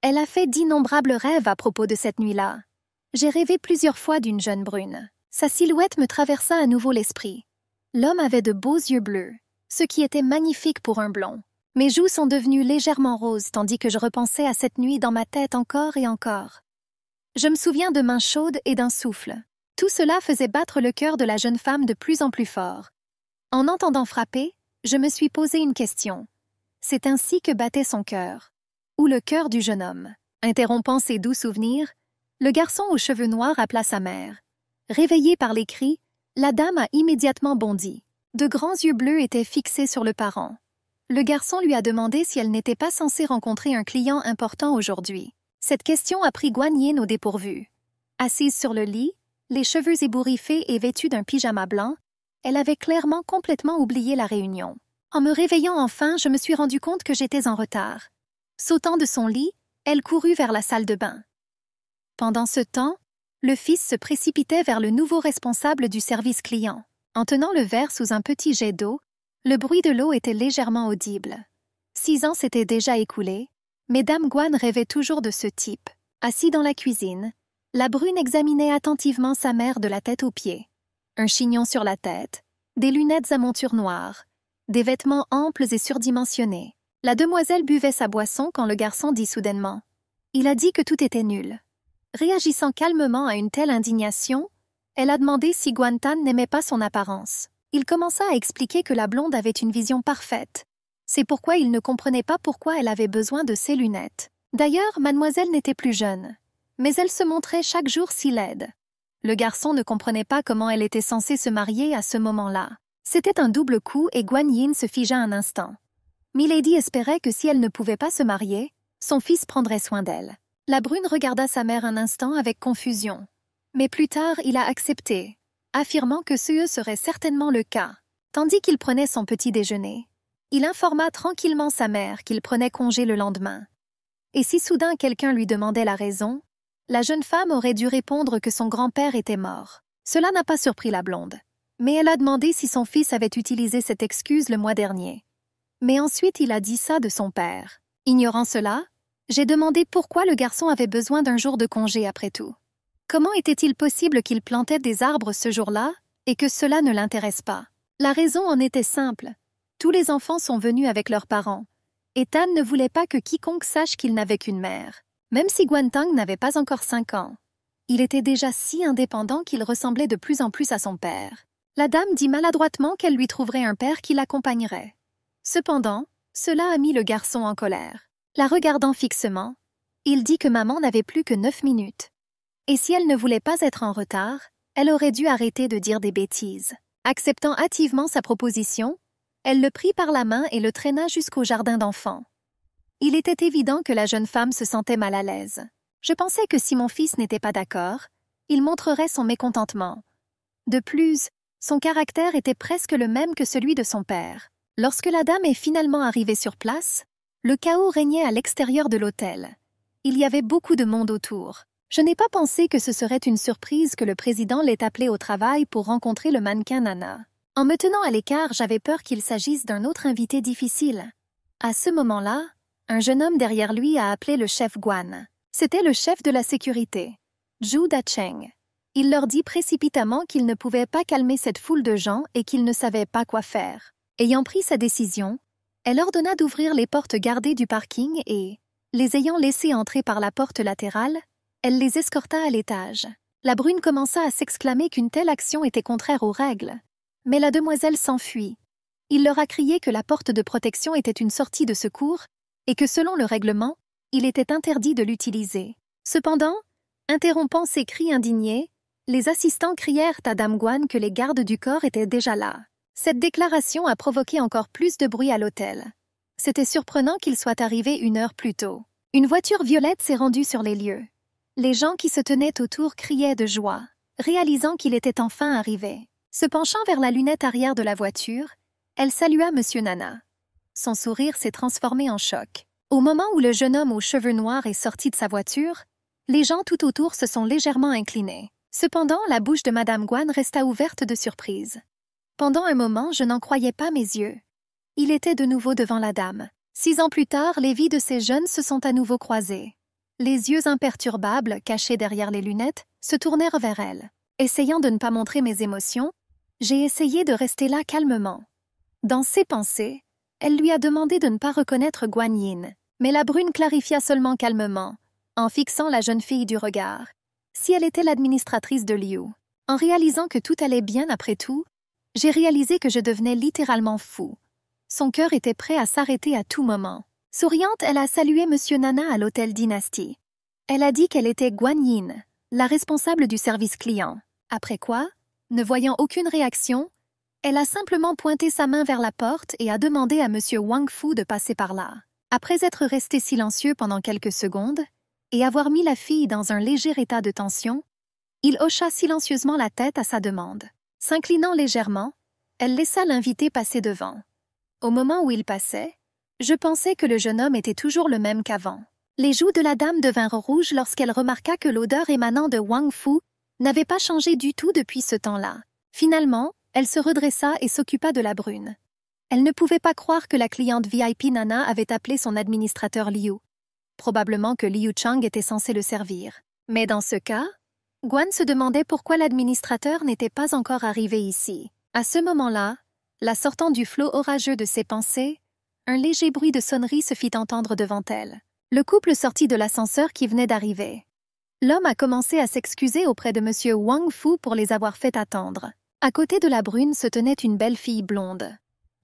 Elle a fait d'innombrables rêves à propos de cette nuit-là. J'ai rêvé plusieurs fois d'une jeune brune. Sa silhouette me traversa à nouveau l'esprit. L'homme avait de beaux yeux bleus, ce qui était magnifique pour un blond. Mes joues sont devenues légèrement roses tandis que je repensais à cette nuit dans ma tête encore et encore. Je me souviens de mains chaudes et d'un souffle. Tout cela faisait battre le cœur de la jeune femme de plus en plus fort. En entendant frapper, je me suis posé une question. C'est ainsi que battait son cœur. Ou le cœur du jeune homme. Interrompant ses doux souvenirs, le garçon aux cheveux noirs appela sa mère. Réveillée par les cris, la dame a immédiatement bondi. De grands yeux bleus étaient fixés sur le parent. Le garçon lui a demandé si elle n'était pas censée rencontrer un client important aujourd'hui. Cette question a pris Guan Yin au dépourvu. Assise sur le lit, les cheveux ébouriffés et vêtue d'un pyjama blanc, elle avait clairement complètement oublié la réunion. En me réveillant enfin, je me suis rendu compte que j'étais en retard. Sautant de son lit, elle courut vers la salle de bain. Pendant ce temps, le fils se précipitait vers le nouveau responsable du service client. En tenant le verre sous un petit jet d'eau, le bruit de l'eau était légèrement audible. 6 ans s'étaient déjà écoulés, mais Dame Guan rêvait toujours de ce type. Assis dans la cuisine, la brune examinait attentivement sa mère de la tête aux pieds. Un chignon sur la tête, des lunettes à monture noire, des vêtements amples et surdimensionnés. La demoiselle buvait sa boisson quand le garçon dit soudainement « Il a dit que tout était nul ». Réagissant calmement à une telle indignation, elle a demandé si Guan Tan n'aimait pas son apparence. Il commença à expliquer que la blonde avait une vision parfaite. C'est pourquoi il ne comprenait pas pourquoi elle avait besoin de ses lunettes. D'ailleurs, mademoiselle n'était plus jeune, mais elle se montrait chaque jour si laide. Le garçon ne comprenait pas comment elle était censée se marier à ce moment-là. C'était un double coup et Guan Yin se figea un instant. Milady espérait que si elle ne pouvait pas se marier, son fils prendrait soin d'elle. La brune regarda sa mère un instant avec confusion. Mais plus tard, il a accepté, affirmant que ce serait certainement le cas. Tandis qu'il prenait son petit déjeuner, il informa tranquillement sa mère qu'il prenait congé le lendemain. Et si soudain quelqu'un lui demandait la raison, la jeune femme aurait dû répondre que son grand-père était mort. Cela n'a pas surpris la blonde. Mais elle a demandé si son fils avait utilisé cette excuse le mois dernier. Mais ensuite il a dit ça de son père. Ignorant cela, j'ai demandé pourquoi le garçon avait besoin d'un jour de congé après tout. Comment était-il possible qu'il plantait des arbres ce jour-là et que cela ne l'intéresse pas? La raison en était simple. Tous les enfants sont venus avec leurs parents. Et Tan ne voulait pas que quiconque sache qu'il n'avait qu'une mère. Même si Guan Tang n'avait pas encore 5 ans. Il était déjà si indépendant qu'il ressemblait de plus en plus à son père. La dame dit maladroitement qu'elle lui trouverait un père qui l'accompagnerait. Cependant, cela a mis le garçon en colère. La regardant fixement, il dit que maman n'avait plus que 9 minutes. Et si elle ne voulait pas être en retard, elle aurait dû arrêter de dire des bêtises. Acceptant hâtivement sa proposition, elle le prit par la main et le traîna jusqu'au jardin d'enfants. Il était évident que la jeune femme se sentait mal à l'aise. Je pensais que si mon fils n'était pas d'accord, il montrerait son mécontentement. De plus, son caractère était presque le même que celui de son père. Lorsque la dame est finalement arrivée sur place, le chaos régnait à l'extérieur de l'hôtel. Il y avait beaucoup de monde autour. Je n'ai pas pensé que ce serait une surprise que le président l'ait appelé au travail pour rencontrer le mannequin Nana. En me tenant à l'écart, j'avais peur qu'il s'agisse d'un autre invité difficile. À ce moment-là, un jeune homme derrière lui a appelé le chef Guan. C'était le chef de la sécurité, Zhu Dacheng. Il leur dit précipitamment qu'il ne pouvait pas calmer cette foule de gens et qu'il ne savait pas quoi faire. Ayant pris sa décision, elle ordonna d'ouvrir les portes gardées du parking et, les ayant laissés entrer par la porte latérale, elle les escorta à l'étage. La brune commença à s'exclamer qu'une telle action était contraire aux règles. Mais la demoiselle s'enfuit. Il leur a crié que la porte de protection était une sortie de secours et que selon le règlement, il était interdit de l'utiliser. Cependant, interrompant ses cris indignés, les assistants crièrent à Dame Guan que les gardes du corps étaient déjà là. Cette déclaration a provoqué encore plus de bruit à l'hôtel. C'était surprenant qu'il soit arrivé 1 heure plus tôt. Une voiture violette s'est rendue sur les lieux. Les gens qui se tenaient autour criaient de joie, réalisant qu'il était enfin arrivé. Se penchant vers la lunette arrière de la voiture, elle salua Monsieur Nana. Son sourire s'est transformé en choc. Au moment où le jeune homme aux cheveux noirs est sorti de sa voiture, les gens tout autour se sont légèrement inclinés. Cependant, la bouche de Madame Guan resta ouverte de surprise. Pendant un moment, je n'en croyais pas mes yeux. Il était de nouveau devant la dame. 6 ans plus tard, les vies de ces jeunes se sont à nouveau croisées. Les yeux imperturbables, cachés derrière les lunettes, se tournèrent vers elle. Essayant de ne pas montrer mes émotions, j'ai essayé de rester là calmement. Dans ses pensées, elle lui a demandé de ne pas reconnaître Guan Yin, mais la brune clarifia seulement calmement, en fixant la jeune fille du regard, si elle était l'administratrice de Liu. En réalisant que tout allait bien après tout, j'ai réalisé que je devenais littéralement fou. Son cœur était prêt à s'arrêter à tout moment. Souriante, elle a salué Monsieur Nana à l'hôtel Dynasty. Elle a dit qu'elle était Guan Yin, la responsable du service client. Après quoi, ne voyant aucune réaction, elle a simplement pointé sa main vers la porte et a demandé à Monsieur Wang Fu de passer par là. Après être resté silencieux pendant quelques secondes et avoir mis la fille dans un léger état de tension, il hocha silencieusement la tête à sa demande. S'inclinant légèrement, elle laissa l'invité passer devant. Au moment où il passait, je pensais que le jeune homme était toujours le même qu'avant. Les joues de la dame devinrent rouges lorsqu'elle remarqua que l'odeur émanant de Wang Fu n'avait pas changé du tout depuis ce temps-là. Finalement, elle se redressa et s'occupa de la brune. Elle ne pouvait pas croire que la cliente VIP Nana avait appelé son administrateur Liu. Probablement que Liu Chang était censé le servir. Mais dans ce cas, Guan se demandait pourquoi l'administrateur n'était pas encore arrivé ici. À ce moment-là, la sortant du flot orageux de ses pensées, un léger bruit de sonnerie se fit entendre devant elle. Le couple sortit de l'ascenseur qui venait d'arriver. L'homme a commencé à s'excuser auprès de Monsieur Wang Fu pour les avoir fait attendre. À côté de la brune se tenait une belle fille blonde.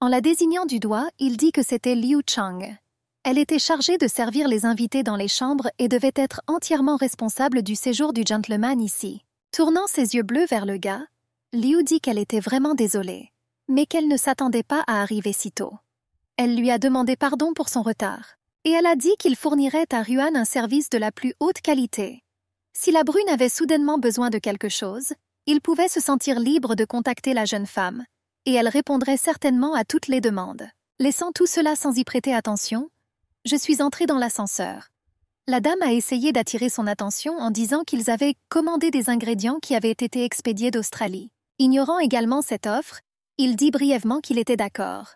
En la désignant du doigt, il dit que c'était Liu Chang. Elle était chargée de servir les invités dans les chambres et devait être entièrement responsable du séjour du gentleman ici. Tournant ses yeux bleus vers le gars, Liu dit qu'elle était vraiment désolée, mais qu'elle ne s'attendait pas à arriver si tôt. Elle lui a demandé pardon pour son retard, et elle a dit qu'il fournirait à Ruan un service de la plus haute qualité. Si la brune avait soudainement besoin de quelque chose, il pouvait se sentir libre de contacter la jeune femme, et elle répondrait certainement à toutes les demandes. Laissant tout cela sans y prêter attention, je suis entrée dans l'ascenseur. La dame a essayé d'attirer son attention en disant qu'ils avaient commandé des ingrédients qui avaient été expédiés d'Australie. Ignorant également cette offre, il dit brièvement qu'il était d'accord.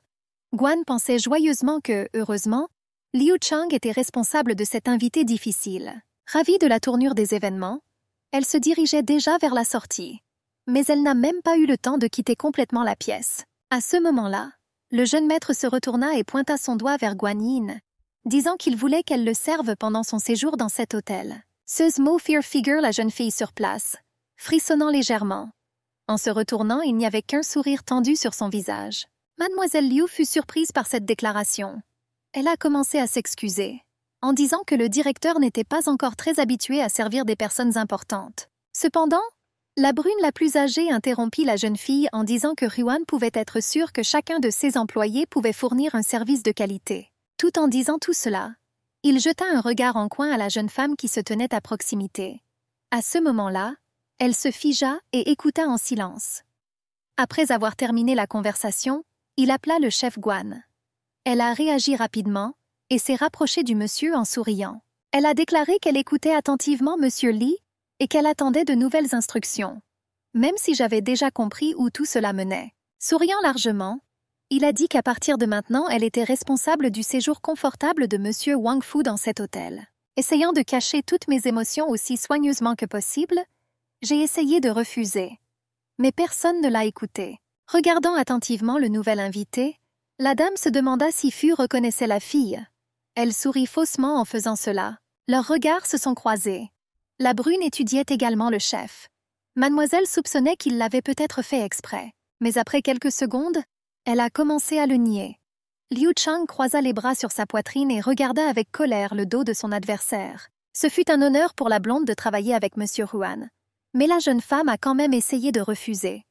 Guan pensait joyeusement que, heureusement, Liu Chang était responsable de cet invité difficile. Ravie de la tournure des événements, elle se dirigeait déjà vers la sortie. Mais elle n'a même pas eu le temps de quitter complètement la pièce. À ce moment-là, le jeune maître se retourna et pointa son doigt vers Guan Yin, disant qu'il voulait qu'elle le serve pendant son séjour dans cet hôtel. Ce mot fear figure la jeune fille sur place, frissonnant légèrement. En se retournant, il n'y avait qu'un sourire tendu sur son visage. Mademoiselle Liu fut surprise par cette déclaration. Elle a commencé à s'excuser, en disant que le directeur n'était pas encore très habitué à servir des personnes importantes. Cependant, la brune la plus âgée interrompit la jeune fille en disant que Ruan pouvait être sûr que chacun de ses employés pouvait fournir un service de qualité. Tout en disant tout cela, il jeta un regard en coin à la jeune femme qui se tenait à proximité. À ce moment-là, elle se figea et écouta en silence. Après avoir terminé la conversation, il appela le chef Guan. Elle a réagi rapidement et s'est rapprochée du monsieur en souriant. Elle a déclaré qu'elle écoutait attentivement Monsieur Li et qu'elle attendait de nouvelles instructions, même si j'avais déjà compris où tout cela menait. Souriant largement, il a dit qu'à partir de maintenant, elle était responsable du séjour confortable de Monsieur Wang Fu dans cet hôtel. Essayant de cacher toutes mes émotions aussi soigneusement que possible, j'ai essayé de refuser. Mais personne ne l'a écouté. Regardant attentivement le nouvel invité, la dame se demanda si Fu reconnaissait la fille. Elle sourit faussement en faisant cela. Leurs regards se sont croisés. La brune étudiait également le chef. Mademoiselle soupçonnait qu'il l'avait peut-être fait exprès. Mais après quelques secondes, elle a commencé à le nier. Liu Chang croisa les bras sur sa poitrine et regarda avec colère le dos de son adversaire. Ce fut un honneur pour la blonde de travailler avec Monsieur Ruan. Mais la jeune femme a quand même essayé de refuser.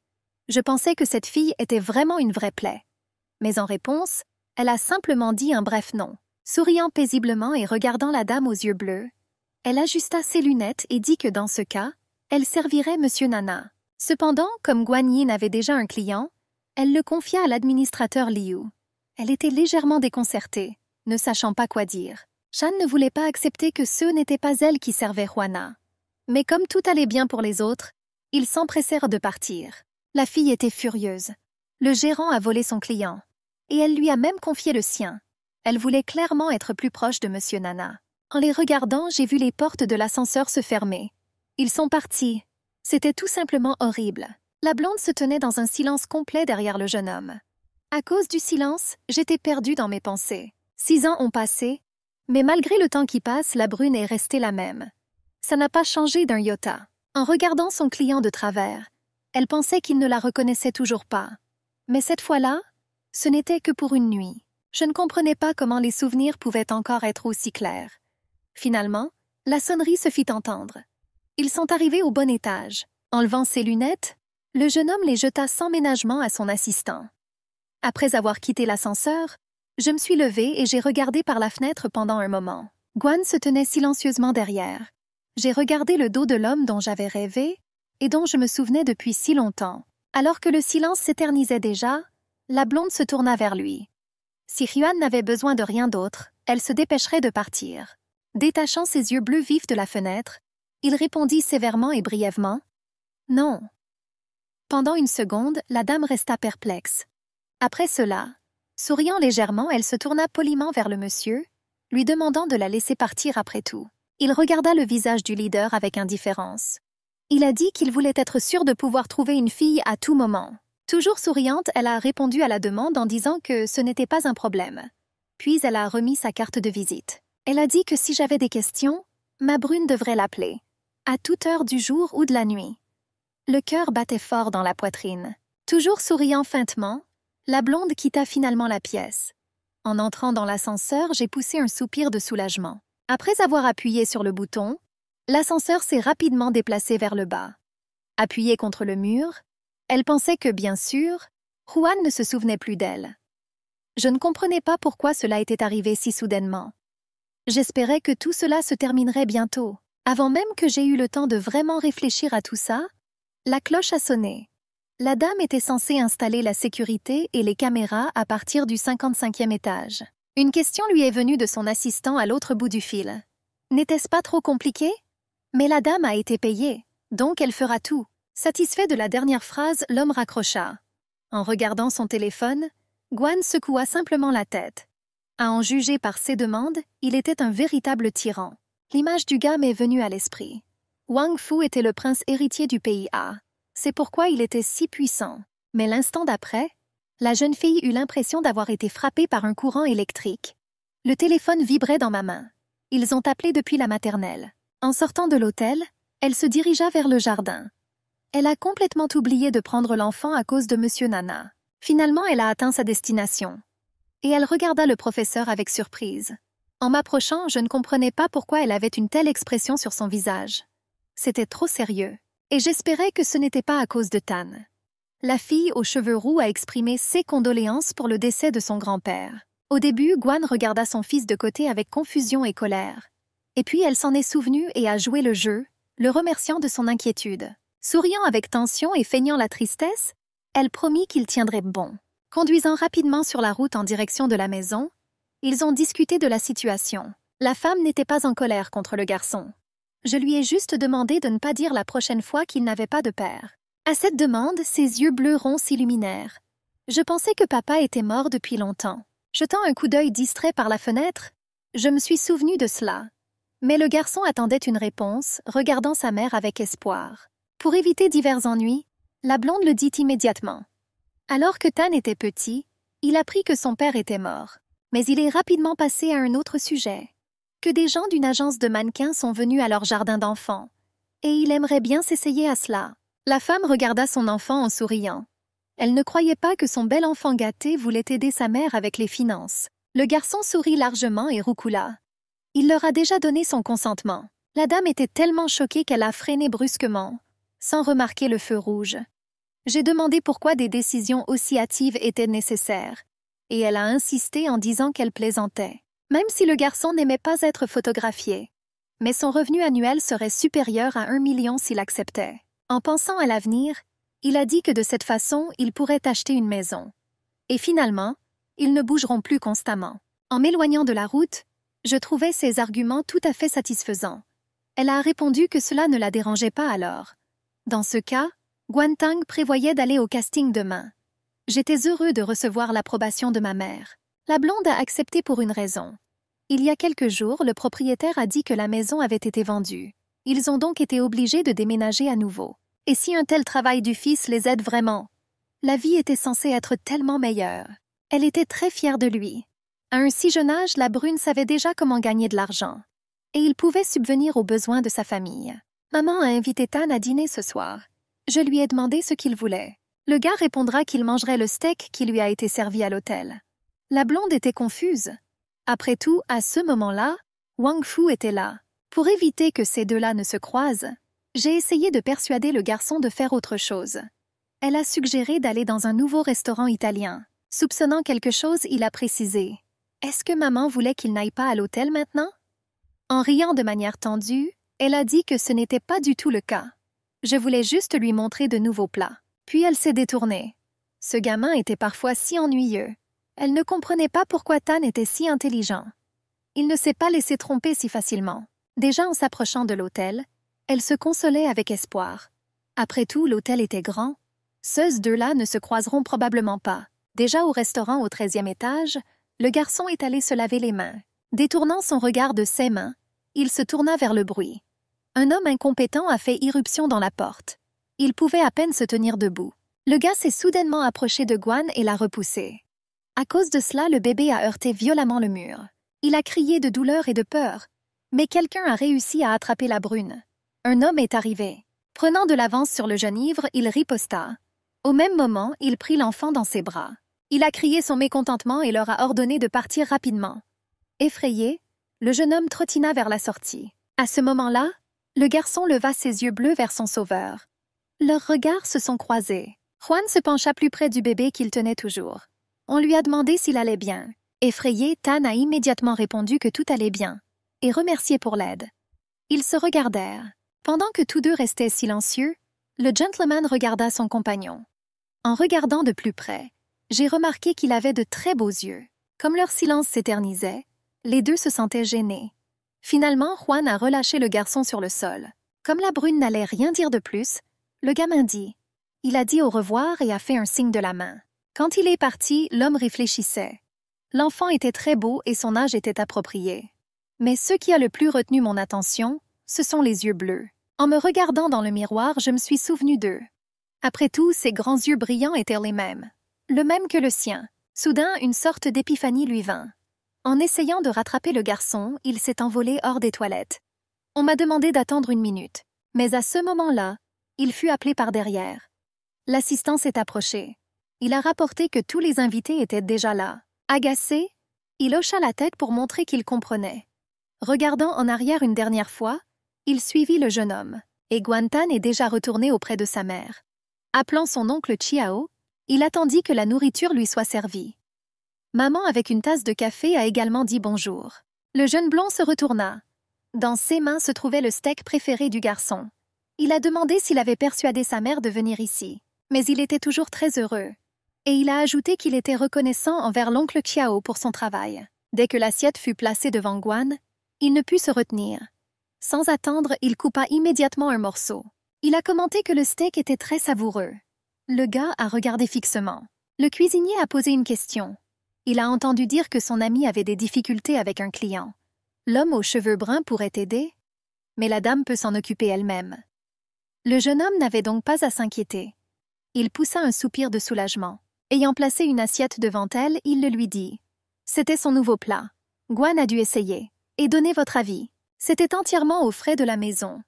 Je pensais que cette fille était vraiment une vraie plaie. Mais en réponse, elle a simplement dit un bref non. Souriant paisiblement et regardant la dame aux yeux bleus, elle ajusta ses lunettes et dit que dans ce cas, elle servirait Monsieur Nana. Cependant, comme Guan Yin avait déjà un client, elle le confia à l'administrateur Liu. Elle était légèrement déconcertée, ne sachant pas quoi dire. Shan ne voulait pas accepter que ce n'était pas elle qui servait Juana. Mais comme tout allait bien pour les autres, ils s'empressèrent de partir. La fille était furieuse. Le gérant a volé son client. Et elle lui a même confié le sien. Elle voulait clairement être plus proche de Monsieur Nana. En les regardant, j'ai vu les portes de l'ascenseur se fermer. Ils sont partis. C'était tout simplement horrible. La blonde se tenait dans un silence complet derrière le jeune homme. À cause du silence, j'étais perdue dans mes pensées. 6 ans ont passé, mais malgré le temps qui passe, la brune est restée la même. Ça n'a pas changé d'un iota. En regardant son client de travers, elle pensait qu'il ne la reconnaissait toujours pas. Mais cette fois-là, ce n'était que pour une nuit. Je ne comprenais pas comment les souvenirs pouvaient encore être aussi clairs. Finalement, la sonnerie se fit entendre. Ils sont arrivés au bon étage. Enlevant ses lunettes, le jeune homme les jeta sans ménagement à son assistant. Après avoir quitté l'ascenseur, je me suis levée et j'ai regardé par la fenêtre pendant un moment. Gwen se tenait silencieusement derrière. J'ai regardé le dos de l'homme dont j'avais rêvé et dont je me souvenais depuis si longtemps. Alors que le silence s'éternisait déjà, la blonde se tourna vers lui. Si Juan n'avait besoin de rien d'autre, elle se dépêcherait de partir. Détachant ses yeux bleus vifs de la fenêtre, il répondit sévèrement et brièvement « Non ». Pendant une seconde, la dame resta perplexe. Après cela, souriant légèrement, elle se tourna poliment vers le monsieur, lui demandant de la laisser partir après tout. Il regarda le visage du leader avec indifférence. Il a dit qu'il voulait être sûr de pouvoir trouver une fille à tout moment. Toujours souriante, elle a répondu à la demande en disant que ce n'était pas un problème. Puis elle a remis sa carte de visite. Elle a dit que si j'avais des questions, ma brune devrait l'appeler, à toute heure du jour ou de la nuit. Le cœur battait fort dans la poitrine. Toujours souriant feintement, la blonde quitta finalement la pièce. En entrant dans l'ascenseur, j'ai poussé un soupir de soulagement. Après avoir appuyé sur le bouton, l'ascenseur s'est rapidement déplacé vers le bas. Appuyée contre le mur, elle pensait que, bien sûr, Juan ne se souvenait plus d'elle. Je ne comprenais pas pourquoi cela était arrivé si soudainement. J'espérais que tout cela se terminerait bientôt. Avant même que j'aie eu le temps de vraiment réfléchir à tout ça, la cloche a sonné. La dame était censée installer la sécurité et les caméras à partir du 55e étage. Une question lui est venue de son assistant à l'autre bout du fil. N'était-ce pas trop compliqué? Mais la dame a été payée, donc elle fera tout. Satisfait de la dernière phrase, l'homme raccrocha. En regardant son téléphone, Gwen secoua simplement la tête. À en juger par ses demandes, il était un véritable tyran. L'image du gars m'est venue à l'esprit. Wang Fu était le prince héritier du pays A. C'est pourquoi il était si puissant. Mais l'instant d'après, la jeune fille eut l'impression d'avoir été frappée par un courant électrique. Le téléphone vibrait dans ma main. Ils ont appelé depuis la maternelle. En sortant de l'hôtel, elle se dirigea vers le jardin. Elle a complètement oublié de prendre l'enfant à cause de Monsieur Nana. Finalement, elle a atteint sa destination. Et elle regarda le professeur avec surprise. En m'approchant, je ne comprenais pas pourquoi elle avait une telle expression sur son visage. C'était trop sérieux. Et j'espérais que ce n'était pas à cause de Tan. La fille aux cheveux roux a exprimé ses condoléances pour le décès de son grand-père. Au début, Gwen regarda son fils de côté avec confusion et colère. Et puis elle s'en est souvenue et a joué le jeu, le remerciant de son inquiétude. Souriant avec tension et feignant la tristesse, elle promit qu'il tiendrait bon. Conduisant rapidement sur la route en direction de la maison, ils ont discuté de la situation. La femme n'était pas en colère contre le garçon. Je lui ai juste demandé de ne pas dire la prochaine fois qu'il n'avait pas de père. À cette demande, ses yeux bleus ronds s'illuminèrent. Je pensais que papa était mort depuis longtemps. Jetant un coup d'œil distrait par la fenêtre, je me suis souvenu de cela. Mais le garçon attendait une réponse, regardant sa mère avec espoir. Pour éviter divers ennuis, la blonde le dit immédiatement. Alors que Tan était petit, il apprit que son père était mort. Mais il est rapidement passé à un autre sujet. Que des gens d'une agence de mannequins sont venus à leur jardin d'enfants. Et il aimerait bien s'essayer à cela. La femme regarda son enfant en souriant. Elle ne croyait pas que son bel enfant gâté voulait aider sa mère avec les finances. Le garçon sourit largement et roucoula. Il leur a déjà donné son consentement. La dame était tellement choquée qu'elle a freiné brusquement, sans remarquer le feu rouge. J'ai demandé pourquoi des décisions aussi hâtives étaient nécessaires, et elle a insisté en disant qu'elle plaisantait, même si le garçon n'aimait pas être photographié. Mais son revenu annuel serait supérieur à 1 million s'il acceptait. En pensant à l'avenir, il a dit que de cette façon, il pourrait acheter une maison. Et finalement, ils ne bougeront plus constamment. En m'éloignant de la route, je trouvais ses arguments tout à fait satisfaisants. Elle a répondu que cela ne la dérangeait pas alors. Dans ce cas, Guantang prévoyait d'aller au casting demain. J'étais heureux de recevoir l'approbation de ma mère. La blonde a accepté pour une raison. Il y a quelques jours, le propriétaire a dit que la maison avait été vendue. Ils ont donc été obligés de déménager à nouveau. Et si un tel travail du fils les aide vraiment? La vie était censée être tellement meilleure. Elle était très fière de lui. À un si jeune âge, la brune savait déjà comment gagner de l'argent. Et il pouvait subvenir aux besoins de sa famille. Maman a invité Tan à dîner ce soir. Je lui ai demandé ce qu'il voulait. Le gars répondra qu'il mangerait le steak qui lui a été servi à l'hôtel. La blonde était confuse. Après tout, à ce moment-là, Wang Fu était là. Pour éviter que ces deux-là ne se croisent, j'ai essayé de persuader le garçon de faire autre chose. Elle a suggéré d'aller dans un nouveau restaurant italien. Soupçonnant quelque chose, il a précisé. Est-ce que maman voulait qu'il n'aille pas à l'hôtel maintenant? En riant de manière tendue, elle a dit que ce n'était pas du tout le cas. Je voulais juste lui montrer de nouveaux plats. Puis elle s'est détournée. Ce gamin était parfois si ennuyeux. Elle ne comprenait pas pourquoi Tan était si intelligent. Il ne s'est pas laissé tromper si facilement. Déjà en s'approchant de l'hôtel, elle se consolait avec espoir. Après tout, l'hôtel était grand. Ces deux-là ne se croiseront probablement pas. Déjà au restaurant au 13e étage, le garçon est allé se laver les mains. Détournant son regard de ses mains, il se tourna vers le bruit. Un homme incompétent a fait irruption dans la porte. Il pouvait à peine se tenir debout. Le gars s'est soudainement approché de Guan et l'a repoussé. À cause de cela, le bébé a heurté violemment le mur. Il a crié de douleur et de peur. Mais quelqu'un a réussi à attraper la brune. Un homme est arrivé. Prenant de l'avance sur le jeune ivre, il riposta. Au même moment, il prit l'enfant dans ses bras. Il a crié son mécontentement et leur a ordonné de partir rapidement. Effrayé, le jeune homme trottina vers la sortie. À ce moment-là, le garçon leva ses yeux bleus vers son sauveur. Leurs regards se sont croisés. Juan se pencha plus près du bébé qu'il tenait toujours. On lui a demandé s'il allait bien. Effrayé, Tan a immédiatement répondu que tout allait bien, et remercié pour l'aide. Ils se regardèrent. Pendant que tous deux restaient silencieux, le gentleman regarda son compagnon. En regardant de plus près, j'ai remarqué qu'il avait de très beaux yeux. Comme leur silence s'éternisait, les deux se sentaient gênés. Finalement, Juan a relâché le garçon sur le sol. Comme la brune n'allait rien dire de plus, le gamin dit. Il a dit au revoir et a fait un signe de la main. Quand il est parti, l'homme réfléchissait. L'enfant était très beau et son âge était approprié. Mais ce qui a le plus retenu mon attention, ce sont les yeux bleus. En me regardant dans le miroir, je me suis souvenu d'eux. Après tout, ses grands yeux brillants étaient les mêmes. Le même que le sien. Soudain, une sorte d'épiphanie lui vint. En essayant de rattraper le garçon, il s'est envolé hors des toilettes. On m'a demandé d'attendre 1 minute. Mais à ce moment-là, il fut appelé par derrière. L'assistant s'est approché. Il a rapporté que tous les invités étaient déjà là. Agacé, il hocha la tête pour montrer qu'il comprenait. Regardant en arrière une dernière fois, il suivit le jeune homme, et Guantan est déjà retourné auprès de sa mère. Appelant son oncle Chiao, il attendit que la nourriture lui soit servie. Maman, avec une tasse de café, a également dit bonjour. Le jeune blond se retourna. Dans ses mains se trouvait le steak préféré du garçon. Il a demandé s'il avait persuadé sa mère de venir ici, mais il était toujours très heureux. Et il a ajouté qu'il était reconnaissant envers l'oncle Chiao pour son travail. Dès que l'assiette fut placée devant Guan, il ne put se retenir. Sans attendre, il coupa immédiatement un morceau. Il a commenté que le steak était très savoureux. Le gars a regardé fixement. Le cuisinier a posé une question. Il a entendu dire que son ami avait des difficultés avec un client. L'homme aux cheveux bruns pourrait aider, mais la dame peut s'en occuper elle-même. Le jeune homme n'avait donc pas à s'inquiéter. Il poussa un soupir de soulagement. Ayant placé une assiette devant elle, il le lui dit. C'était son nouveau plat. Guan a dû essayer. Et donnez votre avis. C'était entièrement aux frais de la maison.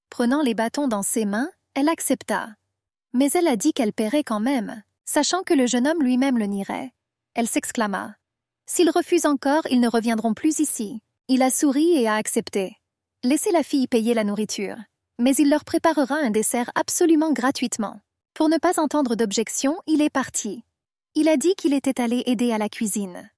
Prenant les bâtons dans ses mains, elle accepta. Mais elle a dit qu'elle paierait quand même, sachant que le jeune homme lui-même le nierait. Elle s'exclama. S'ils refusent encore, ils ne reviendront plus ici. Il a souri et a accepté. Laissez la fille payer la nourriture. Mais il leur préparera un dessert absolument gratuitement. Pour ne pas entendre d'objection, il est parti. Il a dit qu'il était allé aider à la cuisine.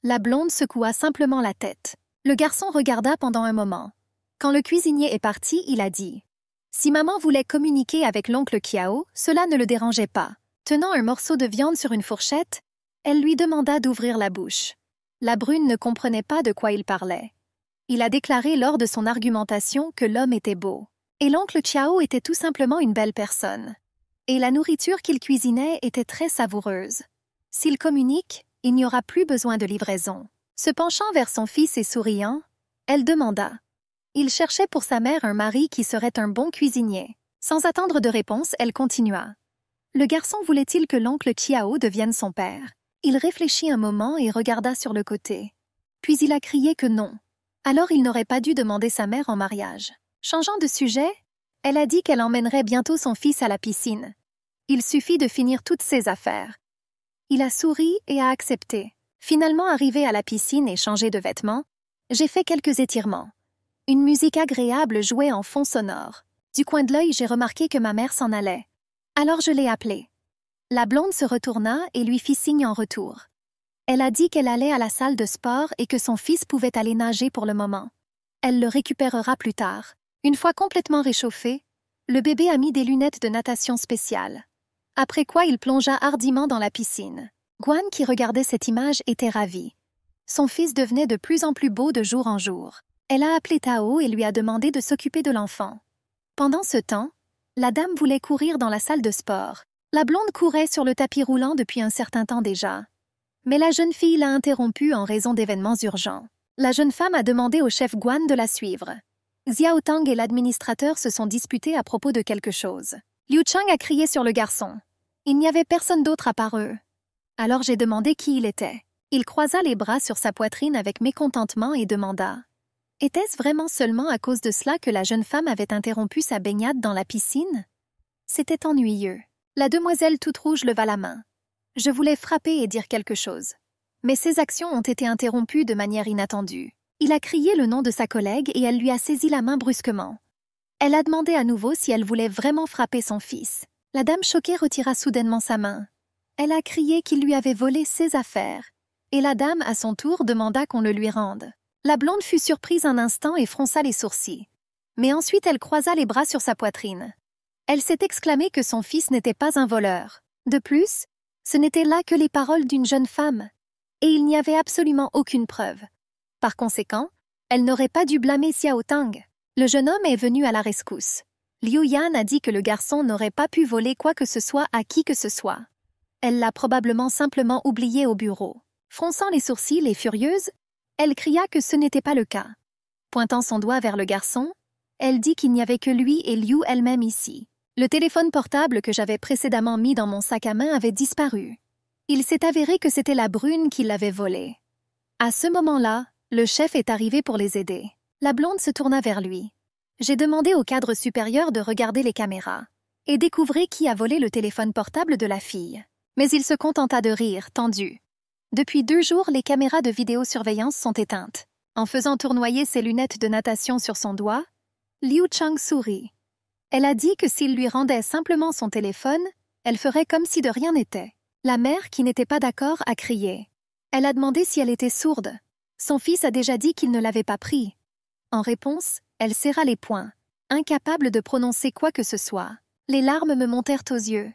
La blonde secoua simplement la tête. Le garçon regarda pendant un moment. Quand le cuisinier est parti, il a dit « Si maman voulait communiquer avec l'oncle Chiao, cela ne le dérangeait pas. » Tenant un morceau de viande sur une fourchette, elle lui demanda d'ouvrir la bouche. La brune ne comprenait pas de quoi il parlait. Il a déclaré lors de son argumentation que l'homme était beau. Et l'oncle Chiao était tout simplement une belle personne. Et la nourriture qu'il cuisinait était très savoureuse. S'il communique, il n'y aura plus besoin de livraison. Se penchant vers son fils et souriant, elle demanda. Il cherchait pour sa mère un mari qui serait un bon cuisinier. Sans attendre de réponse, elle continua. Le garçon voulait-il que l'oncle Chiao devienne son père? Il réfléchit un moment et regarda sur le côté. Puis il a crié que non. Alors il n'aurait pas dû demander sa mère en mariage. Changeant de sujet, elle a dit qu'elle emmènerait bientôt son fils à la piscine. Il suffit de finir toutes ses affaires. Il a souri et a accepté. Finalement arrivé à la piscine et changé de vêtements, j'ai fait quelques étirements. Une musique agréable jouait en fond sonore. Du coin de l'œil, j'ai remarqué que ma mère s'en allait. Alors je l'ai appelée. La blonde se retourna et lui fit signe en retour. Elle a dit qu'elle allait à la salle de sport et que son fils pouvait aller nager pour le moment. Elle le récupérera plus tard. Une fois complètement réchauffé, le bébé a mis des lunettes de natation spéciales. Après quoi il plongea hardiment dans la piscine. Guan, qui regardait cette image, était ravie. Son fils devenait de plus en plus beau de jour en jour. Elle a appelé Tao et lui a demandé de s'occuper de l'enfant. Pendant ce temps, la dame voulait courir dans la salle de sport. La blonde courait sur le tapis roulant depuis un certain temps déjà. Mais la jeune fille l'a interrompue en raison d'événements urgents. La jeune femme a demandé au chef Guan de la suivre. Xiao Tang et l'administrateur se sont disputés à propos de quelque chose. Liu Chang a crié sur le garçon. Il n'y avait personne d'autre à part eux. Alors j'ai demandé qui il était. Il croisa les bras sur sa poitrine avec mécontentement et demanda. Était-ce vraiment seulement à cause de cela que la jeune femme avait interrompu sa baignade dans la piscine? C'était ennuyeux. La demoiselle toute rouge leva la main. Je voulais frapper et dire quelque chose. Mais ses actions ont été interrompues de manière inattendue. Il a crié le nom de sa collègue et elle lui a saisi la main brusquement. Elle a demandé à nouveau si elle voulait vraiment frapper son fils. La dame choquée retira soudainement sa main. Elle a crié qu'il lui avait volé ses affaires. Et la dame, à son tour, demanda qu'on le lui rende. La blonde fut surprise un instant et fronça les sourcils. Mais ensuite elle croisa les bras sur sa poitrine. Elle s'est exclamée que son fils n'était pas un voleur. De plus, ce n'étaient là que les paroles d'une jeune femme. Et il n'y avait absolument aucune preuve. Par conséquent, elle n'aurait pas dû blâmer Xiao Tang. Le jeune homme est venu à la rescousse. Liu Yan a dit que le garçon n'aurait pas pu voler quoi que ce soit à qui que ce soit. Elle l'a probablement simplement oublié au bureau. Fronçant les sourcils et furieuse, elle cria que ce n'était pas le cas. Pointant son doigt vers le garçon, elle dit qu'il n'y avait que lui et Liu elle-même ici. Le téléphone portable que j'avais précédemment mis dans mon sac à main avait disparu. Il s'est avéré que c'était la brune qui l'avait volé. À ce moment-là, le chef est arrivé pour les aider. La blonde se tourna vers lui. J'ai demandé au cadre supérieur de regarder les caméras et découvrir qui a volé le téléphone portable de la fille. Mais il se contenta de rire, tendu. Depuis 2 jours, les caméras de vidéosurveillance sont éteintes. En faisant tournoyer ses lunettes de natation sur son doigt, Liu Chang sourit. Elle a dit que s'il lui rendait simplement son téléphone, elle ferait comme si de rien n'était. La mère, qui n'était pas d'accord, a crié. Elle a demandé si elle était sourde. Son fils a déjà dit qu'il ne l'avait pas pris. En réponse, elle serra les poings, incapable de prononcer quoi que ce soit. Les larmes me montèrent aux yeux.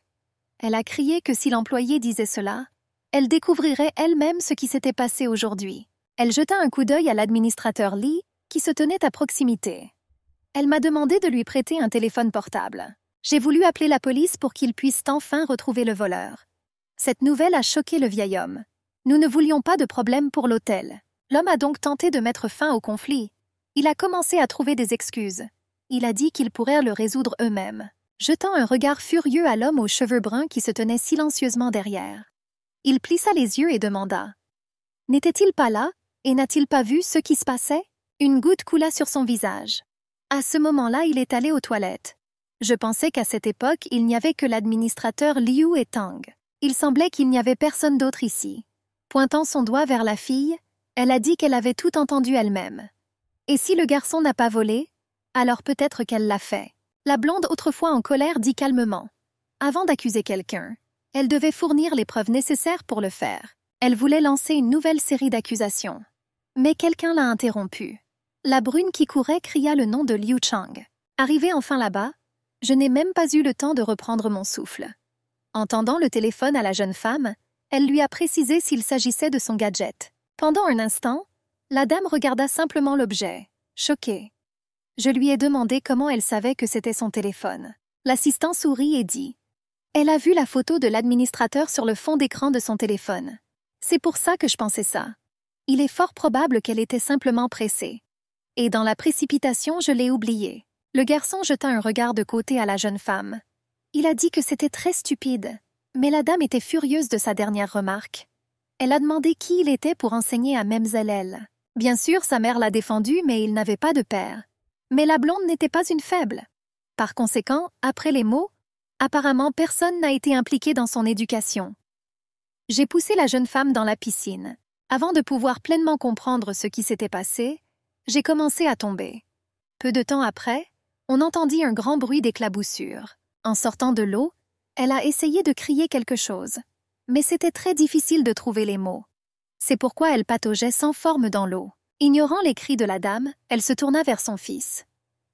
Elle a crié que si l'employé disait cela, elle découvrirait elle-même ce qui s'était passé aujourd'hui. Elle jeta un coup d'œil à l'administrateur Li, qui se tenait à proximité. Elle m'a demandé de lui prêter un téléphone portable. J'ai voulu appeler la police pour qu'ils puissent enfin retrouver le voleur. Cette nouvelle a choqué le vieil homme. Nous ne voulions pas de problème pour l'hôtel. L'homme a donc tenté de mettre fin au conflit. Il a commencé à trouver des excuses. Il a dit qu'ils pourraient le résoudre eux-mêmes, jetant un regard furieux à l'homme aux cheveux bruns qui se tenait silencieusement derrière. Il plissa les yeux et demanda. N'était-il pas là, et n'a-t-il pas vu ce qui se passait? Une goutte coula sur son visage. À ce moment-là, il est allé aux toilettes. Je pensais qu'à cette époque, il n'y avait que l'administrateur Liu et Tang. Il semblait qu'il n'y avait personne d'autre ici. Pointant son doigt vers la fille, elle a dit qu'elle avait tout entendu elle-même. Et si le garçon n'a pas volé, alors peut-être qu'elle l'a fait. La blonde, autrefois en colère, dit calmement. Avant d'accuser quelqu'un, elle devait fournir les preuves nécessaires pour le faire. Elle voulait lancer une nouvelle série d'accusations. Mais quelqu'un l'a interrompue. La brune qui courait cria le nom de Liu Chang. Arrivée enfin là-bas, je n'ai même pas eu le temps de reprendre mon souffle. En tendant le téléphone à la jeune femme, elle lui a précisé s'il s'agissait de son gadget. Pendant un instant, la dame regarda simplement l'objet, choquée. Je lui ai demandé comment elle savait que c'était son téléphone. L'assistant sourit et dit « Elle a vu la photo de l'administrateur sur le fond d'écran de son téléphone. C'est pour ça que je pensais ça. Il est fort probable qu'elle était simplement pressée. Et dans la précipitation, je l'ai oubliée. Le garçon jeta un regard de côté à la jeune femme. Il a dit que c'était très stupide, mais la dame était furieuse de sa dernière remarque. Elle a demandé qui il était pour enseigner à Memzellel. Bien sûr, sa mère l'a défendu, mais il n'avait pas de père. Mais la blonde n'était pas une faible. Par conséquent, après les mots, apparemment personne n'a été impliqué dans son éducation. J'ai poussé la jeune femme dans la piscine. Avant de pouvoir pleinement comprendre ce qui s'était passé, j'ai commencé à tomber. Peu de temps après, on entendit un grand bruit d'éclaboussure. En sortant de l'eau, elle a essayé de crier quelque chose, mais c'était très difficile de trouver les mots. C'est pourquoi elle pataugeait sans forme dans l'eau. Ignorant les cris de la dame, elle se tourna vers son fils.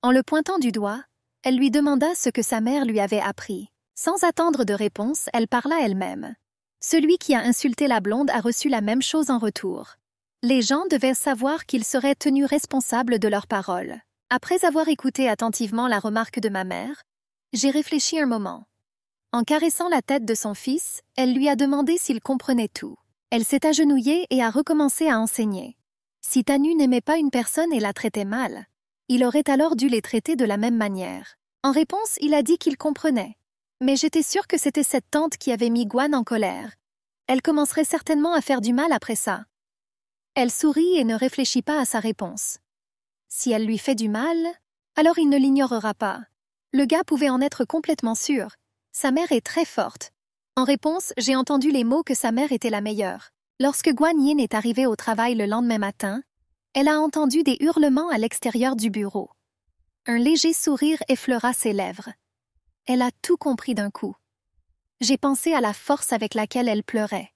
En le pointant du doigt, elle lui demanda ce que sa mère lui avait appris. Sans attendre de réponse, elle parla elle-même. Celui qui a insulté la blonde a reçu la même chose en retour. Les gens devaient savoir qu'ils seraient tenus responsables de leurs paroles. Après avoir écouté attentivement la remarque de ma mère, j'ai réfléchi un moment. En caressant la tête de son fils, elle lui a demandé s'il comprenait tout. Elle s'est agenouillée et a recommencé à enseigner. Si Tanu n'aimait pas une personne et la traitait mal, il aurait alors dû les traiter de la même manière. En réponse, il a dit qu'il comprenait. Mais j'étais sûre que c'était cette tante qui avait mis Gwan en colère. Elle commencerait certainement à faire du mal après ça. Elle sourit et ne réfléchit pas à sa réponse. Si elle lui fait du mal, alors il ne l'ignorera pas. Le gars pouvait en être complètement sûr. Sa mère est très forte. En réponse, j'ai entendu les mots que sa mère était la meilleure. Lorsque Guan Yin est arrivée au travail le lendemain matin, elle a entendu des hurlements à l'extérieur du bureau. Un léger sourire effleura ses lèvres. Elle a tout compris d'un coup. J'ai pensé à la force avec laquelle elle pleurait.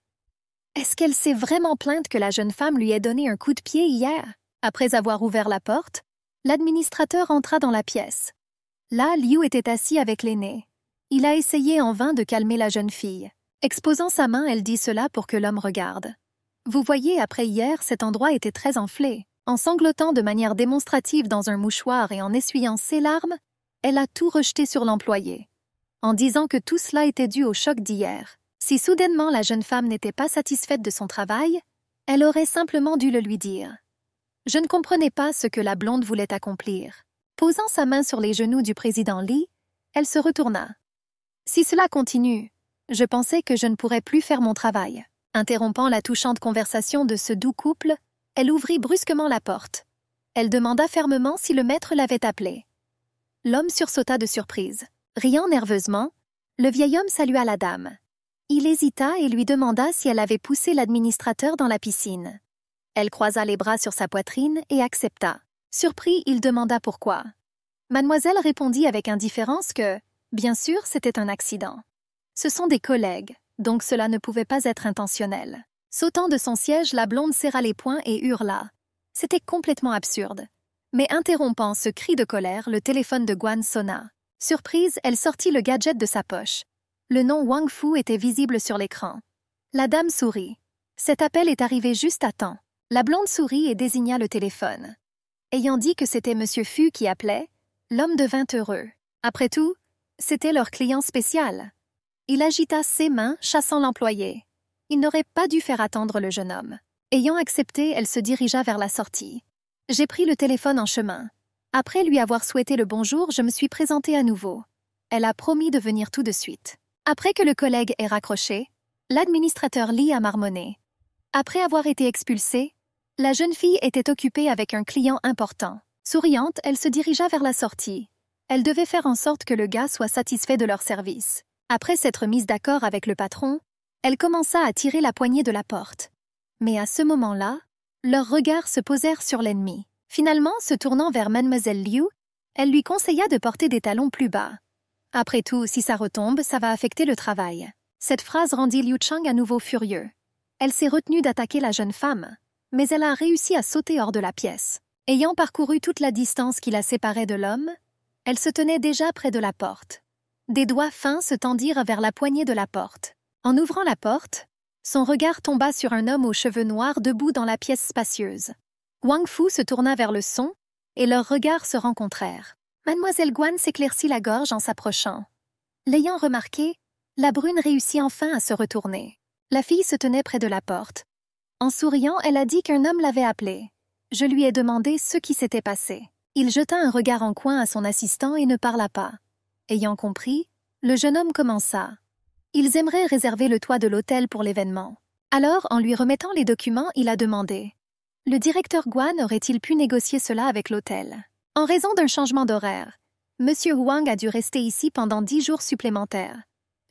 Est-ce qu'elle s'est vraiment plainte que la jeune femme lui ait donné un coup de pied hier? Après avoir ouvert la porte, l'administrateur entra dans la pièce. Là, Liu était assis avec l'aîné. Il a essayé en vain de calmer la jeune fille. Exposant sa main, elle dit cela pour que l'homme regarde. Vous voyez, après hier, cet endroit était très enflé. En sanglotant de manière démonstrative dans un mouchoir et en essuyant ses larmes, elle a tout rejeté sur l'employé, en disant que tout cela était dû au choc d'hier. Si soudainement la jeune femme n'était pas satisfaite de son travail, elle aurait simplement dû le lui dire. Je ne comprenais pas ce que la blonde voulait accomplir. Posant sa main sur les genoux du président Lee, elle se retourna. Si cela continue, je pensais que je ne pourrais plus faire mon travail. Interrompant la touchante conversation de ce doux couple, elle ouvrit brusquement la porte. Elle demanda fermement si le maître l'avait appelé. L'homme sursauta de surprise. Riant nerveusement, le vieil homme salua la dame. Il hésita et lui demanda si elle avait poussé l'administrateur dans la piscine. Elle croisa les bras sur sa poitrine et accepta. Surpris, il demanda pourquoi. Mademoiselle répondit avec indifférence que, bien sûr, c'était un accident. Ce sont des collègues, donc cela ne pouvait pas être intentionnel. Sautant de son siège, la blonde serra les poings et hurla. C'était complètement absurde. Mais interrompant ce cri de colère, le téléphone de Guan sonna. Surprise, elle sortit le gadget de sa poche. Le nom Wang Fu était visible sur l'écran. La dame sourit. Cet appel est arrivé juste à temps. La blonde sourit et désigna le téléphone. Ayant dit que c'était Monsieur Fu qui appelait, l'homme devint heureux. Après tout, c'était leur client spécial. Il agita ses mains, chassant l'employé. Il n'aurait pas dû faire attendre le jeune homme. Ayant accepté, elle se dirigea vers la sortie. J'ai pris le téléphone en chemin. Après lui avoir souhaité le bonjour, je me suis présentée à nouveau. Elle a promis de venir tout de suite. Après que le collègue ait raccroché, l'administrateur Lee a marmonné. Après avoir été expulsée, la jeune fille était occupée avec un client important. Souriante, elle se dirigea vers la sortie. Elle devait faire en sorte que le gars soit satisfait de leur service. Après s'être mise d'accord avec le patron, elle commença à tirer la poignée de la porte. Mais à ce moment-là, leurs regards se posèrent sur l'ennemi. Finalement, se tournant vers Mademoiselle Liu, elle lui conseilla de porter des talons plus bas. Après tout, si ça retombe, ça va affecter le travail. Cette phrase rendit Liu Chang à nouveau furieux. Elle s'est retenue d'attaquer la jeune femme, mais elle a réussi à sauter hors de la pièce. Ayant parcouru toute la distance qui la séparait de l'homme, elle se tenait déjà près de la porte. Des doigts fins se tendirent vers la poignée de la porte. En ouvrant la porte, son regard tomba sur un homme aux cheveux noirs debout dans la pièce spacieuse. Wang Fu se tourna vers le son, et leurs regards se rencontrèrent. Mademoiselle Guan s'éclaircit la gorge en s'approchant. L'ayant remarqué, la brune réussit enfin à se retourner. La fille se tenait près de la porte. En souriant, elle a dit qu'un homme l'avait appelée. Je lui ai demandé ce qui s'était passé. Il jeta un regard en coin à son assistant et ne parla pas. Ayant compris, le jeune homme commença. Ils aimeraient réserver le toit de l'hôtel pour l'événement. Alors, en lui remettant les documents, il a demandé. Le directeur Guan aurait-il pu négocier cela avec l'hôtel? En raison d'un changement d'horaire, M. Huang a dû rester ici pendant 10 jours supplémentaires.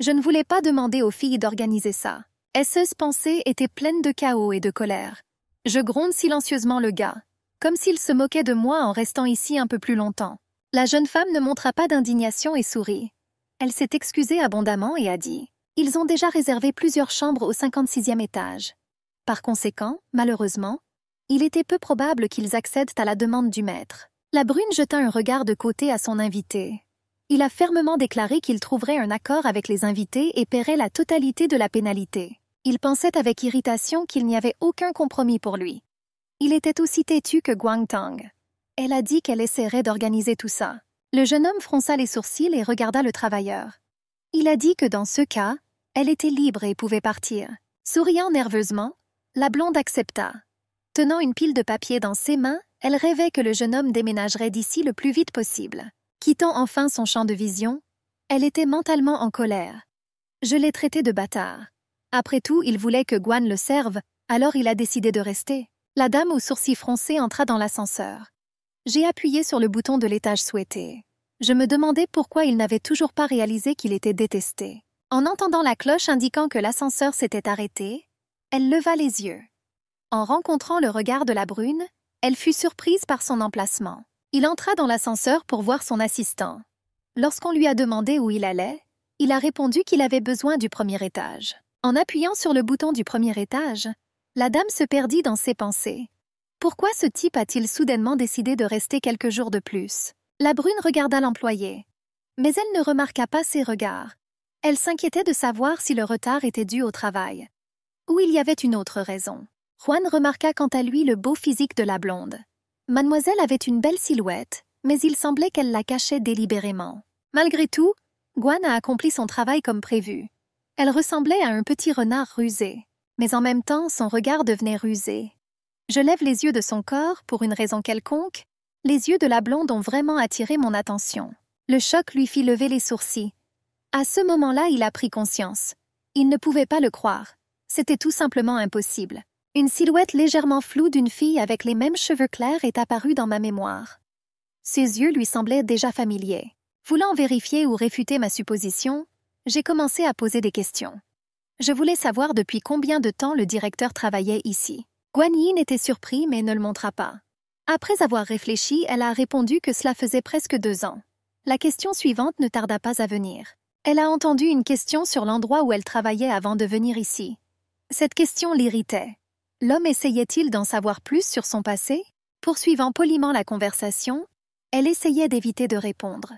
Je ne voulais pas demander aux filles d'organiser ça. Ces pensées étaient pleines de chaos et de colère. Je gronde silencieusement le gars, comme s'il se moquait de moi en restant ici un peu plus longtemps. La jeune femme ne montra pas d'indignation et sourit. Elle s'est excusée abondamment et a dit « Ils ont déjà réservé plusieurs chambres au 56e étage. Par conséquent, malheureusement, il était peu probable qu'ils accèdent à la demande du maître. » La brune jeta un regard de côté à son invité. Il a fermement déclaré qu'il trouverait un accord avec les invités et paierait la totalité de la pénalité. Il pensait avec irritation qu'il n'y avait aucun compromis pour lui. Il était aussi têtu que Guang Tang. Elle a dit qu'elle essaierait d'organiser tout ça. Le jeune homme fronça les sourcils et regarda le travailleur. Il a dit que dans ce cas, elle était libre et pouvait partir. Souriant nerveusement, la blonde accepta. Tenant une pile de papier dans ses mains, elle rêvait que le jeune homme déménagerait d'ici le plus vite possible. Quittant enfin son champ de vision, elle était mentalement en colère. Je l'ai traité de bâtard. Après tout, il voulait que Guan le serve, alors il a décidé de rester. La dame aux sourcils froncés entra dans l'ascenseur. J'ai appuyé sur le bouton de l'étage souhaité. Je me demandais pourquoi il n'avait toujours pas réalisé qu'il était détesté. En entendant la cloche indiquant que l'ascenseur s'était arrêté, elle leva les yeux. En rencontrant le regard de la brune, elle fut surprise par son emplacement. Il entra dans l'ascenseur pour voir son assistant. Lorsqu'on lui a demandé où il allait, il a répondu qu'il avait besoin du premier étage. En appuyant sur le bouton du premier étage, la dame se perdit dans ses pensées. Pourquoi ce type a-t-il soudainement décidé de rester quelques jours de plus? La brune regarda l'employé. Mais elle ne remarqua pas ses regards. Elle s'inquiétait de savoir si le retard était dû au travail. Ou il y avait une autre raison. Juan remarqua quant à lui le beau physique de la blonde. Mademoiselle avait une belle silhouette, mais il semblait qu'elle la cachait délibérément. Malgré tout, Guan a accompli son travail comme prévu. Elle ressemblait à un petit renard rusé, mais en même temps son regard devenait rusé. Je lève les yeux de son corps pour une raison quelconque. Les yeux de la blonde ont vraiment attiré mon attention. Le choc lui fit lever les sourcils. À ce moment-là, il a pris conscience. Il ne pouvait pas le croire. C'était tout simplement impossible. Une silhouette légèrement floue d'une fille avec les mêmes cheveux clairs est apparue dans ma mémoire. Ses yeux lui semblaient déjà familiers. Voulant vérifier ou réfuter ma supposition, j'ai commencé à poser des questions. Je voulais savoir depuis combien de temps le directeur travaillait ici. Guan Yin était surpris mais ne le montra pas. Après avoir réfléchi, elle a répondu que cela faisait presque 2 ans. La question suivante ne tarda pas à venir. Elle a entendu une question sur l'endroit où elle travaillait avant de venir ici. Cette question l'irritait. L'homme essayait-il d'en savoir plus sur son passé? Poursuivant poliment la conversation, elle essayait d'éviter de répondre.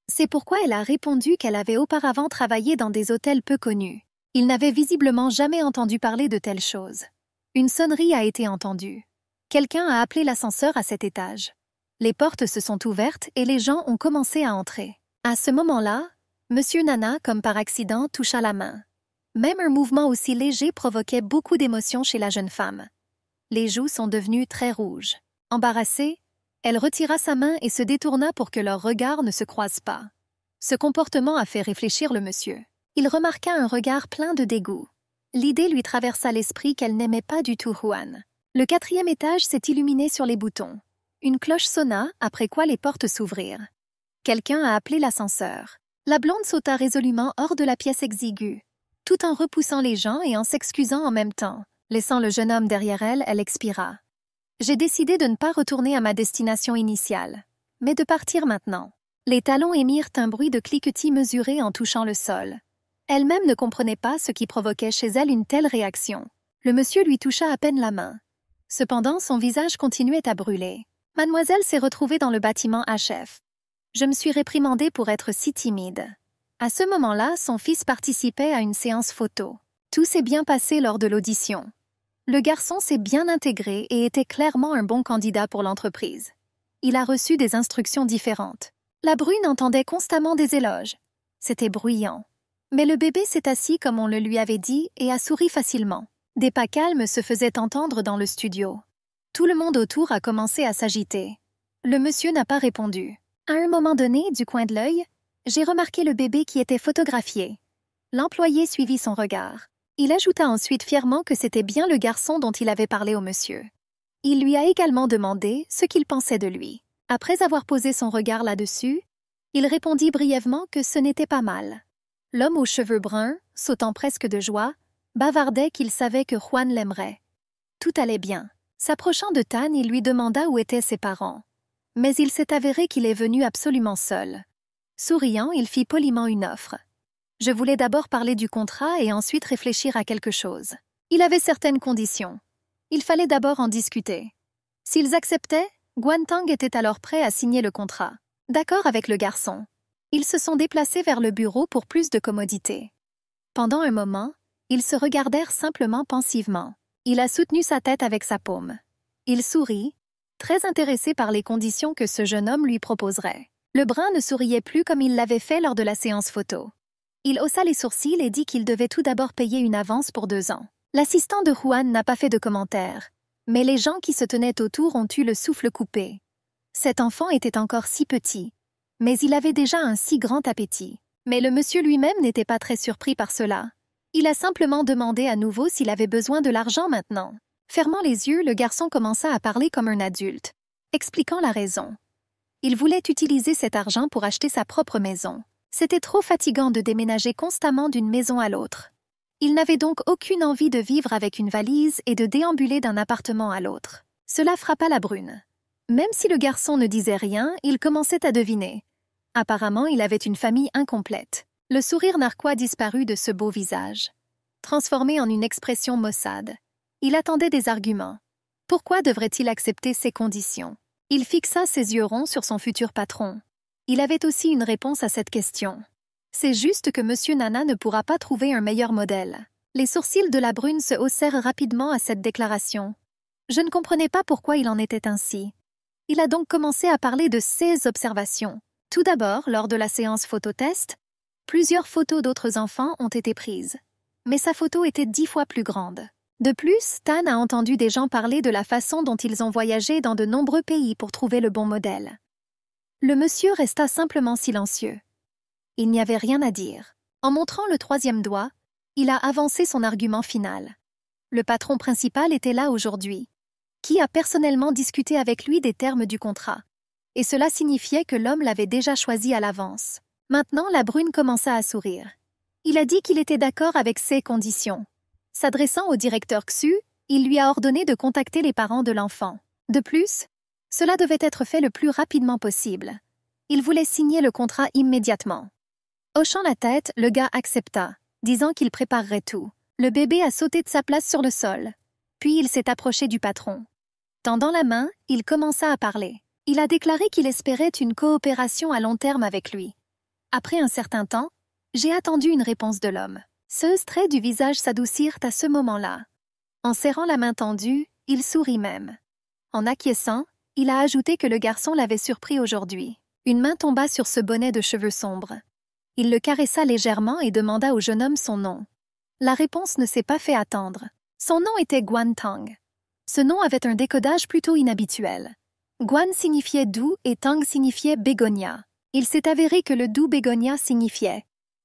C'est pourquoi elle a répondu qu'elle avait auparavant travaillé dans des hôtels peu connus. Il n'avait visiblement jamais entendu parler de telle chose. Une sonnerie a été entendue. Quelqu'un a appelé l'ascenseur à cet étage. Les portes se sont ouvertes et les gens ont commencé à entrer. À ce moment-là, Monsieur Nana, comme par accident, toucha la main. Même un mouvement aussi léger provoquait beaucoup d'émotions chez la jeune femme. Les joues sont devenues très rouges. Embarrassée, elle retira sa main et se détourna pour que leurs regards ne se croisent pas. Ce comportement a fait réfléchir le monsieur. Il remarqua un regard plein de dégoût. L'idée lui traversa l'esprit qu'elle n'aimait pas du tout Juan. Le 4e étage s'est illuminé sur les boutons. Une cloche sonna, après quoi les portes s'ouvrirent. Quelqu'un a appelé l'ascenseur. La blonde sauta résolument hors de la pièce exiguë. Tout en repoussant les gens et en s'excusant en même temps. Laissant le jeune homme derrière elle, elle expira. J'ai décidé de ne pas retourner à ma destination initiale, mais de partir maintenant. Les talons émirent un bruit de cliquetis mesuré en touchant le sol. Elle-même ne comprenait pas ce qui provoquait chez elle une telle réaction. Le monsieur lui toucha à peine la main. Cependant, son visage continuait à brûler. Mademoiselle s'est retrouvée dans le bâtiment HF. Je me suis réprimandée pour être si timide. À ce moment-là, son fils participait à une séance photo. Tout s'est bien passé lors de l'audition. Le garçon s'est bien intégré et était clairement un bon candidat pour l'entreprise. Il a reçu des instructions différentes. La brune entendait constamment des éloges. C'était bruyant. Mais le bébé s'est assis comme on le lui avait dit et a souri facilement. Des pas calmes se faisaient entendre dans le studio. Tout le monde autour a commencé à s'agiter. Le monsieur n'a pas répondu. À un moment donné, du coin de l'œil, j'ai remarqué le bébé qui était photographié. L'employé suivit son regard. Il ajouta ensuite fièrement que c'était bien le garçon dont il avait parlé au monsieur. Il lui a également demandé ce qu'il pensait de lui. Après avoir posé son regard là-dessus, il répondit brièvement que ce n'était pas mal. L'homme aux cheveux bruns, sautant presque de joie, bavardait qu'il savait que Juan l'aimerait. Tout allait bien. S'approchant de Tan, il lui demanda où étaient ses parents. Mais il s'est avéré qu'il est venu absolument seul. Souriant, il fit poliment une offre. Je voulais d'abord parler du contrat et ensuite réfléchir à quelque chose. Il avait certaines conditions. Il fallait d'abord en discuter. S'ils acceptaient, Guan Tang était alors prêt à signer le contrat. D'accord avec le garçon. Ils se sont déplacés vers le bureau pour plus de commodité. Pendant un moment, ils se regardèrent simplement pensivement. Il a soutenu sa tête avec sa paume. Il sourit, très intéressé par les conditions que ce jeune homme lui proposerait. Le brun ne souriait plus comme il l'avait fait lors de la séance photo. Il haussa les sourcils et dit qu'il devait tout d'abord payer une avance pour 2 ans. L'assistant de Juan n'a pas fait de commentaire, mais les gens qui se tenaient autour ont eu le souffle coupé. Cet enfant était encore si petit, mais il avait déjà un si grand appétit. Mais le monsieur lui-même n'était pas très surpris par cela. Il a simplement demandé à nouveau s'il avait besoin de l'argent maintenant. Fermant les yeux, le garçon commença à parler comme un adulte, expliquant la raison. Il voulait utiliser cet argent pour acheter sa propre maison. C'était trop fatigant de déménager constamment d'une maison à l'autre. Il n'avait donc aucune envie de vivre avec une valise et de déambuler d'un appartement à l'autre. Cela frappa la brune. Même si le garçon ne disait rien, il commençait à deviner. Apparemment, il avait une famille incomplète. Le sourire narquois disparut de ce beau visage. Transformé en une expression maussade, il attendait des arguments. Pourquoi devrait-il accepter ces conditions? Il fixa ses yeux ronds sur son futur patron. Il avait aussi une réponse à cette question. C'est juste que M. Nana ne pourra pas trouver un meilleur modèle. Les sourcils de la brune se haussèrent rapidement à cette déclaration. Je ne comprenais pas pourquoi il en était ainsi. Il a donc commencé à parler de ses observations. Tout d'abord, lors de la séance phototest, plusieurs photos d'autres enfants ont été prises. Mais sa photo était 10 fois plus grande. De plus, Tan a entendu des gens parler de la façon dont ils ont voyagé dans de nombreux pays pour trouver le bon modèle. Le monsieur resta simplement silencieux. Il n'y avait rien à dire. En montrant le 3e doigt, il a avancé son argument final. Le patron principal était là aujourd'hui, qui a personnellement discuté avec lui des termes du contrat. Et cela signifiait que l'homme l'avait déjà choisi à l'avance. Maintenant, la brune commença à sourire. Il a dit qu'il était d'accord avec ces conditions. S'adressant au directeur Xu, il lui a ordonné de contacter les parents de l'enfant. De plus, cela devait être fait le plus rapidement possible. Il voulait signer le contrat immédiatement. Hochant la tête, le gars accepta, disant qu'il préparerait tout. Le bébé a sauté de sa place sur le sol. Puis il s'est approché du patron. Tendant la main, il commença à parler. Il a déclaré qu'il espérait une coopération à long terme avec lui. Après un certain temps, j'ai attendu une réponse de l'homme. Ses traits du visage s'adoucirent à ce moment-là. En serrant la main tendue, il sourit même. En acquiesçant, il a ajouté que le garçon l'avait surpris aujourd'hui. Une main tomba sur ce bonnet de cheveux sombres. Il le caressa légèrement et demanda au jeune homme son nom. La réponse ne s'est pas fait attendre. Son nom était Guan Tang. Ce nom avait un décodage plutôt inhabituel. Guan signifiait doux et Tang signifiait bégonia. Il s'est avéré que le doux bégonia signifiait.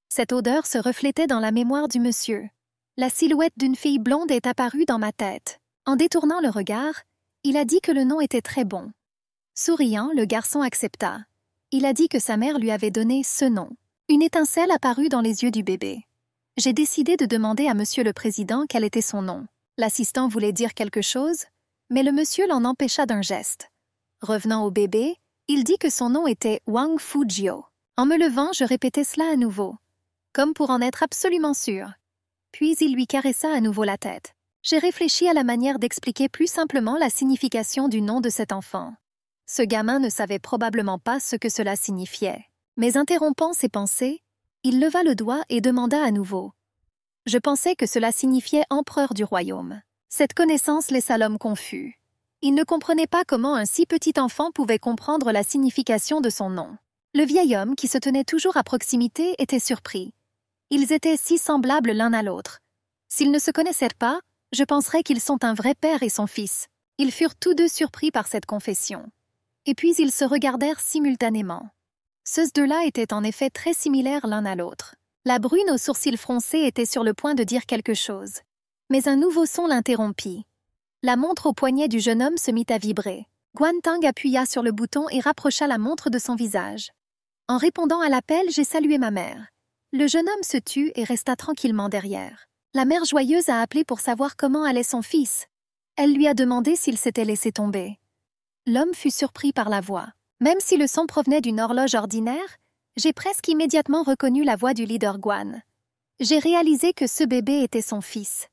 Cette odeur se reflétait dans la mémoire du monsieur. La silhouette d'une fille blonde est apparue dans ma tête. En détournant le regard, il a dit que le nom était très bon. Souriant, le garçon accepta. Il a dit que sa mère lui avait donné ce nom. Une étincelle apparut dans les yeux du bébé. J'ai décidé de demander à Monsieur le Président quel était son nom. L'assistant voulait dire quelque chose, mais le monsieur l'en empêcha d'un geste. Revenant au bébé, il dit que son nom était Wang Fujio. En me levant, je répétais cela à nouveau, comme pour en être absolument sûr. Puis il lui caressa à nouveau la tête. J'ai réfléchi à la manière d'expliquer plus simplement la signification du nom de cet enfant. Ce gamin ne savait probablement pas ce que cela signifiait. Mais interrompant ses pensées, il leva le doigt et demanda à nouveau. Je pensais que cela signifiait empereur du royaume. Cette connaissance laissa l'homme confus. Il ne comprenait pas comment un si petit enfant pouvait comprendre la signification de son nom. Le vieil homme, qui se tenait toujours à proximité, était surpris. Ils étaient si semblables l'un à l'autre. S'ils ne se connaissaient pas, Je penserais qu'ils sont un vrai père et son fils. » Ils furent tous deux surpris par cette confession. Et puis ils se regardèrent simultanément. Ceux deux-là étaient en effet très similaires l'un à l'autre. La brune aux sourcils froncés était sur le point de dire quelque chose. Mais un nouveau son l'interrompit. La montre au poignet du jeune homme se mit à vibrer. Guantang appuya sur le bouton et rapprocha la montre de son visage. En répondant à l'appel, j'ai salué ma mère. Le jeune homme se tut et resta tranquillement derrière. La mère joyeuse a appelé pour savoir comment allait son fils. Elle lui a demandé s'il s'était laissé tomber. L'homme fut surpris par la voix. Même si le son provenait d'une horloge ordinaire, j'ai presque immédiatement reconnu la voix du leader Guan. J'ai réalisé que ce bébé était son fils.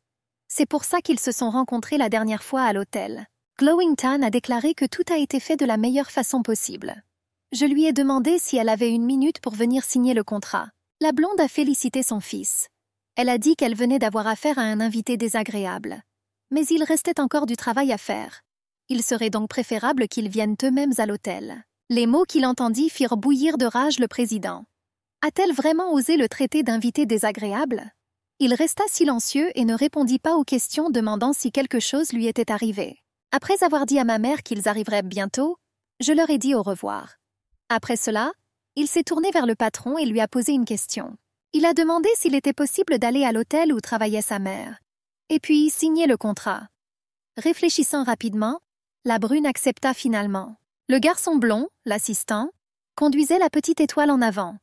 C'est pour ça qu'ils se sont rencontrés la dernière fois à l'hôtel. Glowing Tan a déclaré que tout a été fait de la meilleure façon possible. Je lui ai demandé si elle avait une minute pour venir signer le contrat. La blonde a félicité son fils. Elle a dit qu'elle venait d'avoir affaire à un invité désagréable. Mais il restait encore du travail à faire. Il serait donc préférable qu'ils viennent eux-mêmes à l'hôtel. Les mots qu'il entendit firent bouillir de rage le président. A-t-elle vraiment osé le traiter d'invité désagréable? Il resta silencieux et ne répondit pas aux questions demandant si quelque chose lui était arrivé. Après avoir dit à ma mère qu'ils arriveraient bientôt, je leur ai dit au revoir. Après cela, il s'est tourné vers le patron et lui a posé une question. Il a demandé s'il était possible d'aller à l'hôtel où travaillait sa mère, et puis signer le contrat. Réfléchissant rapidement, la brune accepta finalement. Le garçon blond, l'assistant, conduisait la petite étoile en avant.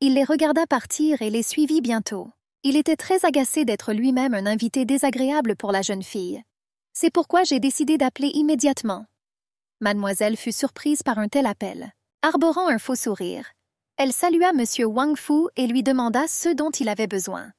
Il les regarda partir et les suivit bientôt. Il était très agacé d'être lui-même un invité désagréable pour la jeune fille. C'est pourquoi j'ai décidé d'appeler immédiatement. Mademoiselle fut surprise par un tel appel. Arborant un faux sourire, elle salua M. Wang Fu et lui demanda ce dont il avait besoin.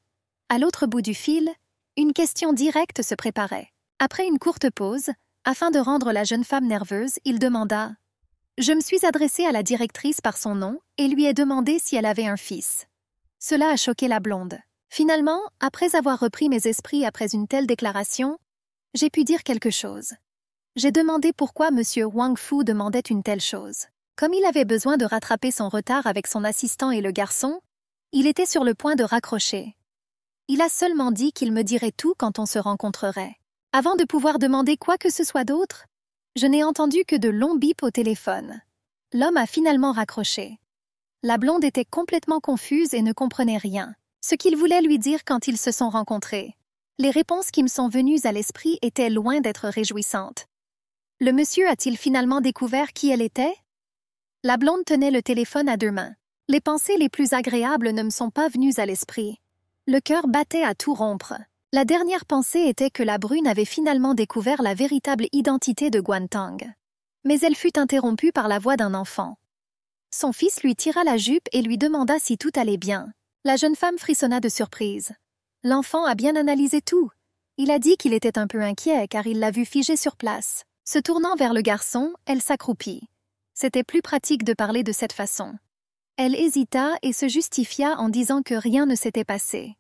À l'autre bout du fil, une question directe se préparait. Après une courte pause, afin de rendre la jeune femme nerveuse, il demanda « Je me suis adressée à la directrice par son nom et lui ai demandé si elle avait un fils. » Cela a choqué la blonde. Finalement, après avoir repris mes esprits après une telle déclaration, j'ai pu dire quelque chose. J'ai demandé pourquoi M. Wang Fu demandait une telle chose. Comme il avait besoin de rattraper son retard avec son assistant et le garçon, il était sur le point de raccrocher. Il a seulement dit qu'il me dirait tout quand on se rencontrerait. Avant de pouvoir demander quoi que ce soit d'autre, je n'ai entendu que de longs bips au téléphone. L'homme a finalement raccroché. La blonde était complètement confuse et ne comprenait rien. Ce qu'il voulait lui dire quand ils se sont rencontrés. Les réponses qui me sont venues à l'esprit étaient loin d'être réjouissantes. Le monsieur a-t-il finalement découvert qui elle était? La blonde tenait le téléphone à deux mains. Les pensées les plus agréables ne me sont pas venues à l'esprit. Le cœur battait à tout rompre. La dernière pensée était que la brune avait finalement découvert la véritable identité de Guantang. Mais elle fut interrompue par la voix d'un enfant. Son fils lui tira la jupe et lui demanda si tout allait bien. La jeune femme frissonna de surprise. L'enfant a bien analysé tout. Il a dit qu'il était un peu inquiet car il l'a vu figé sur place. Se tournant vers le garçon, elle s'accroupit. C'était plus pratique de parler de cette façon. Elle hésita et se justifia en disant que rien ne s'était passé.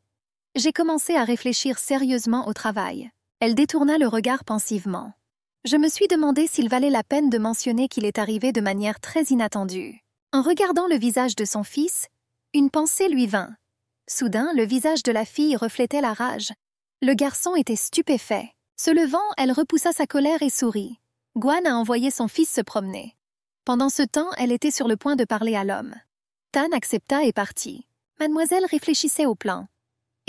J'ai commencé à réfléchir sérieusement au travail. Elle détourna le regard pensivement. Je me suis demandé s'il valait la peine de mentionner qu'il est arrivé de manière très inattendue. En regardant le visage de son fils, une pensée lui vint. Soudain, le visage de la fille reflétait la rage. Le garçon était stupéfait. Se levant, elle repoussa sa colère et sourit. Guan a envoyé son fils se promener. Pendant ce temps, elle était sur le point de parler à l'homme. Tan accepta et partit. Mademoiselle réfléchissait au plan.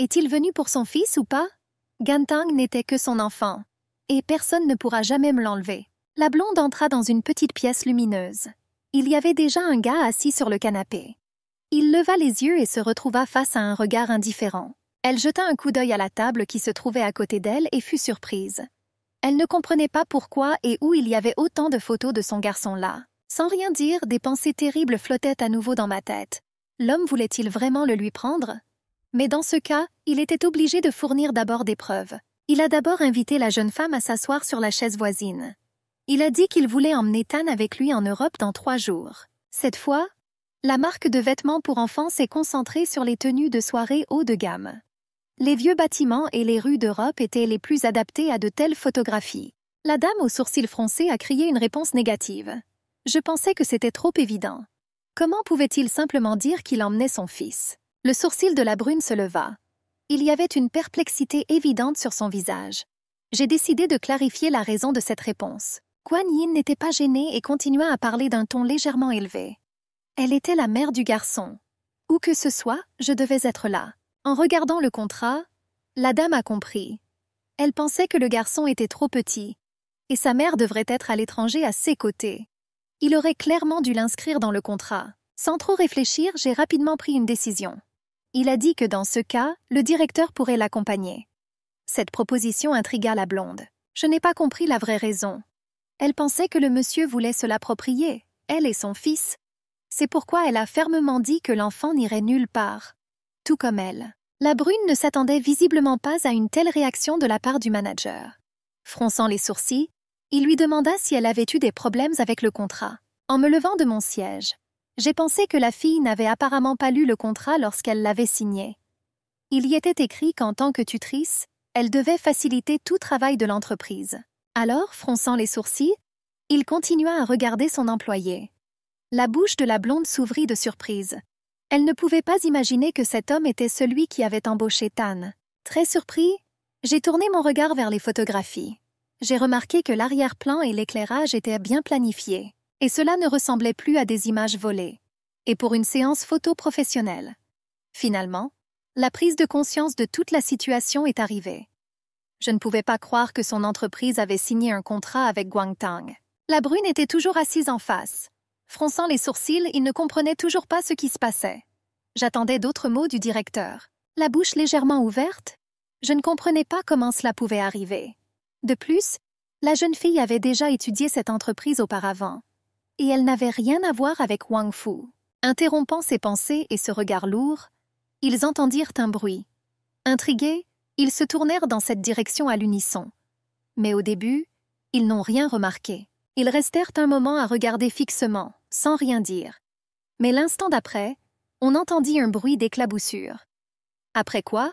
Est-il venu pour son fils ou pas? Gantang n'était que son enfant, et personne ne pourra jamais me l'enlever. La blonde entra dans une petite pièce lumineuse. Il y avait déjà un gars assis sur le canapé. Il leva les yeux et se retrouva face à un regard indifférent. Elle jeta un coup d'œil à la table qui se trouvait à côté d'elle et fut surprise. Elle ne comprenait pas pourquoi et où il y avait autant de photos de son garçon là. Sans rien dire, des pensées terribles flottaient à nouveau dans ma tête. L'homme voulait-il vraiment le lui prendre? Mais dans ce cas, il était obligé de fournir d'abord des preuves. Il a d'abord invité la jeune femme à s'asseoir sur la chaise voisine. Il a dit qu'il voulait emmener Tan avec lui en Europe dans 3 jours. Cette fois, la marque de vêtements pour enfants s'est concentrée sur les tenues de soirée haut de gamme. Les vieux bâtiments et les rues d'Europe étaient les plus adaptés à de telles photographies. La dame aux sourcils froncés a crié une réponse négative. Je pensais que c'était trop évident. Comment pouvait-il simplement dire qu'il emmenait son fils? Le sourcil de la brune se leva. Il y avait une perplexité évidente sur son visage. J'ai décidé de clarifier la raison de cette réponse. Guan Yin n'était pas gênée et continua à parler d'un ton légèrement élevé. Elle était la mère du garçon. Où que ce soit, je devais être là. En regardant le contrat, la dame a compris. Elle pensait que le garçon était trop petit, et sa mère devrait être à l'étranger à ses côtés. Il aurait clairement dû l'inscrire dans le contrat. Sans trop réfléchir, j'ai rapidement pris une décision. Il a dit que dans ce cas, le directeur pourrait l'accompagner. Cette proposition intrigua la blonde. Je n'ai pas compris la vraie raison. Elle pensait que le monsieur voulait se l'approprier, elle et son fils. C'est pourquoi elle a fermement dit que l'enfant n'irait nulle part. Tout comme elle. La brune ne s'attendait visiblement pas à une telle réaction de la part du manager. Fronçant les sourcils, il lui demanda si elle avait eu des problèmes avec le contrat. En me levant de mon siège, j'ai pensé que la fille n'avait apparemment pas lu le contrat lorsqu'elle l'avait signé. Il y était écrit qu'en tant que tutrice, elle devait faciliter tout travail de l'entreprise. Alors, fronçant les sourcils, il continua à regarder son employé. La bouche de la blonde s'ouvrit de surprise. Elle ne pouvait pas imaginer que cet homme était celui qui avait embauché Tan. Très surpris, j'ai tourné mon regard vers les photographies. J'ai remarqué que l'arrière-plan et l'éclairage étaient bien planifiés, et cela ne ressemblait plus à des images volées, et pour une séance photo professionnelle. Finalement, la prise de conscience de toute la situation est arrivée. Je ne pouvais pas croire que son entreprise avait signé un contrat avec Guangtang. La brune était toujours assise en face. Fronçant les sourcils, il ne comprenait toujours pas ce qui se passait. J'attendais d'autres mots du directeur. La bouche légèrement ouverte, je ne comprenais pas comment cela pouvait arriver. De plus, la jeune fille avait déjà étudié cette entreprise auparavant, et elle n'avait rien à voir avec Wang Fu. Interrompant ses pensées et ce regard lourd, ils entendirent un bruit. Intrigués, ils se tournèrent dans cette direction à l'unisson. Mais au début, ils n'ont rien remarqué. Ils restèrent un moment à regarder fixement, sans rien dire. Mais l'instant d'après, on entendit un bruit d'éclaboussure. Après quoi,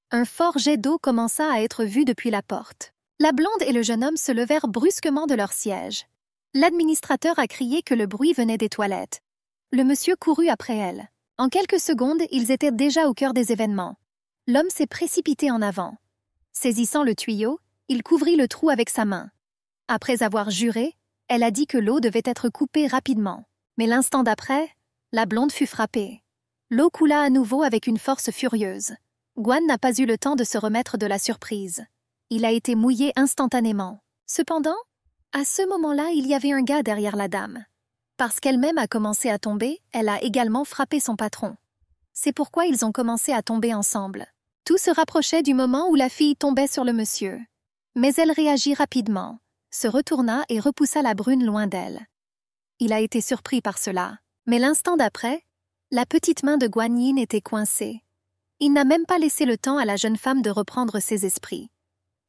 un fort jet d'eau commença à être vu depuis la porte. La blonde et le jeune homme se levèrent brusquement de leur siège. L'administrateur a crié que le bruit venait des toilettes. Le monsieur courut après elle. En quelques secondes, ils étaient déjà au cœur des événements. L'homme s'est précipité en avant. Saisissant le tuyau, il couvrit le trou avec sa main. Après avoir juré, elle a dit que l'eau devait être coupée rapidement. Mais l'instant d'après, la blonde fut frappée. L'eau coula à nouveau avec une force furieuse. Guan n'a pas eu le temps de se remettre de la surprise. Il a été mouillé instantanément. Cependant, à ce moment-là, il y avait un gars derrière la dame. Parce qu'elle-même a commencé à tomber, elle a également frappé son patron. C'est pourquoi ils ont commencé à tomber ensemble. Tout se rapprochait du moment où la fille tombait sur le monsieur. Mais elle réagit rapidement, se retourna et repoussa la brune loin d'elle. Il a été surpris par cela. Mais l'instant d'après, la petite main de Guan Yin était coincée. Il n'a même pas laissé le temps à la jeune femme de reprendre ses esprits.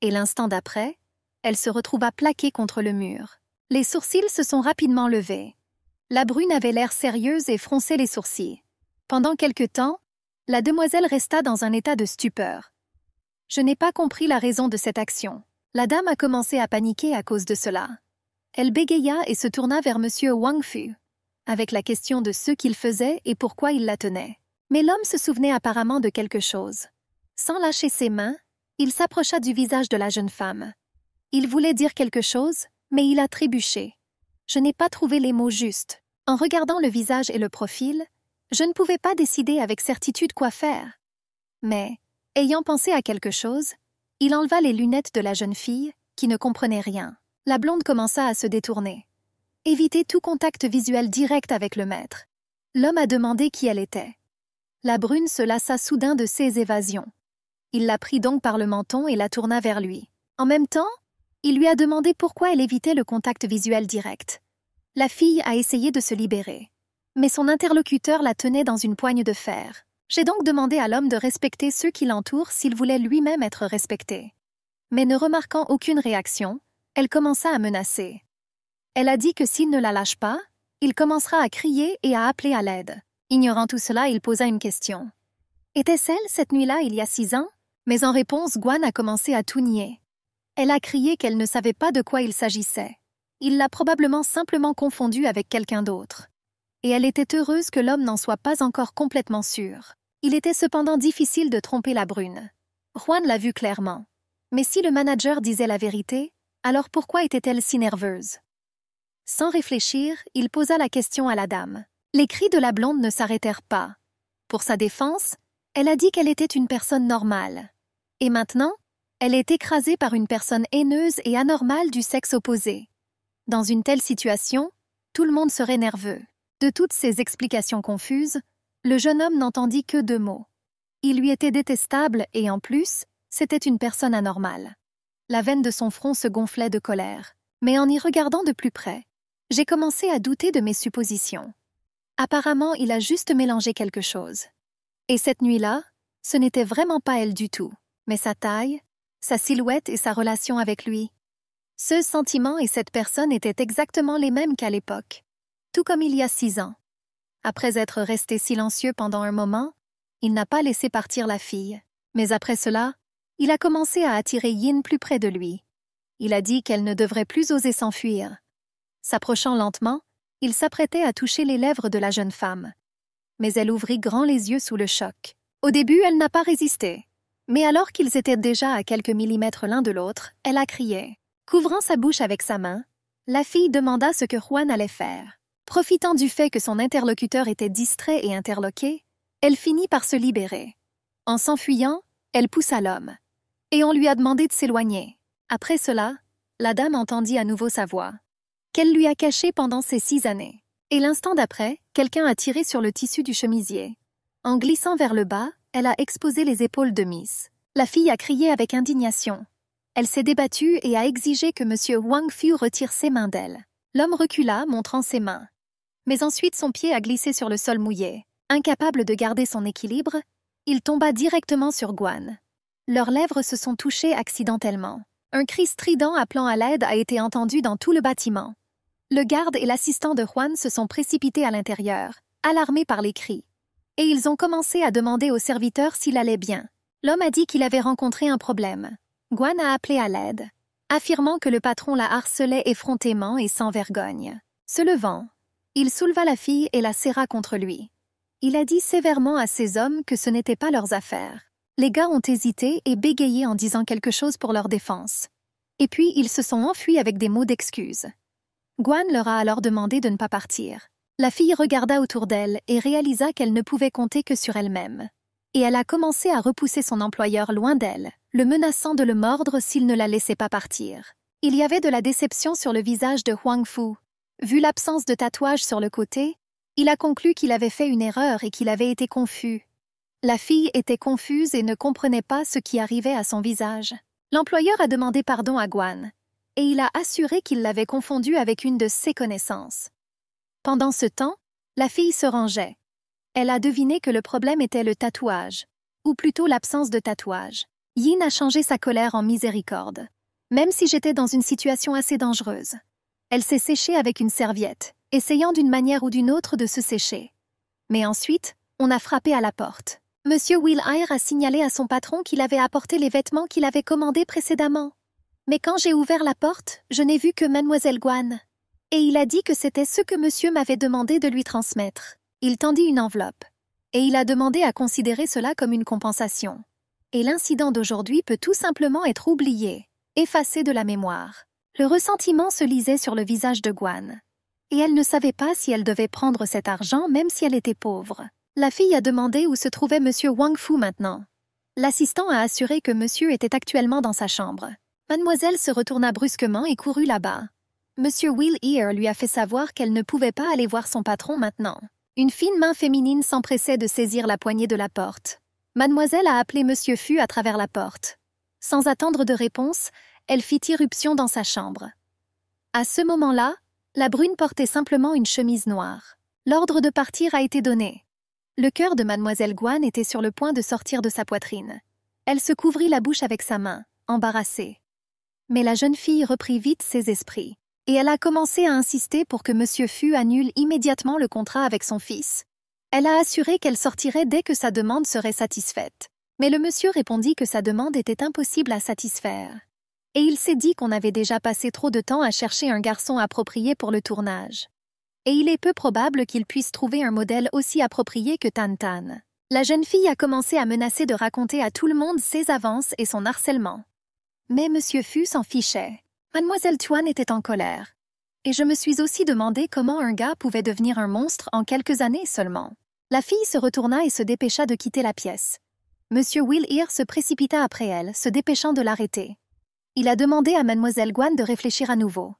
Et l'instant d'après, elle se retrouva plaquée contre le mur. Les sourcils se sont rapidement levés. La brune avait l'air sérieuse et fronçait les sourcils. Pendant quelque temps, la demoiselle resta dans un état de stupeur. Je n'ai pas compris la raison de cette action. La dame a commencé à paniquer à cause de cela. Elle bégaya et se tourna vers M. Wang Fu, avec la question de ce qu'il faisait et pourquoi il la tenait. Mais l'homme se souvenait apparemment de quelque chose. Sans lâcher ses mains, il s'approcha du visage de la jeune femme. Il voulait dire quelque chose, mais il a trébuché. Je n'ai pas trouvé les mots justes. En regardant le visage et le profil, je ne pouvais pas décider avec certitude quoi faire. Mais, ayant pensé à quelque chose, il enleva les lunettes de la jeune fille, qui ne comprenait rien. La blonde commença à se détourner. Éviter tout contact visuel direct avec le maître. L'homme a demandé qui elle était. La brune se lassa soudain de ses évasions. Il la prit donc par le menton et la tourna vers lui. En même temps, il lui a demandé pourquoi elle évitait le contact visuel direct. La fille a essayé de se libérer. Mais son interlocuteur la tenait dans une poigne de fer. J'ai donc demandé à l'homme de respecter ceux qui l'entourent s'il voulait lui-même être respecté. Mais ne remarquant aucune réaction, elle commença à menacer. Elle a dit que s'il ne la lâche pas, il commencera à crier et à appeler à l'aide. Ignorant tout cela, il posa une question. Était-ce elle, cette nuit-là, il y a 6 ans? Mais en réponse, Guan a commencé à tout nier. Elle a crié qu'elle ne savait pas de quoi il s'agissait. Il l'a probablement simplement confondue avec quelqu'un d'autre. Et elle était heureuse que l'homme n'en soit pas encore complètement sûr. Il était cependant difficile de tromper la brune. Juan l'a vu clairement. Mais si le manager disait la vérité, alors pourquoi était-elle si nerveuse? Sans réfléchir, il posa la question à la dame. Les cris de la blonde ne s'arrêtèrent pas. Pour sa défense, elle a dit qu'elle était une personne normale. Et maintenant, elle est écrasée par une personne haineuse et anormale du sexe opposé. Dans une telle situation, tout le monde serait nerveux. De toutes ces explications confuses, le jeune homme n'entendit que 2 mots. Il lui était détestable et en plus, c'était une personne anormale. La veine de son front se gonflait de colère. Mais en y regardant de plus près, j'ai commencé à douter de mes suppositions. Apparemment, il a juste mélangé quelque chose. Et cette nuit-là, ce n'était vraiment pas elle du tout, mais sa taille, sa silhouette et sa relation avec lui. Ce sentiment et cette personne étaient exactement les mêmes qu'à l'époque, tout comme il y a 6 ans. Après être resté silencieux pendant un moment, il n'a pas laissé partir la fille. Mais après cela, il a commencé à attirer Yin plus près de lui. Il a dit qu'elle ne devrait plus oser s'enfuir. S'approchant lentement, il s'apprêtait à toucher les lèvres de la jeune femme. Mais elle ouvrit grand les yeux sous le choc. Au début, elle n'a pas résisté. Mais alors qu'ils étaient déjà à quelques millimètres l'un de l'autre, elle a crié. Couvrant sa bouche avec sa main, la fille demanda ce que Juan allait faire. Profitant du fait que son interlocuteur était distrait et interloqué, elle finit par se libérer. En s'enfuyant, elle poussa l'homme. Et on lui a demandé de s'éloigner. Après cela, la dame entendit à nouveau sa voix, qu'elle lui a cachée pendant ces 6 années. Et l'instant d'après, quelqu'un a tiré sur le tissu du chemisier. En glissant vers le bas, elle a exposé les épaules de Miss. La fille a crié avec indignation. Elle s'est débattue et a exigé que M. Wang Fu retire ses mains d'elle. L'homme recula, montrant ses mains. Mais ensuite son pied a glissé sur le sol mouillé. Incapable de garder son équilibre, il tomba directement sur Guan. Leurs lèvres se sont touchées accidentellement. Un cri strident appelant à l'aide a été entendu dans tout le bâtiment. Le garde et l'assistant de Juan se sont précipités à l'intérieur, alarmés par les cris. Et ils ont commencé à demander au serviteur s'il allait bien. L'homme a dit qu'il avait rencontré un problème. Guan a appelé à l'aide, affirmant que le patron la harcelait effrontément et sans vergogne. Se levant, il souleva la fille et la serra contre lui. Il a dit sévèrement à ces hommes que ce n'était pas leurs affaires. Les gars ont hésité et bégayé en disant quelque chose pour leur défense. Et puis, ils se sont enfuis avec des mots d'excuses. Guan leur a alors demandé de ne pas partir. La fille regarda autour d'elle et réalisa qu'elle ne pouvait compter que sur elle-même. Et elle a commencé à repousser son employeur loin d'elle, le menaçant de le mordre s'il ne la laissait pas partir. Il y avait de la déception sur le visage de Wang Fu. Vu l'absence de tatouage sur le côté, il a conclu qu'il avait fait une erreur et qu'il avait été confus. La fille était confuse et ne comprenait pas ce qui arrivait à son visage. L'employeur a demandé pardon à Guan, et il a assuré qu'il l'avait confondue avec une de ses connaissances. Pendant ce temps, la fille se rangeait. Elle a deviné que le problème était le tatouage, ou plutôt l'absence de tatouage. Yin a changé sa colère en miséricorde. Même si j'étais dans une situation assez dangereuse. Elle s'est séchée avec une serviette, essayant d'une manière ou d'une autre de se sécher. Mais ensuite, on a frappé à la porte. Monsieur Will Air a signalé à son patron qu'il avait apporté les vêtements qu'il avait commandés précédemment. Mais quand j'ai ouvert la porte, je n'ai vu que Mademoiselle Guan. Et il a dit que c'était ce que monsieur m'avait demandé de lui transmettre. Il tendit une enveloppe. Et il a demandé à considérer cela comme une compensation. Et l'incident d'aujourd'hui peut tout simplement être oublié, effacé de la mémoire. Le ressentiment se lisait sur le visage de Guan. Et elle ne savait pas si elle devait prendre cet argent même si elle était pauvre. La fille a demandé où se trouvait monsieur Wang Fu maintenant. L'assistant a assuré que monsieur était actuellement dans sa chambre. Mademoiselle se retourna brusquement et courut là-bas. Monsieur Will Ear lui a fait savoir qu'elle ne pouvait pas aller voir son patron maintenant. Une fine main féminine s'empressait de saisir la poignée de la porte. Mademoiselle a appelé monsieur Fu à travers la porte. Sans attendre de réponse, elle fit irruption dans sa chambre. À ce moment-là, la brune portait simplement une chemise noire. L'ordre de partir a été donné. Le cœur de Mademoiselle Guan était sur le point de sortir de sa poitrine. Elle se couvrit la bouche avec sa main, embarrassée. Mais la jeune fille reprit vite ses esprits, et elle a commencé à insister pour que monsieur Fu annule immédiatement le contrat avec son fils. Elle a assuré qu'elle sortirait dès que sa demande serait satisfaite. Mais le monsieur répondit que sa demande était impossible à satisfaire. Et il s'est dit qu'on avait déjà passé trop de temps à chercher un garçon approprié pour le tournage. Et il est peu probable qu'il puisse trouver un modèle aussi approprié que Tan Tan. La jeune fille a commencé à menacer de raconter à tout le monde ses avances et son harcèlement. Mais Monsieur Fu s'en fichait. Mademoiselle Tuan était en colère. Et je me suis aussi demandé comment un gars pouvait devenir un monstre en quelques années seulement. La fille se retourna et se dépêcha de quitter la pièce. Monsieur Will Ear se précipita après elle, se dépêchant de l'arrêter. Il a demandé à Mademoiselle Guan de réfléchir à nouveau.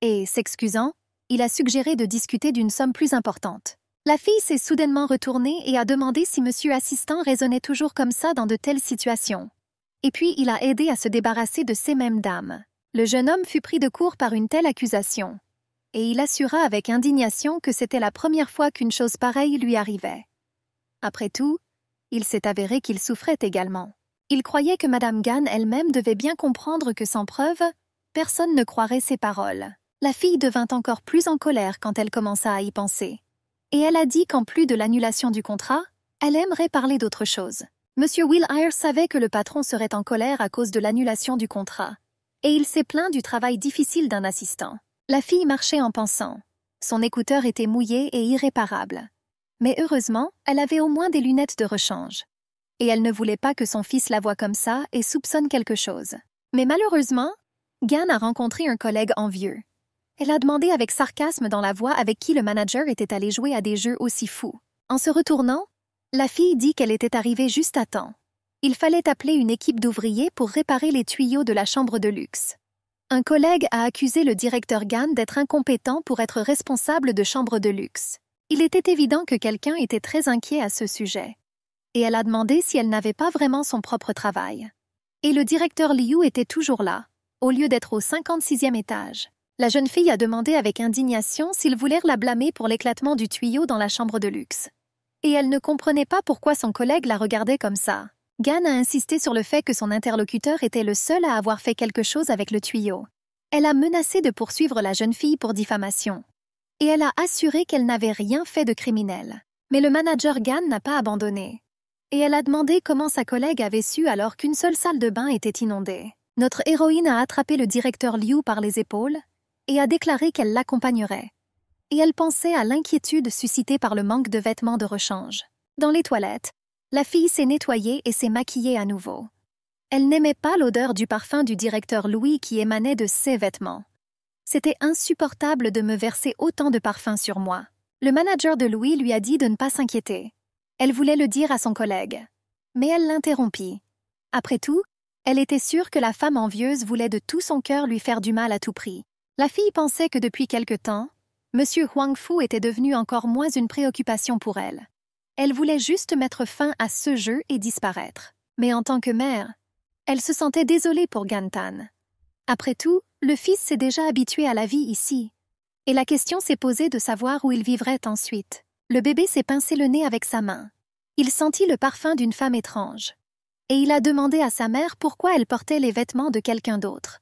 Et, s'excusant, il a suggéré de discuter d'une somme plus importante. La fille s'est soudainement retournée et a demandé si Monsieur Assistant raisonnait toujours comme ça dans de telles situations. Et puis il a aidé à se débarrasser de ces mêmes dames. Le jeune homme fut pris de court par une telle accusation. Et il assura avec indignation que c'était la première fois qu'une chose pareille lui arrivait. Après tout, il s'est avéré qu'il souffrait également. Il croyait que Madame Gan elle-même devait bien comprendre que sans preuve, personne ne croirait ses paroles. La fille devint encore plus en colère quand elle commença à y penser. Et elle a dit qu'en plus de l'annulation du contrat, elle aimerait parler d'autre chose. Monsieur Will Ear savait que le patron serait en colère à cause de l'annulation du contrat. Et il s'est plaint du travail difficile d'un assistant. La fille marchait en pensant. Son écouteur était mouillé et irréparable. Mais heureusement, elle avait au moins des lunettes de rechange. Et elle ne voulait pas que son fils la voie comme ça et soupçonne quelque chose. Mais malheureusement, Gan a rencontré un collègue envieux. Elle a demandé avec sarcasme dans la voix avec qui le manager était allé jouer à des jeux aussi fous. En se retournant, la fille dit qu'elle était arrivée juste à temps. Il fallait appeler une équipe d'ouvriers pour réparer les tuyaux de la chambre de luxe. Un collègue a accusé le directeur Gan d'être incompétent pour être responsable de chambre de luxe. Il était évident que quelqu'un était très inquiet à ce sujet. Et elle a demandé si elle n'avait pas vraiment son propre travail. Et le directeur Liu était toujours là, au lieu d'être au 56e étage. La jeune fille a demandé avec indignation s'ils voulaient la blâmer pour l'éclatement du tuyau dans la chambre de luxe. Et elle ne comprenait pas pourquoi son collègue la regardait comme ça. Gan a insisté sur le fait que son interlocuteur était le seul à avoir fait quelque chose avec le tuyau. Elle a menacé de poursuivre la jeune fille pour diffamation. Et elle a assuré qu'elle n'avait rien fait de criminel. Mais le manager Gan n'a pas abandonné. Et elle a demandé comment sa collègue avait su alors qu'une seule salle de bain était inondée. Notre héroïne a attrapé le directeur Liu par les épaules et a déclaré qu'elle l'accompagnerait. Et elle pensait à l'inquiétude suscitée par le manque de vêtements de rechange. Dans les toilettes, la fille s'est nettoyée et s'est maquillée à nouveau. Elle n'aimait pas l'odeur du parfum du directeur Louis qui émanait de ses vêtements. C'était insupportable de me verser autant de parfum sur moi. Le manager de Louis lui a dit de ne pas s'inquiéter. Elle voulait le dire à son collègue. Mais elle l'interrompit. Après tout, elle était sûre que la femme envieuse voulait de tout son cœur lui faire du mal à tout prix. La fille pensait que depuis quelque temps, M. Huang Fu était devenu encore moins une préoccupation pour elle. Elle voulait juste mettre fin à ce jeu et disparaître. Mais en tant que mère, elle se sentait désolée pour Gantan. Après tout, le fils s'est déjà habitué à la vie ici. Et la question s'est posée de savoir où il vivrait ensuite. Le bébé s'est pincé le nez avec sa main. Il sentit le parfum d'une femme étrange. Et il a demandé à sa mère pourquoi elle portait les vêtements de quelqu'un d'autre.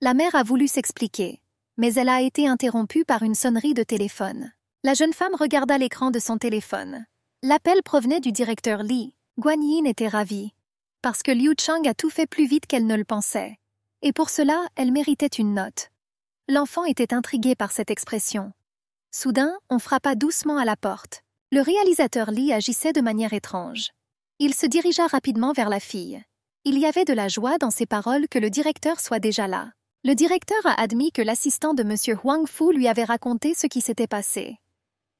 La mère a voulu s'expliquer, mais elle a été interrompue par une sonnerie de téléphone. La jeune femme regarda l'écran de son téléphone. L'appel provenait du directeur Li. Guan Yin était ravie, parce que Liu Chang a tout fait plus vite qu'elle ne le pensait. Et pour cela, elle méritait une note. L'enfant était intrigué par cette expression. Soudain, on frappa doucement à la porte. Le réalisateur Li agissait de manière étrange. Il se dirigea rapidement vers la fille. Il y avait de la joie dans ses paroles que le directeur soit déjà là. Le directeur a admis que l'assistant de M. Huang Fu lui avait raconté ce qui s'était passé.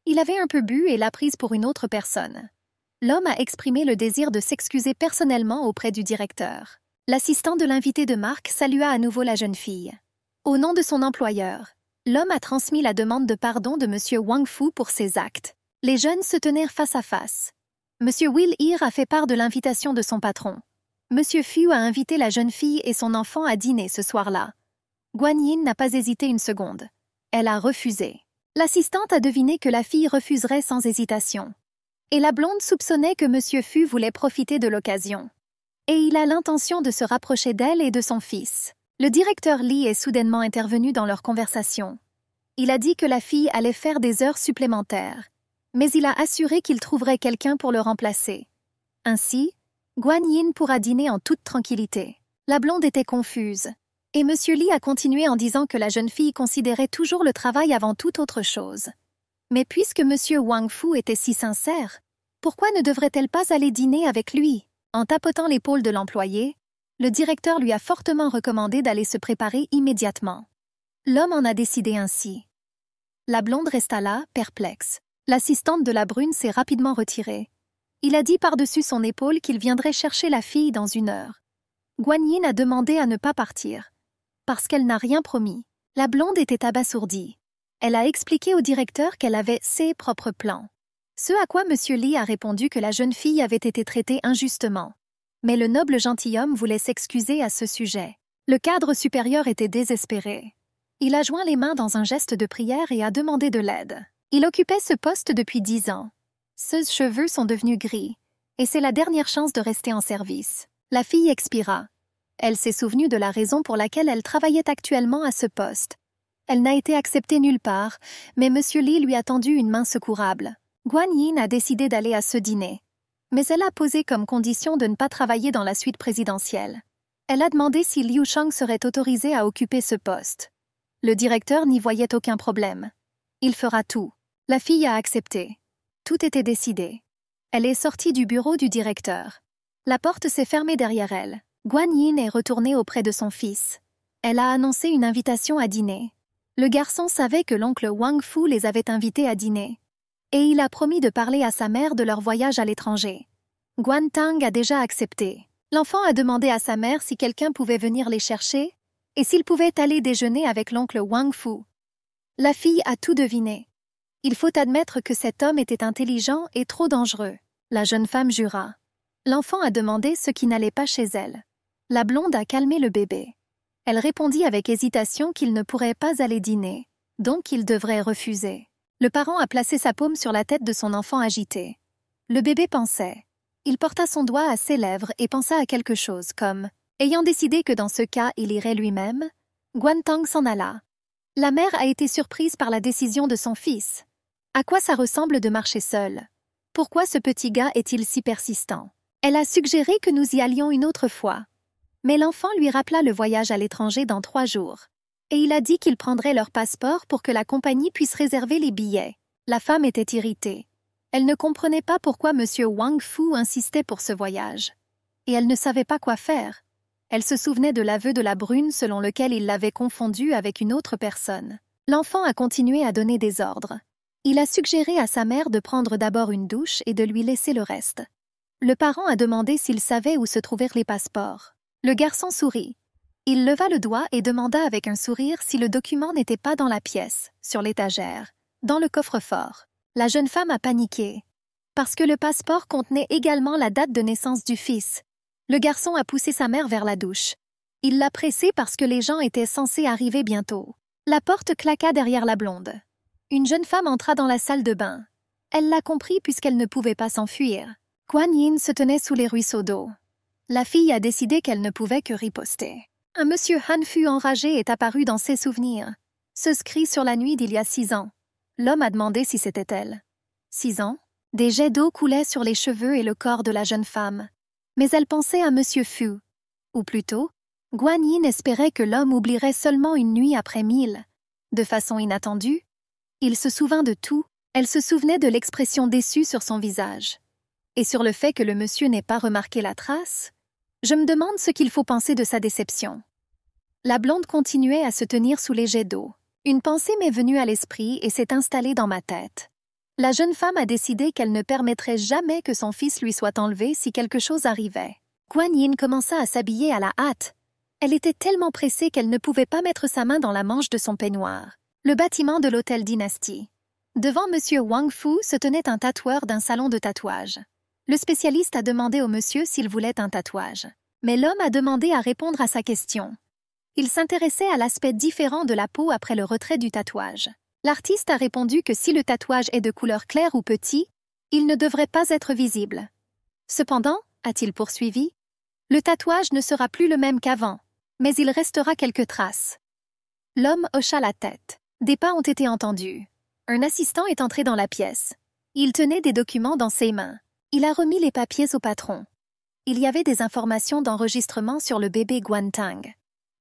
Il avait un peu bu et l'a prise pour une autre personne. L'homme a exprimé le désir de s'excuser personnellement auprès du directeur. L'assistant de l'invité de marque salua à nouveau la jeune fille. Au nom de son employeur, l'homme a transmis la demande de pardon de M. Huang Fu pour ses actes. Les jeunes se tenèrent face à face. M. Will Ear a fait part de l'invitation de son patron. M. Fu a invité la jeune fille et son enfant à dîner ce soir-là. Guan Yin n'a pas hésité une seconde. Elle a refusé. L'assistante a deviné que la fille refuserait sans hésitation. Et la blonde soupçonnait que M. Fu voulait profiter de l'occasion. Et il a l'intention de se rapprocher d'elle et de son fils. Le directeur Li est soudainement intervenu dans leur conversation. Il a dit que la fille allait faire des heures supplémentaires, mais il a assuré qu'il trouverait quelqu'un pour le remplacer. Ainsi, Guan Yin pourra dîner en toute tranquillité. La blonde était confuse, et M. Li a continué en disant que la jeune fille considérait toujours le travail avant toute autre chose. Mais puisque M. Huang Fu était si sincère, pourquoi ne devrait-elle pas aller dîner avec lui? En tapotant l'épaule de l'employé, Le directeur lui a fortement recommandé d'aller se préparer immédiatement. L'homme en a décidé ainsi. La blonde resta là, perplexe. L'assistante de la brune s'est rapidement retirée. Il a dit par-dessus son épaule qu'il viendrait chercher la fille dans 1 heure. Guan Yin a demandé à ne pas partir, parce qu'elle n'a rien promis. La blonde était abasourdie. Elle a expliqué au directeur qu'elle avait ses propres plans. Ce à quoi M. Lee a répondu que la jeune fille avait été traitée injustement. Mais le noble gentilhomme voulait s'excuser à ce sujet. Le cadre supérieur était désespéré. Il a joint les mains dans un geste de prière et a demandé de l'aide. Il occupait ce poste depuis 10 ans. Ses cheveux sont devenus gris, et c'est la dernière chance de rester en service. La fille expira. Elle s'est souvenue de la raison pour laquelle elle travaillait actuellement à ce poste. Elle n'a été acceptée nulle part, mais M. Lee lui a tendu une main secourable. Guan Yin a décidé d'aller à ce dîner. Mais elle a posé comme condition de ne pas travailler dans la suite présidentielle. Elle a demandé si Liu Shang serait autorisé à occuper ce poste. Le directeur n'y voyait aucun problème. Il fera tout. La fille a accepté. Tout était décidé. Elle est sortie du bureau du directeur. La porte s'est fermée derrière elle. Guan Yin est retournée auprès de son fils. Elle a annoncé une invitation à dîner. Le garçon savait que l'oncle Wang Fu les avait invités à dîner. Et il a promis de parler à sa mère de leur voyage à l'étranger. Guan Tang a déjà accepté. L'enfant a demandé à sa mère si quelqu'un pouvait venir les chercher et s'il pouvait aller déjeuner avec l'oncle Wang Fu. La fille a tout deviné. Il faut admettre que cet homme était intelligent et trop dangereux. La jeune femme jura. L'enfant a demandé ce qui n'allait pas chez elle. La blonde a calmé le bébé. Elle répondit avec hésitation qu'il ne pourrait pas aller dîner, donc qu'il devrait refuser. Le parent a placé sa paume sur la tête de son enfant agité. Le bébé pensait. Il porta son doigt à ses lèvres et pensa à quelque chose comme « Ayant décidé que dans ce cas il irait lui-même », Guan Tang s'en alla. La mère a été surprise par la décision de son fils. À quoi ça ressemble de marcher seul? Pourquoi ce petit gars est-il si persistant? Elle a suggéré que nous y allions une autre fois. Mais l'enfant lui rappela le voyage à l'étranger dans 3 jours. Et il a dit qu'il prendrait leur passeport pour que la compagnie puisse réserver les billets. La femme était irritée. Elle ne comprenait pas pourquoi M. Wang Fu insistait pour ce voyage. Et elle ne savait pas quoi faire. Elle se souvenait de l'aveu de la brune selon lequel il l'avait confondue avec une autre personne. L'enfant a continué à donner des ordres. Il a suggéré à sa mère de prendre d'abord une douche et de lui laisser le reste. Le parent a demandé s'il savait où se trouvaient les passeports. Le garçon sourit. Il leva le doigt et demanda avec un sourire si le document n'était pas dans la pièce, sur l'étagère, dans le coffre-fort. La jeune femme a paniqué. Parce que le passeport contenait également la date de naissance du fils. Le garçon a poussé sa mère vers la douche. Il l'a pressée parce que les gens étaient censés arriver bientôt. La porte claqua derrière la blonde. Une jeune femme entra dans la salle de bain. Elle l'a compris puisqu'elle ne pouvait pas s'enfuir. Guan Yin se tenait sous les ruisseaux d'eau. La fille a décidé qu'elle ne pouvait que riposter. Un monsieur Han Fu enragé est apparu dans ses souvenirs. Ce cri sur la nuit d'il y a 6 ans. L'homme a demandé si c'était elle. 6 ans? Des jets d'eau coulaient sur les cheveux et le corps de la jeune femme. Mais elle pensait à monsieur Fu. Ou plutôt, Guan Yin espérait que l'homme oublierait seulement une nuit après 1000. De façon inattendue, il se souvint de tout. Elle se souvenait de l'expression déçue sur son visage. Et sur le fait que le monsieur n'ait pas remarqué la trace, je me demande ce qu'il faut penser de sa déception. La blonde continuait à se tenir sous les jets d'eau. Une pensée m'est venue à l'esprit et s'est installée dans ma tête. La jeune femme a décidé qu'elle ne permettrait jamais que son fils lui soit enlevé si quelque chose arrivait. Guan Yin commença à s'habiller à la hâte. Elle était tellement pressée qu'elle ne pouvait pas mettre sa main dans la manche de son peignoir. Le bâtiment de l'hôtel Dynasty. Devant M. Wang Fu se tenait un tatoueur d'un salon de tatouage. Le spécialiste a demandé au monsieur s'il voulait un tatouage. Mais l'homme a demandé à répondre à sa question. Il s'intéressait à l'aspect différent de la peau après le retrait du tatouage. L'artiste a répondu que si le tatouage est de couleur claire ou petit, il ne devrait pas être visible. Cependant, a-t-il poursuivi, le tatouage ne sera plus le même qu'avant, mais il restera quelques traces. L'homme hocha la tête. Des pas ont été entendus. Un assistant est entré dans la pièce. Il tenait des documents dans ses mains. Il a remis les papiers au patron. Il y avait des informations d'enregistrement sur le bébé Guan Tang.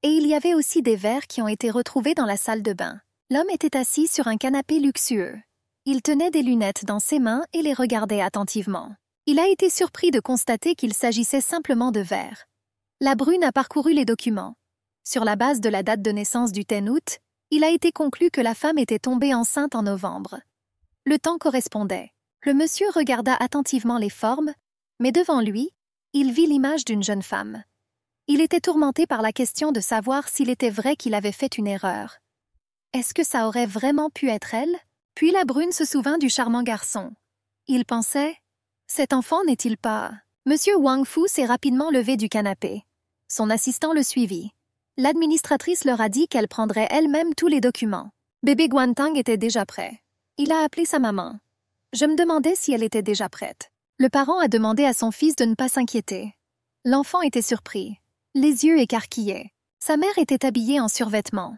Et il y avait aussi des verres qui ont été retrouvés dans la salle de bain. L'homme était assis sur un canapé luxueux. Il tenait des lunettes dans ses mains et les regardait attentivement. Il a été surpris de constater qu'il s'agissait simplement de verres. La brune a parcouru les documents. Sur la base de la date de naissance du 10 août, il a été conclu que la femme était tombée enceinte en novembre. Le temps correspondait. Le monsieur regarda attentivement les formes, mais devant lui, il vit l'image d'une jeune femme. Il était tourmenté par la question de savoir s'il était vrai qu'il avait fait une erreur. Est-ce que ça aurait vraiment pu être elle? Puis la brune se souvint du charmant garçon. Il pensait, « Cet enfant n'est-il pas… » Monsieur Wang Fu s'est rapidement levé du canapé. Son assistant le suivit. L'administratrice leur a dit qu'elle prendrait elle-même tous les documents. Bébé Guantang était déjà prêt. Il a appelé sa maman. Je me demandais si elle était déjà prête. Le parent a demandé à son fils de ne pas s'inquiéter. L'enfant était surpris, les yeux écarquillés. Sa mère était habillée en survêtement.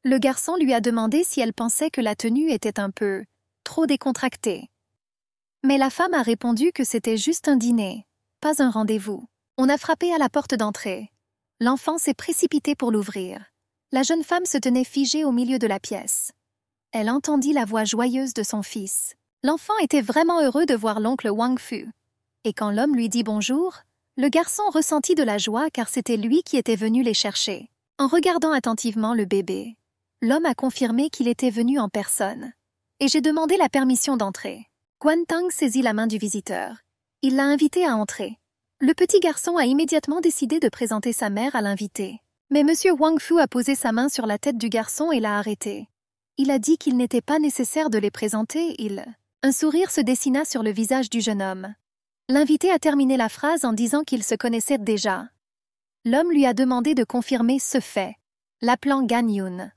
Le garçon lui a demandé si elle pensait que la tenue était un peu trop décontractée. Mais la femme a répondu que c'était juste un dîner, pas un rendez-vous. On a frappé à la porte d'entrée. L'enfant s'est précipité pour l'ouvrir. La jeune femme se tenait figée au milieu de la pièce. Elle entendit la voix joyeuse de son fils. L'enfant était vraiment heureux de voir l'oncle Wang Fu. Et quand l'homme lui dit bonjour, le garçon ressentit de la joie car c'était lui qui était venu les chercher. En regardant attentivement le bébé, l'homme a confirmé qu'il était venu en personne. Et j'ai demandé la permission d'entrer. Guantang saisit la main du visiteur. Il l'a invité à entrer. Le petit garçon a immédiatement décidé de présenter sa mère à l'invité. Mais M. Wang Fu a posé sa main sur la tête du garçon et l'a arrêté. Il a dit qu'il n'était pas nécessaire de les présenter, Un sourire se dessina sur le visage du jeune homme. L'invité a terminé la phrase en disant qu'ils se connaissaient déjà. L'homme lui a demandé de confirmer ce fait, l'appelant Gan Yun.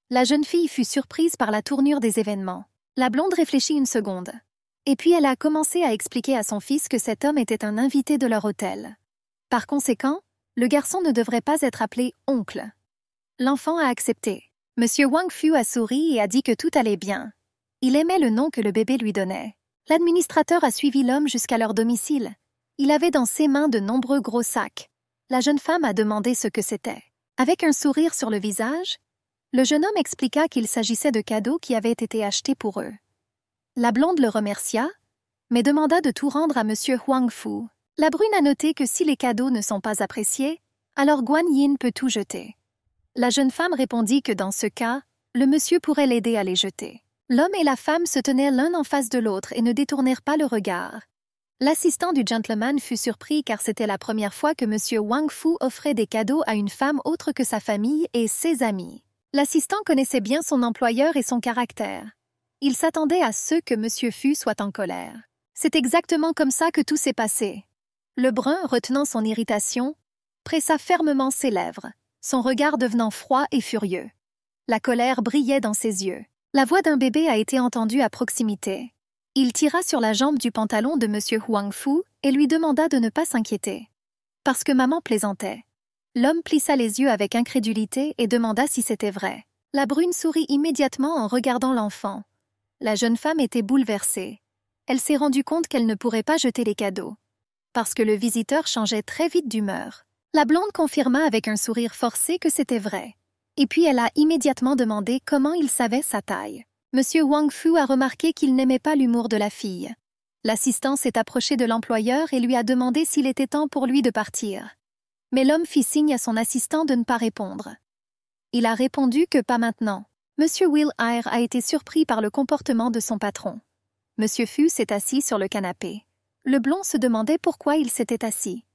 La jeune fille fut surprise par la tournure des événements. La blonde réfléchit une seconde. Et puis elle a commencé à expliquer à son fils que cet homme était un invité de leur hôtel. Par conséquent, le garçon ne devrait pas être appelé « oncle ». L'enfant a accepté. Monsieur Wang Fu a souri et a dit que tout allait bien. Il aimait le nom que le bébé lui donnait. L'administrateur a suivi l'homme jusqu'à leur domicile. Il avait dans ses mains de nombreux gros sacs. La jeune femme a demandé ce que c'était. Avec un sourire sur le visage, le jeune homme expliqua qu'il s'agissait de cadeaux qui avaient été achetés pour eux. La blonde le remercia, mais demanda de tout rendre à Monsieur Wang Fu. La brune a noté que si les cadeaux ne sont pas appréciés, alors Guan Yin peut tout jeter. La jeune femme répondit que dans ce cas, le monsieur pourrait l'aider à les jeter. L'homme et la femme se tenaient l'un en face de l'autre et ne détournèrent pas le regard. L'assistant du gentleman fut surpris car c'était la première fois que Monsieur Wang Fu offrait des cadeaux à une femme autre que sa famille et ses amis. L'assistant connaissait bien son employeur et son caractère. Il s'attendait à ce que Monsieur Fu soit en colère. C'est exactement comme ça que tout s'est passé. Le brun, retenant son irritation, pressa fermement ses lèvres, son regard devenant froid et furieux. La colère brillait dans ses yeux. La voix d'un bébé a été entendue à proximité. Il tira sur la jambe du pantalon de Monsieur Wang Fu et lui demanda de ne pas s'inquiéter. Parce que maman plaisantait. L'homme plissa les yeux avec incrédulité et demanda si c'était vrai. La brune sourit immédiatement en regardant l'enfant. La jeune femme était bouleversée. Elle s'est rendue compte qu'elle ne pourrait pas jeter les cadeaux. Parce que le visiteur changeait très vite d'humeur. La blonde confirma avec un sourire forcé que c'était vrai. Et puis elle a immédiatement demandé comment il savait sa taille. Monsieur Wang Fu a remarqué qu'il n'aimait pas l'humour de la fille. L'assistant s'est approché de l'employeur et lui a demandé s'il était temps pour lui de partir. Mais l'homme fit signe à son assistant de ne pas répondre. Il a répondu que pas maintenant. Monsieur Will Air a été surpris par le comportement de son patron. Monsieur Fu s'est assis sur le canapé. Le blond se demandait pourquoi il s'était assis.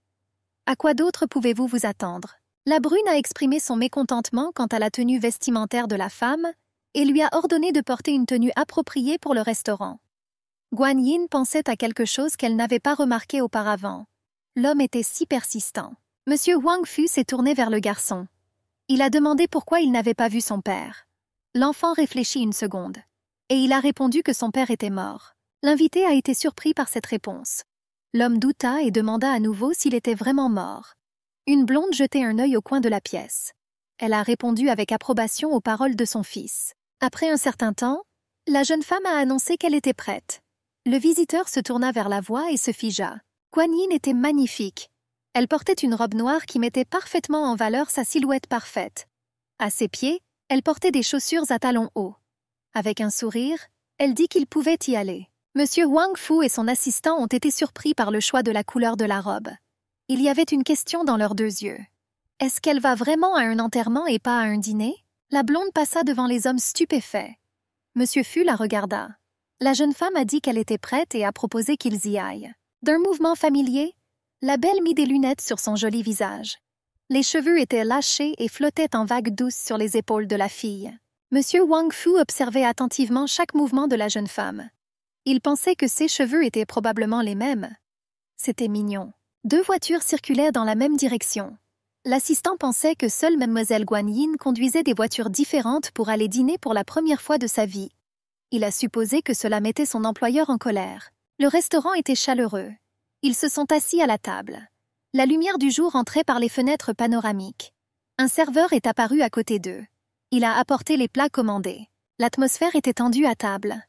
À quoi d'autre pouvez-vous vous attendre? La brune a exprimé son mécontentement quant à la tenue vestimentaire de la femme et lui a ordonné de porter une tenue appropriée pour le restaurant. Guan Yin pensait à quelque chose qu'elle n'avait pas remarqué auparavant. L'homme était si persistant. Monsieur Wang Fu s'est tourné vers le garçon. Il a demandé pourquoi il n'avait pas vu son père. L'enfant réfléchit une seconde. Et il a répondu que son père était mort. L'invité a été surpris par cette réponse. L'homme douta et demanda à nouveau s'il était vraiment mort. Une blonde jetait un œil au coin de la pièce. Elle a répondu avec approbation aux paroles de son fils. Après un certain temps, la jeune femme a annoncé qu'elle était prête. Le visiteur se tourna vers la voix et se figea. Guan Yin était magnifique. Elle portait une robe noire qui mettait parfaitement en valeur sa silhouette parfaite. À ses pieds, elle portait des chaussures à talons hauts. Avec un sourire, elle dit qu'il pouvait y aller. Monsieur Wang Fu et son assistant ont été surpris par le choix de la couleur de la robe. Il y avait une question dans leurs 2 yeux. Est-ce qu'elle va vraiment à un enterrement et pas à un dîner? La blonde passa devant les hommes stupéfaits. Monsieur Fu la regarda. La jeune femme a dit qu'elle était prête et a proposé qu'ils y aillent. D'un mouvement familier, la belle mit des lunettes sur son joli visage. Les cheveux étaient lâchés et flottaient en vagues douces sur les épaules de la fille. Monsieur Wang Fu observait attentivement chaque mouvement de la jeune femme. Il pensait que ses cheveux étaient probablement les mêmes. C'était mignon. 2 voitures circulaient dans la même direction. L'assistant pensait que seule Mademoiselle Guan Yin conduisait des voitures différentes pour aller dîner pour la première fois de sa vie. Il a supposé que cela mettait son employeur en colère. Le restaurant était chaleureux. Ils se sont assis à la table. La lumière du jour entrait par les fenêtres panoramiques. Un serveur est apparu à côté d'eux. Il a apporté les plats commandés. L'atmosphère était tendue à table.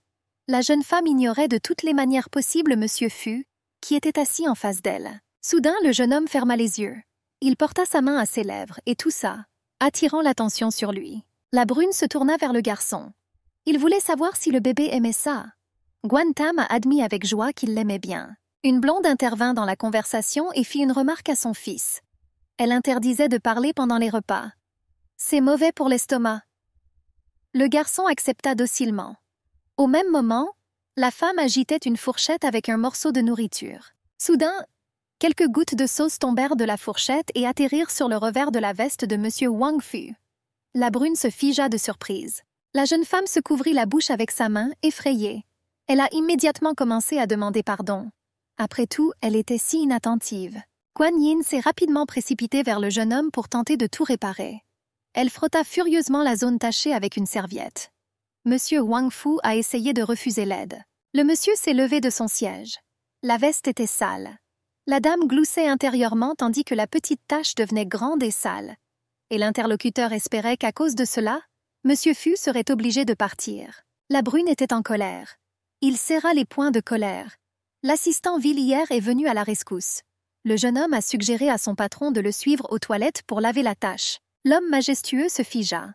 La jeune femme ignorait de toutes les manières possibles Monsieur Fu, qui était assis en face d'elle. Soudain, le jeune homme ferma les yeux. Il porta sa main à ses lèvres et toussa, attirant l'attention sur lui. La brune se tourna vers le garçon. Il voulait savoir si le bébé aimait ça. Guan Tam a admis avec joie qu'il l'aimait bien. Une blonde intervint dans la conversation et fit une remarque à son fils. Elle interdisait de parler pendant les repas. C'est mauvais pour l'estomac. Le garçon accepta docilement. Au même moment, la femme agitait une fourchette avec un morceau de nourriture. Soudain, quelques gouttes de sauce tombèrent de la fourchette et atterrirent sur le revers de la veste de Monsieur Wang Fu. La brune se figea de surprise. La jeune femme se couvrit la bouche avec sa main, effrayée. Elle a immédiatement commencé à demander pardon. Après tout, elle était si inattentive. Guan Yin s'est rapidement précipitée vers le jeune homme pour tenter de tout réparer. Elle frotta furieusement la zone tachée avec une serviette. Monsieur Wang Fu a essayé de refuser l'aide. Le monsieur s'est levé de son siège. La veste était sale. La dame gloussait intérieurement tandis que la petite tache devenait grande et sale. Et l'interlocuteur espérait qu'à cause de cela, Monsieur Fu serait obligé de partir. La brune était en colère. Il serra les poings de colère. L'assistant Villiers est venu à la rescousse. Le jeune homme a suggéré à son patron de le suivre aux toilettes pour laver la tache. L'homme majestueux se figea.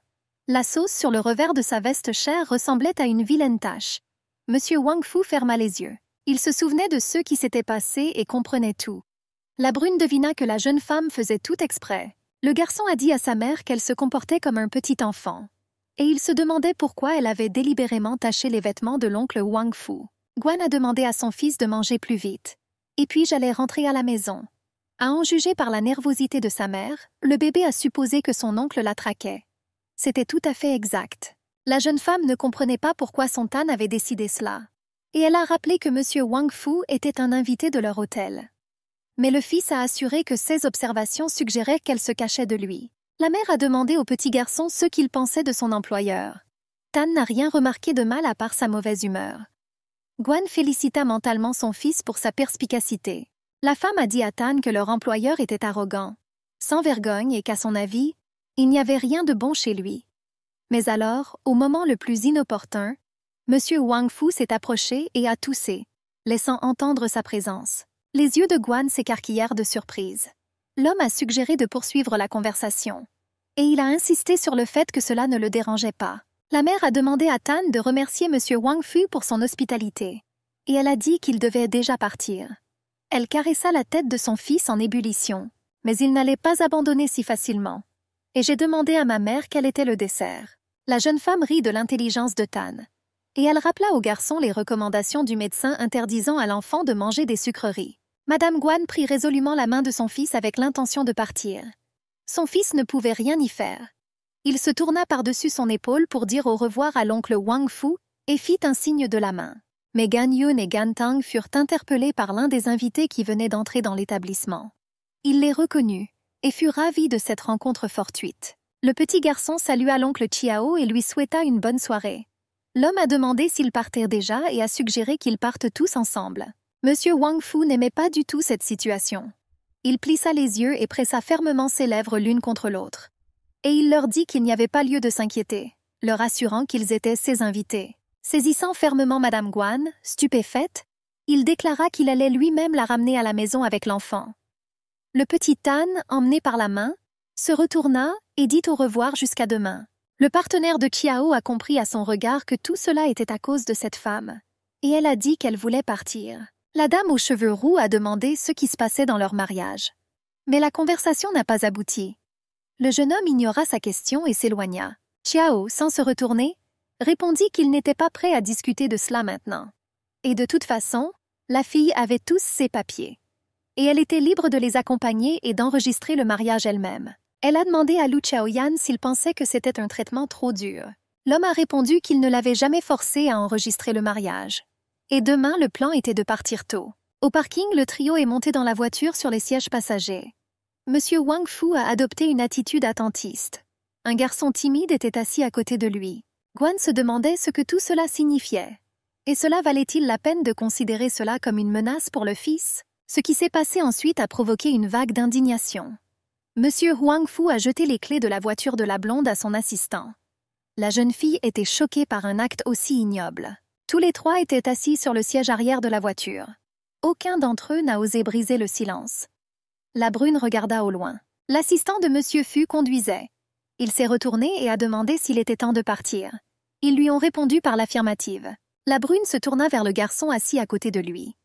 La sauce sur le revers de sa veste chère ressemblait à une vilaine tache. Monsieur Wang Fu ferma les yeux. Il se souvenait de ce qui s'était passé et comprenait tout. La brune devina que la jeune femme faisait tout exprès. Le garçon a dit à sa mère qu'elle se comportait comme un petit enfant. Et il se demandait pourquoi elle avait délibérément taché les vêtements de l'oncle Wang Fu. Guan a demandé à son fils de manger plus vite. Et puis j'allais rentrer à la maison. À en juger par la nervosité de sa mère, le bébé a supposé que son oncle la traquait. C'était tout à fait exact. La jeune femme ne comprenait pas pourquoi son Tan avait décidé cela. Et elle a rappelé que Monsieur Wang Fu était un invité de leur hôtel. Mais le fils a assuré que ses observations suggéraient qu'elle se cachait de lui. La mère a demandé au petit garçon ce qu'il pensait de son employeur. Tan n'a rien remarqué de mal à part sa mauvaise humeur. Guan félicita mentalement son fils pour sa perspicacité. La femme a dit à Tan que leur employeur était arrogant, sans vergogne et qu'à son avis, il n'y avait rien de bon chez lui. Mais alors, au moment le plus inopportun, Monsieur Wang Fu s'est approché et a toussé, laissant entendre sa présence. Les yeux de Guan s'écarquillèrent de surprise. L'homme a suggéré de poursuivre la conversation. Et il a insisté sur le fait que cela ne le dérangeait pas. La mère a demandé à Tan de remercier Monsieur Wang Fu pour son hospitalité. Et elle a dit qu'il devait déjà partir. Elle caressa la tête de son fils en ébullition. Mais il n'allait pas abandonner si facilement. Et j'ai demandé à ma mère quel était le dessert. La jeune femme rit de l'intelligence de Tan. Et elle rappela au garçon les recommandations du médecin interdisant à l'enfant de manger des sucreries. Madame Guan prit résolument la main de son fils avec l'intention de partir. Son fils ne pouvait rien y faire. Il se tourna par-dessus son épaule pour dire au revoir à l'oncle Wang Fu et fit un signe de la main. Mais Gan Yun et Gan Tang furent interpellés par l'un des invités qui venait d'entrer dans l'établissement. Il les reconnut et fut ravi de cette rencontre fortuite. Le petit garçon salua l'oncle Chiao et lui souhaita une bonne soirée. L'homme a demandé s'ils partaient déjà et a suggéré qu'ils partent tous ensemble. Monsieur Wang Fu n'aimait pas du tout cette situation. Il plissa les yeux et pressa fermement ses lèvres l'une contre l'autre. Et il leur dit qu'il n'y avait pas lieu de s'inquiéter, leur assurant qu'ils étaient ses invités. Saisissant fermement Madame Guan, stupéfaite, il déclara qu'il allait lui-même la ramener à la maison avec l'enfant. Le petit Tan, emmené par la main, se retourna et dit au revoir jusqu'à demain. Le partenaire de Chiao a compris à son regard que tout cela était à cause de cette femme, et elle a dit qu'elle voulait partir. La dame aux cheveux roux a demandé ce qui se passait dans leur mariage. Mais la conversation n'a pas abouti. Le jeune homme ignora sa question et s'éloigna. Xiao, sans se retourner, répondit qu'il n'était pas prêt à discuter de cela maintenant. Et de toute façon, la fille avait tous ses papiers. Et elle était libre de les accompagner et d'enregistrer le mariage elle-même. Elle a demandé à Lu Xiaoyan s'il pensait que c'était un traitement trop dur. L'homme a répondu qu'il ne l'avait jamais forcé à enregistrer le mariage. Et demain, le plan était de partir tôt. Au parking, le trio est monté dans la voiture sur les sièges passagers. Monsieur Wang Fu a adopté une attitude attentiste. Un garçon timide était assis à côté de lui. Guan se demandait ce que tout cela signifiait. Et cela valait-il la peine de considérer cela comme une menace pour le fils? Ce qui s'est passé ensuite a provoqué une vague d'indignation. Monsieur Wang Fu a jeté les clés de la voiture de la blonde à son assistant. La jeune fille était choquée par un acte aussi ignoble. Tous les trois étaient assis sur le siège arrière de la voiture. Aucun d'entre eux n'a osé briser le silence. La brune regarda au loin. L'assistant de Monsieur Fu conduisait. Il s'est retourné et a demandé s'il était temps de partir. Ils lui ont répondu par l'affirmative. La brune se tourna vers le garçon assis à côté de lui.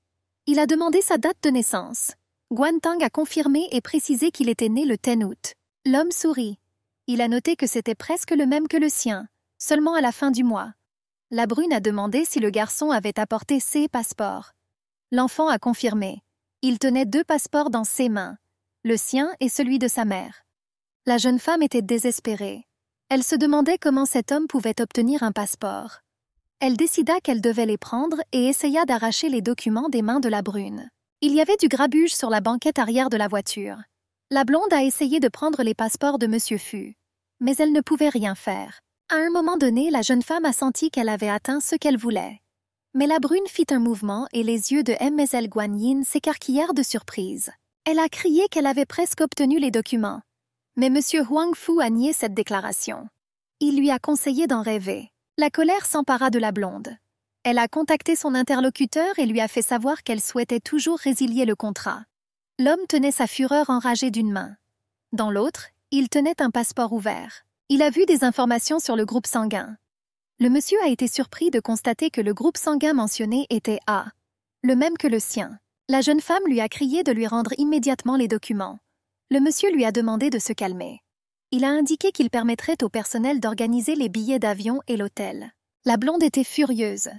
Il a demandé sa date de naissance. Guan Tang a confirmé et précisé qu'il était né le 10 août. L'homme sourit. Il a noté que c'était presque le même que le sien, seulement à la fin du mois. La brune a demandé si le garçon avait apporté ses passeports. L'enfant a confirmé. Il tenait 2 passeports dans ses mains, le sien et celui de sa mère. La jeune femme était désespérée. Elle se demandait comment cet homme pouvait obtenir un passeport. Elle décida qu'elle devait les prendre et essaya d'arracher les documents des mains de la brune. Il y avait du grabuge sur la banquette arrière de la voiture. La blonde a essayé de prendre les passeports de Monsieur Fu, mais elle ne pouvait rien faire. À un moment donné, la jeune femme a senti qu'elle avait atteint ce qu'elle voulait. Mais la brune fit un mouvement et les yeux de Mlle Guan Yin s'écarquillèrent de surprise. Elle a crié qu'elle avait presque obtenu les documents. Mais Monsieur Wang Fu a nié cette déclaration. Il lui a conseillé d'en rêver. La colère s'empara de la blonde. Elle a contacté son interlocuteur et lui a fait savoir qu'elle souhaitait toujours résilier le contrat. L'homme tenait sa fureur enragée d'une main. Dans l'autre, il tenait un passeport ouvert. Il a vu des informations sur le groupe sanguin. Le monsieur a été surpris de constater que le groupe sanguin mentionné était A, le même que le sien. La jeune femme lui a crié de lui rendre immédiatement les documents. Le monsieur lui a demandé de se calmer. Il a indiqué qu'il permettrait au personnel d'organiser les billets d'avion et l'hôtel. La blonde était furieuse.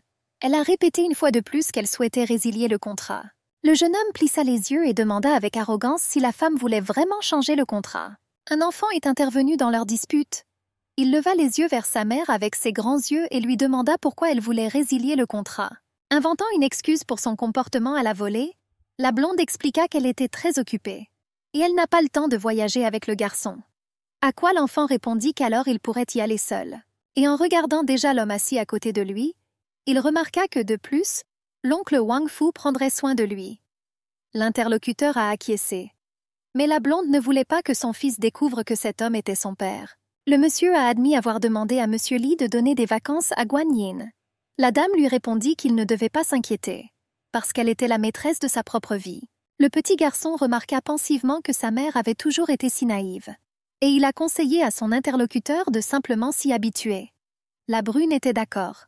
Elle a répété une fois de plus qu'elle souhaitait résilier le contrat. Le jeune homme plissa les yeux et demanda avec arrogance si la femme voulait vraiment changer le contrat. Un enfant est intervenu dans leur dispute. Il leva les yeux vers sa mère avec ses grands yeux et lui demanda pourquoi elle voulait résilier le contrat. Inventant une excuse pour son comportement à la volée, la blonde expliqua qu'elle était très occupée. Et elle n'a pas le temps de voyager avec le garçon. À quoi l'enfant répondit qu'alors il pourrait y aller seul. Et en regardant déjà l'homme assis à côté de lui, il remarqua que, de plus, l'oncle Wang Fu prendrait soin de lui. L'interlocuteur a acquiescé. Mais la blonde ne voulait pas que son fils découvre que cet homme était son père. Le monsieur a admis avoir demandé à Monsieur Li de donner des vacances à Guan Yin. La dame lui répondit qu'il ne devait pas s'inquiéter, parce qu'elle était la maîtresse de sa propre vie. Le petit garçon remarqua pensivement que sa mère avait toujours été si naïve. Et il a conseillé à son interlocuteur de simplement s'y habituer. La brune était d'accord.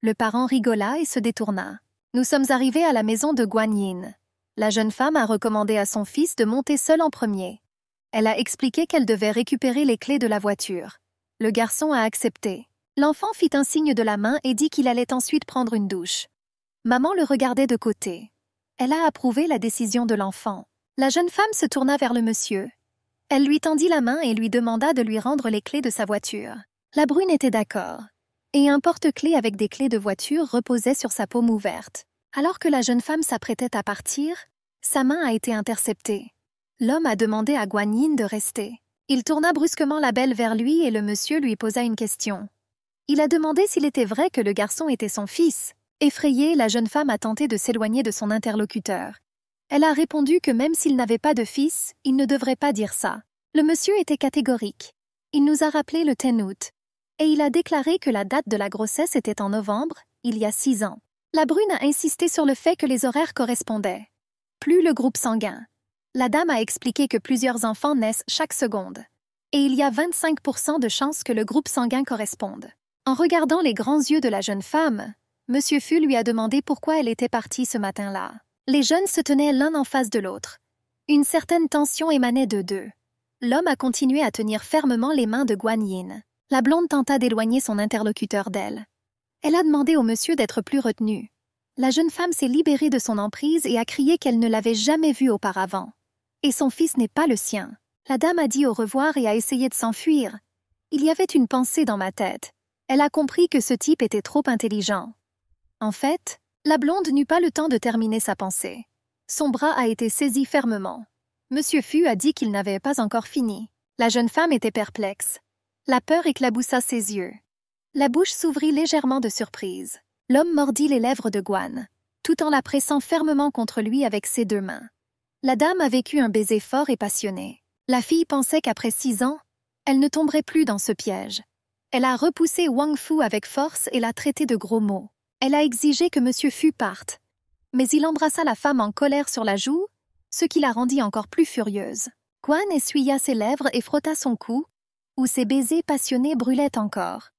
Le parent rigola et se détourna. Nous sommes arrivés à la maison de Guan Yin. La jeune femme a recommandé à son fils de monter seul en premier. Elle a expliqué qu'elle devait récupérer les clés de la voiture. Le garçon a accepté. L'enfant fit un signe de la main et dit qu'il allait ensuite prendre une douche. Maman le regardait de côté. Elle a approuvé la décision de l'enfant. La jeune femme se tourna vers le monsieur. Elle lui tendit la main et lui demanda de lui rendre les clés de sa voiture. La brune était d'accord. Et un porte-clés avec des clés de voiture reposait sur sa paume ouverte. Alors que la jeune femme s'apprêtait à partir, sa main a été interceptée. L'homme a demandé à Guan Yin de rester. Il tourna brusquement la belle vers lui et le monsieur lui posa une question. Il a demandé s'il était vrai que le garçon était son fils. Effrayée, la jeune femme a tenté de s'éloigner de son interlocuteur. Elle a répondu que même s'il n'avait pas de fils, il ne devrait pas dire ça. Le monsieur était catégorique. Il nous a rappelé le 10 août. Et il a déclaré que la date de la grossesse était en novembre, il y a 6 ans. La brune a insisté sur le fait que les horaires correspondaient. Plus le groupe sanguin. La dame a expliqué que plusieurs enfants naissent chaque seconde. Et il y a 25% de chances que le groupe sanguin corresponde. En regardant les grands yeux de la jeune femme, Monsieur Fu lui a demandé pourquoi elle était partie ce matin-là. Les jeunes se tenaient l'un en face de l'autre. Une certaine tension émanait d'eux deux. L'homme a continué à tenir fermement les mains de Guan Yin. La blonde tenta d'éloigner son interlocuteur d'elle. Elle a demandé au monsieur d'être plus retenu. La jeune femme s'est libérée de son emprise et a crié qu'elle ne l'avait jamais vu auparavant. Et son fils n'est pas le sien. La dame a dit au revoir et a essayé de s'enfuir. Il y avait une pensée dans ma tête. Elle a compris que ce type était trop intelligent. En fait, la blonde n'eut pas le temps de terminer sa pensée. Son bras a été saisi fermement. Monsieur Fu a dit qu'il n'avait pas encore fini. La jeune femme était perplexe. La peur éclaboussa ses yeux. La bouche s'ouvrit légèrement de surprise. L'homme mordit les lèvres de Guan, tout en la pressant fermement contre lui avec ses deux mains. La dame a vécu un baiser fort et passionné. La fille pensait qu'après 6 ans, elle ne tomberait plus dans ce piège. Elle a repoussé Wang Fu avec force et l'a traité de gros mots. Elle a exigé que Monsieur Fu parte. Mais il embrassa la femme en colère sur la joue, ce qui la rendit encore plus furieuse. Guan essuya ses lèvres et frotta son cou, où ses baisers passionnés brûlaient encore.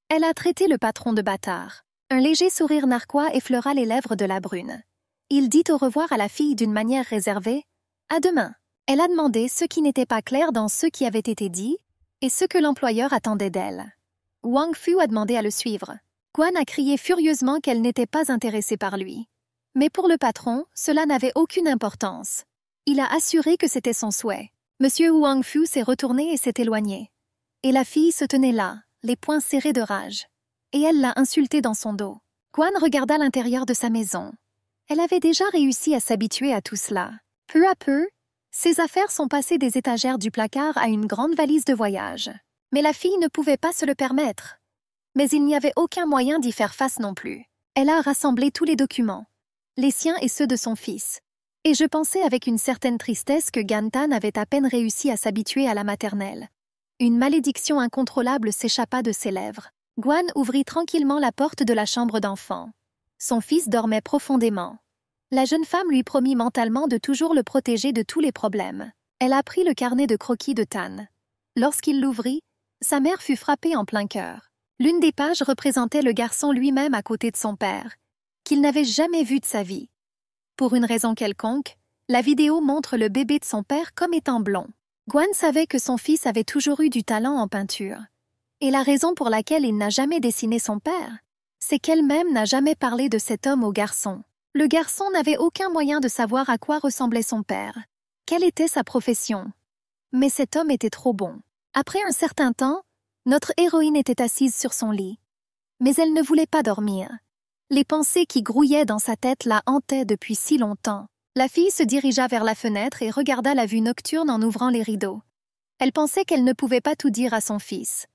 Elle a traité le patron de bâtard. Un léger sourire narquois effleura les lèvres de la brune. Il dit au revoir à la fille d'une manière réservée. « À demain ». Elle a demandé ce qui n'était pas clair dans ce qui avait été dit et ce que l'employeur attendait d'elle. Wang Fu a demandé à le suivre. Guan a crié furieusement qu'elle n'était pas intéressée par lui. Mais pour le patron, cela n'avait aucune importance. Il a assuré que c'était son souhait. Monsieur Wang Fu s'est retourné et s'est éloigné. Et la fille se tenait là, les poings serrés de rage. Et elle l'a insulté dans son dos. Guan regarda l'intérieur de sa maison. Elle avait déjà réussi à s'habituer à tout cela. Peu à peu, ses affaires sont passées des étagères du placard à une grande valise de voyage. Mais la fille ne pouvait pas se le permettre. Mais il n'y avait aucun moyen d'y faire face non plus. Elle a rassemblé tous les documents, les siens et ceux de son fils. Et je pensais avec une certaine tristesse que Gantan avait à peine réussi à s'habituer à la maternelle. Une malédiction incontrôlable s'échappa de ses lèvres. Guan ouvrit tranquillement la porte de la chambre d'enfant. Son fils dormait profondément. La jeune femme lui promit mentalement de toujours le protéger de tous les problèmes. Elle a pris le carnet de croquis de Tan. Lorsqu'il l'ouvrit, sa mère fut frappée en plein cœur. L'une des pages représentait le garçon lui-même à côté de son père, qu'il n'avait jamais vu de sa vie. Pour une raison quelconque, la vidéo montre le bébé de son père comme étant blond. Guan savait que son fils avait toujours eu du talent en peinture. Et la raison pour laquelle il n'a jamais dessiné son père, c'est qu'elle-même n'a jamais parlé de cet homme au garçon. Le garçon n'avait aucun moyen de savoir à quoi ressemblait son père. Quelle était sa profession? Mais cet homme était trop bon. Après un certain temps, notre héroïne était assise sur son lit. Mais elle ne voulait pas dormir. Les pensées qui grouillaient dans sa tête la hantaient depuis si longtemps. La fille se dirigea vers la fenêtre et regarda la vue nocturne en ouvrant les rideaux. Elle pensait qu'elle ne pouvait pas tout dire à son fils.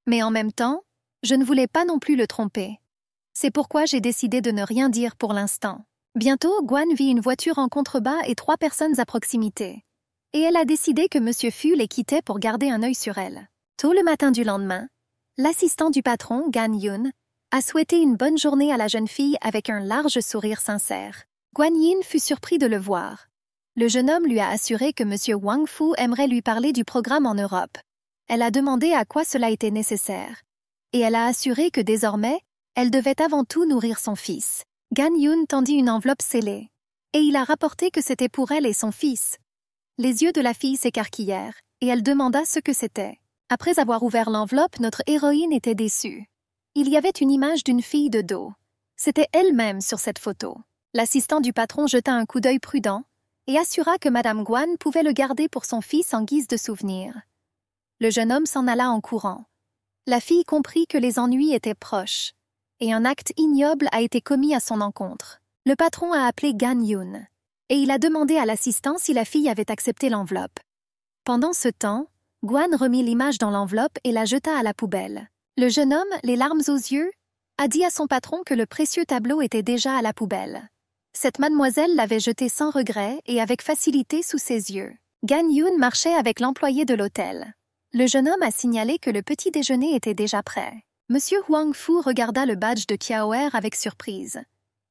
Mais en même temps, je ne voulais pas non plus le tromper. C'est pourquoi j'ai décidé de ne rien dire pour l'instant. Bientôt, Guan vit une voiture en contrebas et 3 personnes à proximité. Et elle a décidé que Monsieur Fu les quittait pour garder un œil sur elle. Tôt le matin du lendemain, l'assistant du patron, Gan Yun, a souhaité une bonne journée à la jeune fille avec un large sourire sincère. Guan Yin fut surpris de le voir. Le jeune homme lui a assuré que Monsieur Wang Fu aimerait lui parler du programme en Europe. Elle a demandé à quoi cela était nécessaire. Et elle a assuré que désormais, elle devait avant tout nourrir son fils. Gan Yun tendit une enveloppe scellée. Et il a rapporté que c'était pour elle et son fils. Les yeux de la fille s'écarquillèrent, et elle demanda ce que c'était. Après avoir ouvert l'enveloppe, notre héroïne était déçue. Il y avait une image d'une fille de dos. C'était elle-même sur cette photo. L'assistant du patron jeta un coup d'œil prudent et assura que Madame Guan pouvait le garder pour son fils en guise de souvenir. Le jeune homme s'en alla en courant. La fille comprit que les ennuis étaient proches, et un acte ignoble a été commis à son encontre. Le patron a appelé Gan Yun, et il a demandé à l'assistant si la fille avait accepté l'enveloppe. Pendant ce temps, Guan remit l'image dans l'enveloppe et la jeta à la poubelle. Le jeune homme, les larmes aux yeux, a dit à son patron que le précieux tableau était déjà à la poubelle. Cette mademoiselle l'avait jeté sans regret et avec facilité sous ses yeux. Gan Yun marchait avec l'employé de l'hôtel. Le jeune homme a signalé que le petit déjeuner était déjà prêt. Monsieur Wang Fu regarda le badge de Kiaoer avec surprise.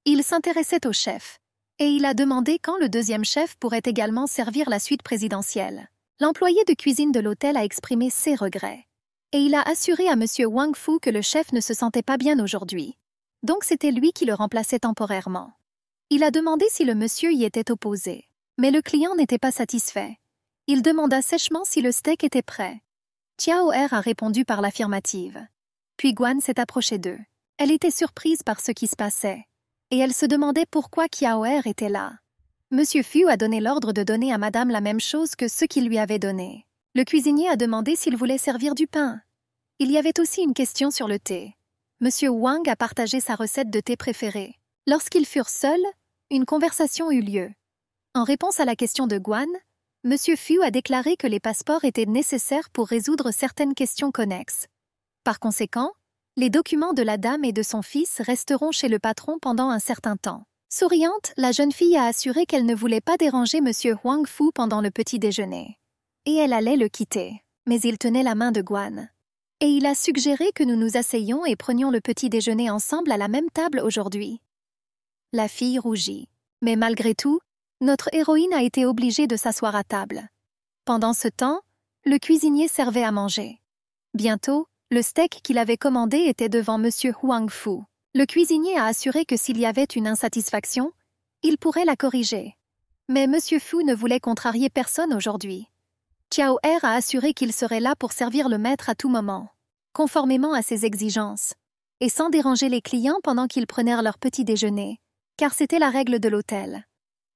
Il s'intéressait au chef, et il a demandé quand le deuxième chef pourrait également servir la suite présidentielle. L'employé de cuisine de l'hôtel a exprimé ses regrets. Et il a assuré à Monsieur Wang Fu que le chef ne se sentait pas bien aujourd'hui. Donc c'était lui qui le remplaçait temporairement. Il a demandé si le monsieur y était opposé. Mais le client n'était pas satisfait. Il demanda sèchement si le steak était prêt. Xiao Er a répondu par l'affirmative. Puis Guan s'est approchée d'eux. Elle était surprise par ce qui se passait. Et elle se demandait pourquoi Xiao Er était là. Monsieur Fu a donné l'ordre de donner à madame la même chose que ce qu'il lui avait donné. Le cuisinier a demandé s'il voulait servir du pain. Il y avait aussi une question sur le thé. Monsieur Wang a partagé sa recette de thé préférée. Lorsqu'ils furent seuls, une conversation eut lieu. En réponse à la question de Guan, Monsieur Fu a déclaré que les passeports étaient nécessaires pour résoudre certaines questions connexes. Par conséquent, les documents de la dame et de son fils resteront chez le patron pendant un certain temps. Souriante, la jeune fille a assuré qu'elle ne voulait pas déranger Monsieur Huang Fu pendant le petit déjeuner. Et elle allait le quitter. Mais il tenait la main de Guan. Et il a suggéré que nous nous asseyions et prenions le petit déjeuner ensemble à la même table aujourd'hui. La fille rougit. Mais malgré tout, notre héroïne a été obligée de s'asseoir à table. Pendant ce temps, le cuisinier servait à manger. Bientôt, le steak qu'il avait commandé était devant Monsieur Huang Fu. Le cuisinier a assuré que s'il y avait une insatisfaction, il pourrait la corriger. Mais Monsieur Fu ne voulait contrarier personne aujourd'hui. Xiao Er a assuré qu'il serait là pour servir le maître à tout moment, conformément à ses exigences, et sans déranger les clients pendant qu'ils prenaient leur petit déjeuner, car c'était la règle de l'hôtel.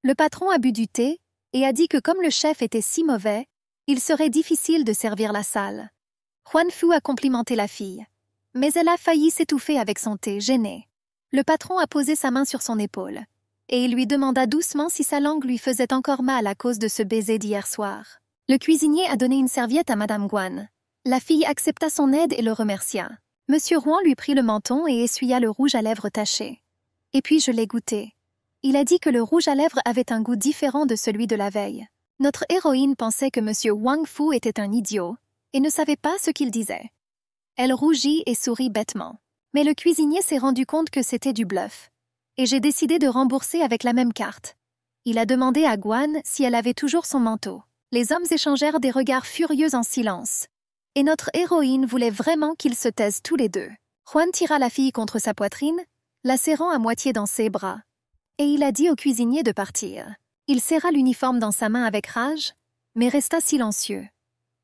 Le patron a bu du thé et a dit que comme le chef était si mauvais, il serait difficile de servir la salle. Huan Fu a complimenté la fille, mais elle a failli s'étouffer avec son thé, gênée. Le patron a posé sa main sur son épaule, et il lui demanda doucement si sa langue lui faisait encore mal à cause de ce baiser d'hier soir. Le cuisinier a donné une serviette à Madame Guan. La fille accepta son aide et le remercia. Monsieur Huang lui prit le menton et essuya le rouge à lèvres taché. Et puis je l'ai goûté. Il a dit que le rouge à lèvres avait un goût différent de celui de la veille. Notre héroïne pensait que Monsieur Huang Fu était un idiot et ne savait pas ce qu'il disait. Elle rougit et sourit bêtement. Mais le cuisinier s'est rendu compte que c'était du bluff. Et j'ai décidé de rembourser avec la même carte. Il a demandé à Guan si elle avait toujours son manteau. Les hommes échangèrent des regards furieux en silence. Et notre héroïne voulait vraiment qu'ils se taisent tous les deux. Juan tira la fille contre sa poitrine, la serrant à moitié dans ses bras. Et il a dit au cuisinier de partir. Il serra l'uniforme dans sa main avec rage, mais resta silencieux.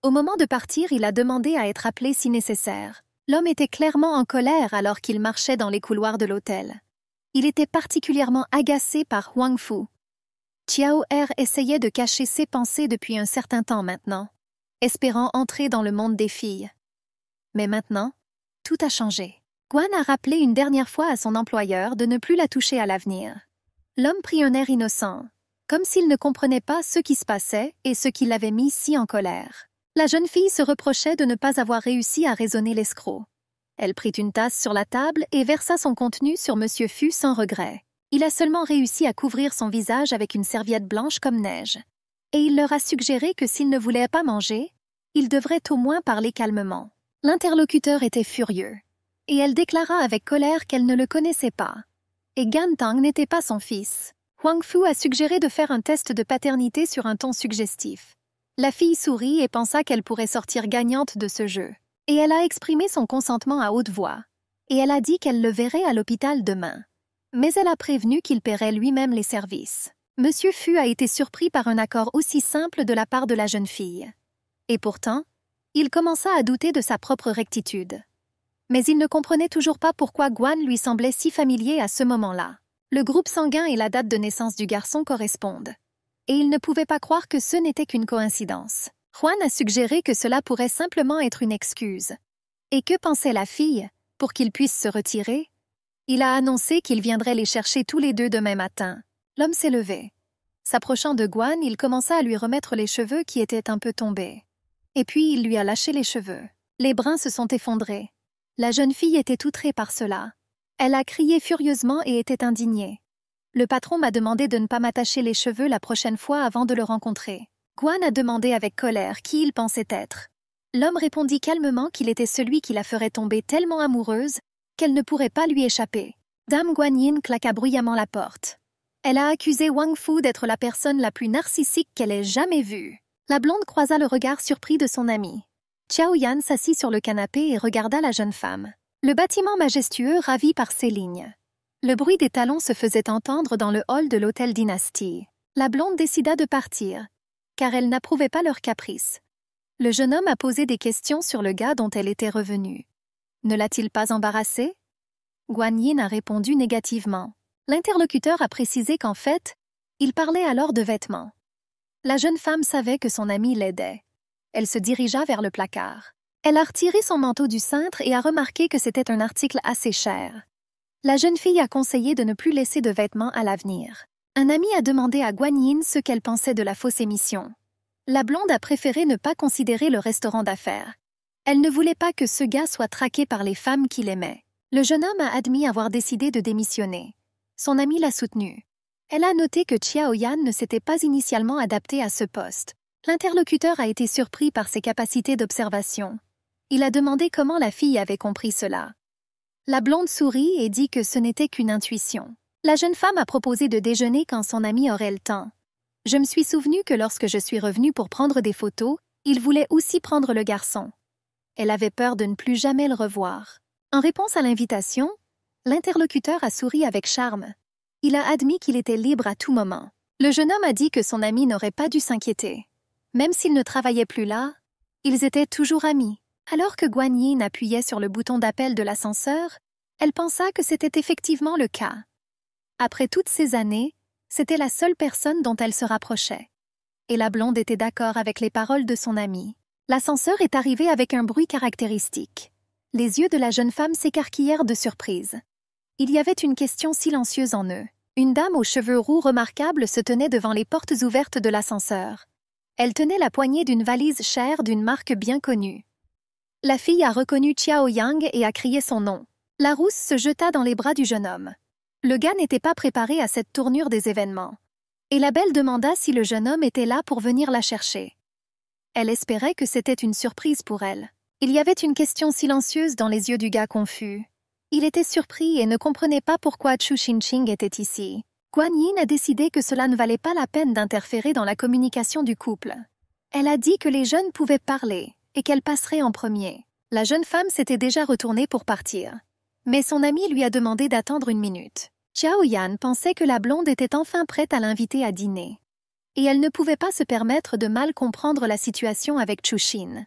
Au moment de partir, il a demandé à être appelé si nécessaire. L'homme était clairement en colère alors qu'il marchait dans les couloirs de l'hôtel. Il était particulièrement agacé par Huang Fu. Xiao Er essayait de cacher ses pensées depuis un certain temps maintenant, espérant entrer dans le monde des filles. Mais maintenant, tout a changé. Guan a rappelé une dernière fois à son employeur de ne plus la toucher à l'avenir. L'homme prit un air innocent, comme s'il ne comprenait pas ce qui se passait et ce qui l'avait mis si en colère. La jeune fille se reprochait de ne pas avoir réussi à raisonner l'escroc. Elle prit une tasse sur la table et versa son contenu sur Monsieur Fu sans regret. Il a seulement réussi à couvrir son visage avec une serviette blanche comme neige. Et il leur a suggéré que s'ils ne voulaient pas manger, ils devraient au moins parler calmement. L'interlocuteur était furieux. Et elle déclara avec colère qu'elle ne le connaissait pas. Et Gan Tang n'était pas son fils. Huang Fu a suggéré de faire un test de paternité sur un ton suggestif. La fille sourit et pensa qu'elle pourrait sortir gagnante de ce jeu. Et elle a exprimé son consentement à haute voix. Et elle a dit qu'elle le verrait à l'hôpital demain. Mais elle a prévenu qu'il paierait lui-même les services. Monsieur Fu a été surpris par un accord aussi simple de la part de la jeune fille. Et pourtant, il commença à douter de sa propre rectitude. Mais il ne comprenait toujours pas pourquoi Guan lui semblait si familier à ce moment-là. Le groupe sanguin et la date de naissance du garçon correspondent. Et il ne pouvait pas croire que ce n'était qu'une coïncidence. Juan a suggéré que cela pourrait simplement être une excuse. Et que pensait la fille, pour qu'il puisse se retirer? Il a annoncé qu'il viendrait les chercher tous les deux demain matin. L'homme s'est levé. S'approchant de Guan, il commença à lui remettre les cheveux qui étaient un peu tombés. Et puis il lui a lâché les cheveux. Les brins se sont effondrés. La jeune fille était outrée par cela. Elle a crié furieusement et était indignée. Le patron m'a demandé de ne pas m'attacher les cheveux la prochaine fois avant de le rencontrer. Guan a demandé avec colère qui il pensait être. L'homme répondit calmement qu'il était celui qui la ferait tomber tellement amoureuse qu'elle ne pourrait pas lui échapper. Dame Guanyin claqua bruyamment la porte. Elle a accusé Wang Fu d'être la personne la plus narcissique qu'elle ait jamais vue. La blonde croisa le regard surpris de son amie. Xiao Yan s'assit sur le canapé et regarda la jeune femme. Le bâtiment majestueux ravi par ses lignes. Le bruit des talons se faisait entendre dans le hall de l'hôtel Dynastie. La blonde décida de partir, car elle n'approuvait pas leurs caprices. Le jeune homme a posé des questions sur le gars dont elle était revenue. Ne l'a-t-il pas embarrassée? Guan Yin a répondu négativement. L'interlocuteur a précisé qu'en fait, il parlait alors de vêtements. La jeune femme savait que son ami l'aidait. Elle se dirigea vers le placard. Elle a retiré son manteau du cintre et a remarqué que c'était un article assez cher. La jeune fille a conseillé de ne plus laisser de vêtements à l'avenir. Un ami a demandé à Guan Yin ce qu'elle pensait de la fausse émission. La blonde a préféré ne pas considérer le restaurant d'affaires. Elle ne voulait pas que ce gars soit traqué par les femmes qu'il aimait. Le jeune homme a admis avoir décidé de démissionner. Son ami l'a soutenu. Elle a noté que Xiao Yan ne s'était pas initialement adapté à ce poste. L'interlocuteur a été surpris par ses capacités d'observation. Il a demandé comment la fille avait compris cela. La blonde sourit et dit que ce n'était qu'une intuition. La jeune femme a proposé de déjeuner quand son ami aurait le temps. Je me suis souvenu que lorsque je suis revenue pour prendre des photos, il voulait aussi prendre le garçon. Elle avait peur de ne plus jamais le revoir. En réponse à l'invitation, l'interlocuteur a souri avec charme. Il a admis qu'il était libre à tout moment. Le jeune homme a dit que son ami n'aurait pas dû s'inquiéter. Même s'il ne travaillait plus là, ils étaient toujours amis. Alors que Guan Yin appuyait sur le bouton d'appel de l'ascenseur, elle pensa que c'était effectivement le cas. Après toutes ces années, c'était la seule personne dont elle se rapprochait. Et la blonde était d'accord avec les paroles de son ami. L'ascenseur est arrivé avec un bruit caractéristique. Les yeux de la jeune femme s'écarquillèrent de surprise. Il y avait une question silencieuse en eux. Une dame aux cheveux roux remarquables se tenait devant les portes ouvertes de l'ascenseur. Elle tenait la poignée d'une valise chère d'une marque bien connue. La fille a reconnu Xiao Yang et a crié son nom. La rousse se jeta dans les bras du jeune homme. Le gars n'était pas préparé à cette tournure des événements. Et la belle demanda si le jeune homme était là pour venir la chercher. Elle espérait que c'était une surprise pour elle. Il y avait une question silencieuse dans les yeux du gars confus. Il était surpris et ne comprenait pas pourquoi Chu Xinqing était ici. Guan Yin a décidé que cela ne valait pas la peine d'interférer dans la communication du couple. Elle a dit que les jeunes pouvaient parler et qu'elle passerait en premier. La jeune femme s'était déjà retournée pour partir. Mais son ami lui a demandé d'attendre une minute. Xiao Yan pensait que la blonde était enfin prête à l'inviter à dîner. Et elle ne pouvait pas se permettre de mal comprendre la situation avec Chu Xin.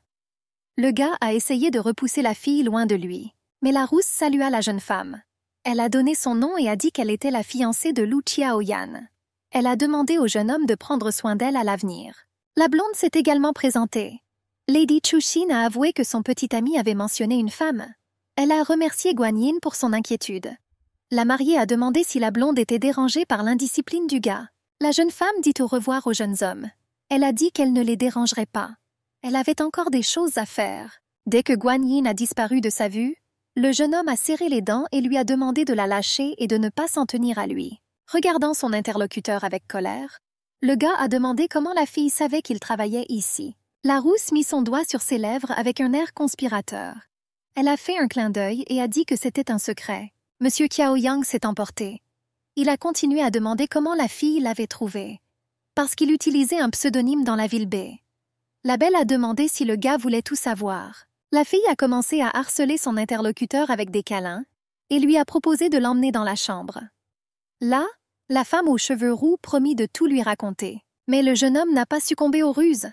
Le gars a essayé de repousser la fille loin de lui. Mais la rousse salua la jeune femme. Elle a donné son nom et a dit qu'elle était la fiancée de Lu Xiao Yan. Elle a demandé au jeune homme de prendre soin d'elle à l'avenir. La blonde s'est également présentée. Lady Chu Xin a avoué que son petit ami avait mentionné une femme. Elle a remercié Guan Yin pour son inquiétude. La mariée a demandé si la blonde était dérangée par l'indiscipline du gars. La jeune femme dit au revoir aux jeunes hommes. Elle a dit qu'elle ne les dérangerait pas. Elle avait encore des choses à faire. Dès que Guan Yin a disparu de sa vue, le jeune homme a serré les dents et lui a demandé de la lâcher et de ne pas s'en tenir à lui. Regardant son interlocuteur avec colère, le gars a demandé comment la fille savait qu'il travaillait ici. La rousse mit son doigt sur ses lèvres avec un air conspirateur. Elle a fait un clin d'œil et a dit que c'était un secret. Monsieur Xiao Yang s'est emporté. Il a continué à demander comment la fille l'avait trouvé. Parce qu'il utilisait un pseudonyme dans la ville B. La belle a demandé si le gars voulait tout savoir. La fille a commencé à harceler son interlocuteur avec des câlins et lui a proposé de l'emmener dans la chambre. Là, la femme aux cheveux roux promit de tout lui raconter. Mais le jeune homme n'a pas succombé aux ruses.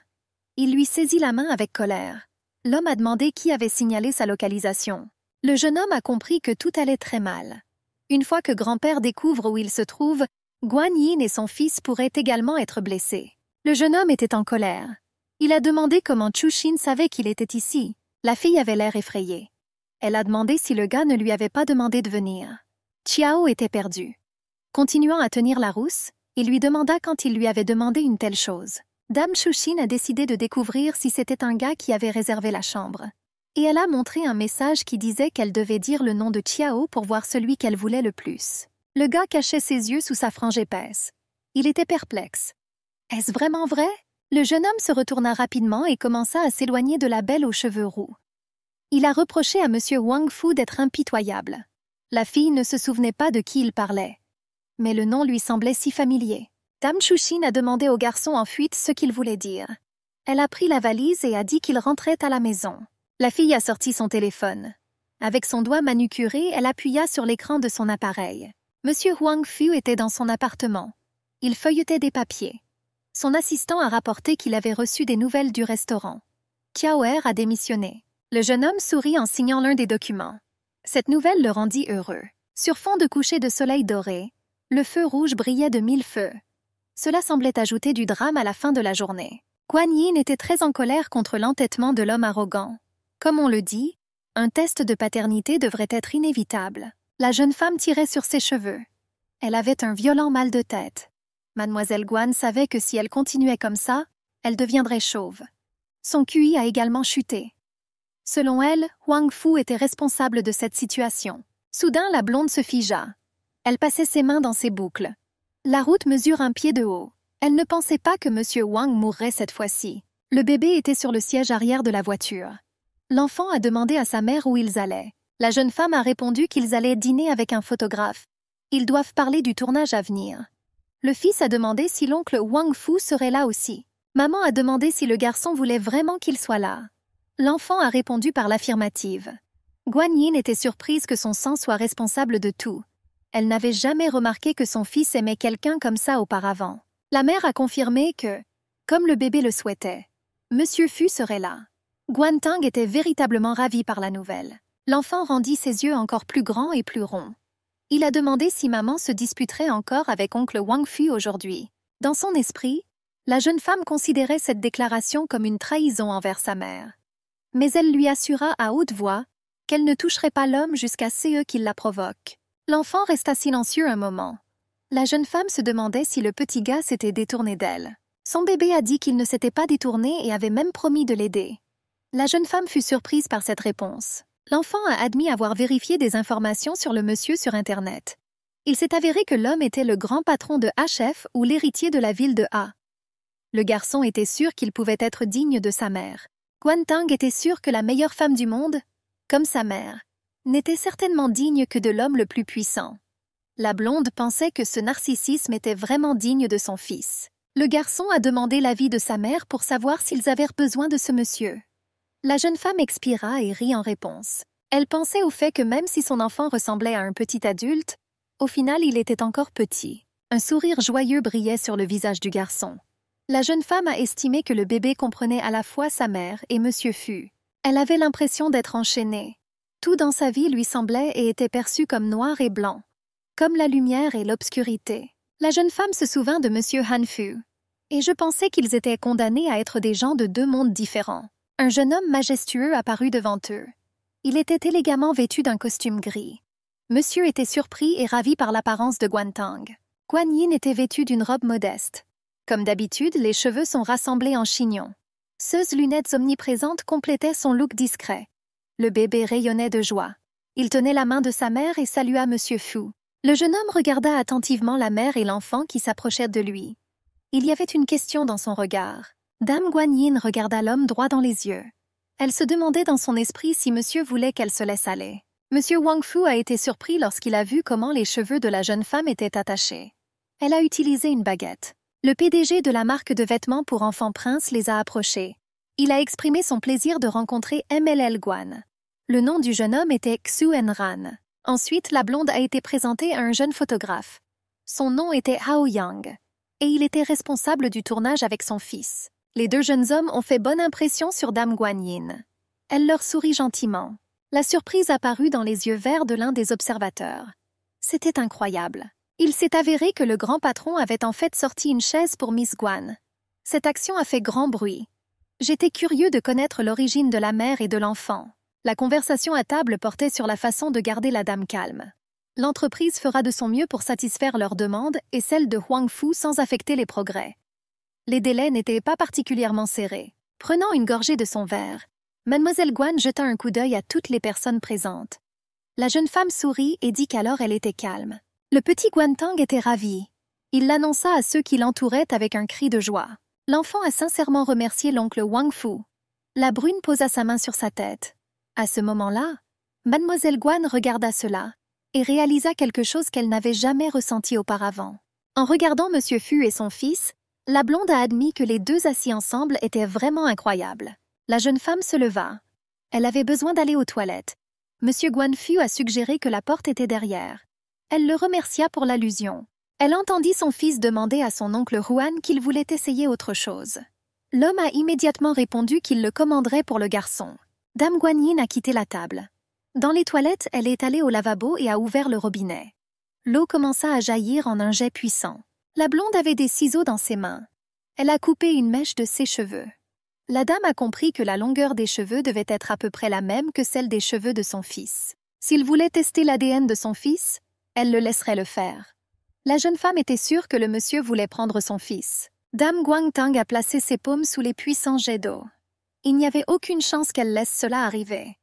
Il lui saisit la main avec colère. L'homme a demandé qui avait signalé sa localisation. Le jeune homme a compris que tout allait très mal. Une fois que grand-père découvre où il se trouve, Guan Yin et son fils pourraient également être blessés. Le jeune homme était en colère. Il a demandé comment Chu Xin savait qu'il était ici. La fille avait l'air effrayée. Elle a demandé si le gars ne lui avait pas demandé de venir. Xiao était perdu. Continuant à tenir la rousse, il lui demanda quand il lui avait demandé une telle chose. Dame Chu Xin a décidé de découvrir si c'était un gars qui avait réservé la chambre. Et elle a montré un message qui disait qu'elle devait dire le nom de Xiao pour voir celui qu'elle voulait le plus. Le gars cachait ses yeux sous sa frange épaisse. Il était perplexe. Est-ce vraiment vrai? Le jeune homme se retourna rapidement et commença à s'éloigner de la belle aux cheveux roux. Il a reproché à M. Wang Fu d'être impitoyable. La fille ne se souvenait pas de qui il parlait. Mais le nom lui semblait si familier. Dame Chu Xin a demandé au garçon en fuite ce qu'il voulait dire. Elle a pris la valise et a dit qu'il rentrait à la maison. La fille a sorti son téléphone. Avec son doigt manucuré, elle appuya sur l'écran de son appareil. M. Wang Fu était dans son appartement. Il feuilletait des papiers. Son assistant a rapporté qu'il avait reçu des nouvelles du restaurant. Kiaoer a démissionné. Le jeune homme sourit en signant l'un des documents. Cette nouvelle le rendit heureux. Sur fond de coucher de soleil doré, le feu rouge brillait de 1000 feux. Cela semblait ajouter du drame à la fin de la journée. Guan Yin était très en colère contre l'entêtement de l'homme arrogant. Comme on le dit, un test de paternité devrait être inévitable. La jeune femme tirait sur ses cheveux. Elle avait un violent mal de tête. Mademoiselle Guan savait que si elle continuait comme ça, elle deviendrait chauve. Son QI a également chuté. Selon elle, Wang Fu était responsable de cette situation. Soudain, la blonde se figea. Elle passait ses mains dans ses boucles. La route mesure un pied de haut. Elle ne pensait pas que M. Wang mourrait cette fois-ci. Le bébé était sur le siège arrière de la voiture. L'enfant a demandé à sa mère où ils allaient. La jeune femme a répondu qu'ils allaient dîner avec un photographe. Ils doivent parler du tournage à venir. Le fils a demandé si l'oncle Wang Fu serait là aussi. Maman a demandé si le garçon voulait vraiment qu'il soit là. L'enfant a répondu par l'affirmative. Guan Yin était surprise que son sang soit responsable de tout. Elle n'avait jamais remarqué que son fils aimait quelqu'un comme ça auparavant. La mère a confirmé que, comme le bébé le souhaitait, Monsieur Fu serait là. Guan Tang était véritablement ravi par la nouvelle. L'enfant rendit ses yeux encore plus grands et plus ronds. Il a demandé si maman se disputerait encore avec oncle Wang Fu aujourd'hui. Dans son esprit, la jeune femme considérait cette déclaration comme une trahison envers sa mère. Mais elle lui assura à haute voix qu'elle ne toucherait pas l'homme jusqu'à ce qu'il la provoque. L'enfant resta silencieux un moment. La jeune femme se demandait si le petit gars s'était détourné d'elle. Son bébé a dit qu'il ne s'était pas détourné et avait même promis de l'aider. La jeune femme fut surprise par cette réponse. L'enfant a admis avoir vérifié des informations sur le monsieur sur Internet. Il s'est avéré que l'homme était le grand patron de HF ou l'héritier de la ville de A. Le garçon était sûr qu'il pouvait être digne de sa mère. Guan Tang était sûr que la meilleure femme du monde, comme sa mère, n'était certainement digne que de l'homme le plus puissant. La blonde pensait que ce narcissisme était vraiment digne de son fils. Le garçon a demandé l'avis de sa mère pour savoir s'ils avaient besoin de ce monsieur. La jeune femme expira et rit en réponse. Elle pensait au fait que même si son enfant ressemblait à un petit adulte, au final il était encore petit. Un sourire joyeux brillait sur le visage du garçon. La jeune femme a estimé que le bébé comprenait à la fois sa mère et Monsieur Fu. Elle avait l'impression d'être enchaînée. Tout dans sa vie lui semblait et était perçu comme noir et blanc, comme la lumière et l'obscurité. La jeune femme se souvint de Monsieur Han Fu. Et je pensais qu'ils étaient condamnés à être des gens de deux mondes différents. Un jeune homme majestueux apparut devant eux. Il était élégamment vêtu d'un costume gris. Monsieur était surpris et ravi par l'apparence de Guan Tang. Guan Yin était vêtu d'une robe modeste. Comme d'habitude, les cheveux sont rassemblés en chignon. Seules lunettes omniprésentes complétaient son look discret. Le bébé rayonnait de joie. Il tenait la main de sa mère et salua Monsieur Fu. Le jeune homme regarda attentivement la mère et l'enfant qui s'approchèrent de lui. Il y avait une question dans son regard. Dame Guan Yin regarda l'homme droit dans les yeux. Elle se demandait dans son esprit si monsieur voulait qu'elle se laisse aller. Monsieur Wang Fu a été surpris lorsqu'il a vu comment les cheveux de la jeune femme étaient attachés. Elle a utilisé une baguette. Le PDG de la marque de vêtements pour enfants Prince les a approchés. Il a exprimé son plaisir de rencontrer MLL Guan. Le nom du jeune homme était Xu Enran. Ensuite, la blonde a été présentée à un jeune photographe. Son nom était Hao Yang, et il était responsable du tournage avec son fils. Les deux jeunes hommes ont fait bonne impression sur Dame Guan Yin. Elle leur sourit gentiment. La surprise apparut dans les yeux verts de l'un des observateurs. C'était incroyable. Il s'est avéré que le grand patron avait en fait sorti une chaise pour Miss Guan. Cette action a fait grand bruit. J'étais curieux de connaître l'origine de la mère et de l'enfant. La conversation à table portait sur la façon de garder la dame calme. L'entreprise fera de son mieux pour satisfaire leurs demandes et celles de Wang Fu sans affecter les progrès. Les délais n'étaient pas particulièrement serrés. Prenant une gorgée de son verre, Mademoiselle Guan jeta un coup d'œil à toutes les personnes présentes. La jeune femme sourit et dit qu'alors elle était calme. Le petit Guan Tang était ravi. Il l'annonça à ceux qui l'entouraient avec un cri de joie. L'enfant a sincèrement remercié l'oncle Wang Fu. La brune posa sa main sur sa tête. À ce moment-là, Mademoiselle Guan regarda cela et réalisa quelque chose qu'elle n'avait jamais ressenti auparavant. En regardant Monsieur Fu et son fils, la blonde a admis que les deux assis ensemble étaient vraiment incroyables. La jeune femme se leva. Elle avait besoin d'aller aux toilettes. Monsieur Guan Fu a suggéré que la porte était derrière. Elle le remercia pour l'allusion. Elle entendit son fils demander à son oncle Juan qu'il voulait essayer autre chose. L'homme a immédiatement répondu qu'il le commanderait pour le garçon. Dame Guanyin a quitté la table. Dans les toilettes, elle est allée au lavabo et a ouvert le robinet. L'eau commença à jaillir en un jet puissant. La blonde avait des ciseaux dans ses mains. Elle a coupé une mèche de ses cheveux. La dame a compris que la longueur des cheveux devait être à peu près la même que celle des cheveux de son fils. S'il voulait tester l'ADN de son fils, elle le laisserait le faire. La jeune femme était sûre que le monsieur voulait prendre son fils. Dame Guangtang a placé ses paumes sous les puissants jets d'eau. Il n'y avait aucune chance qu'elle laisse cela arriver.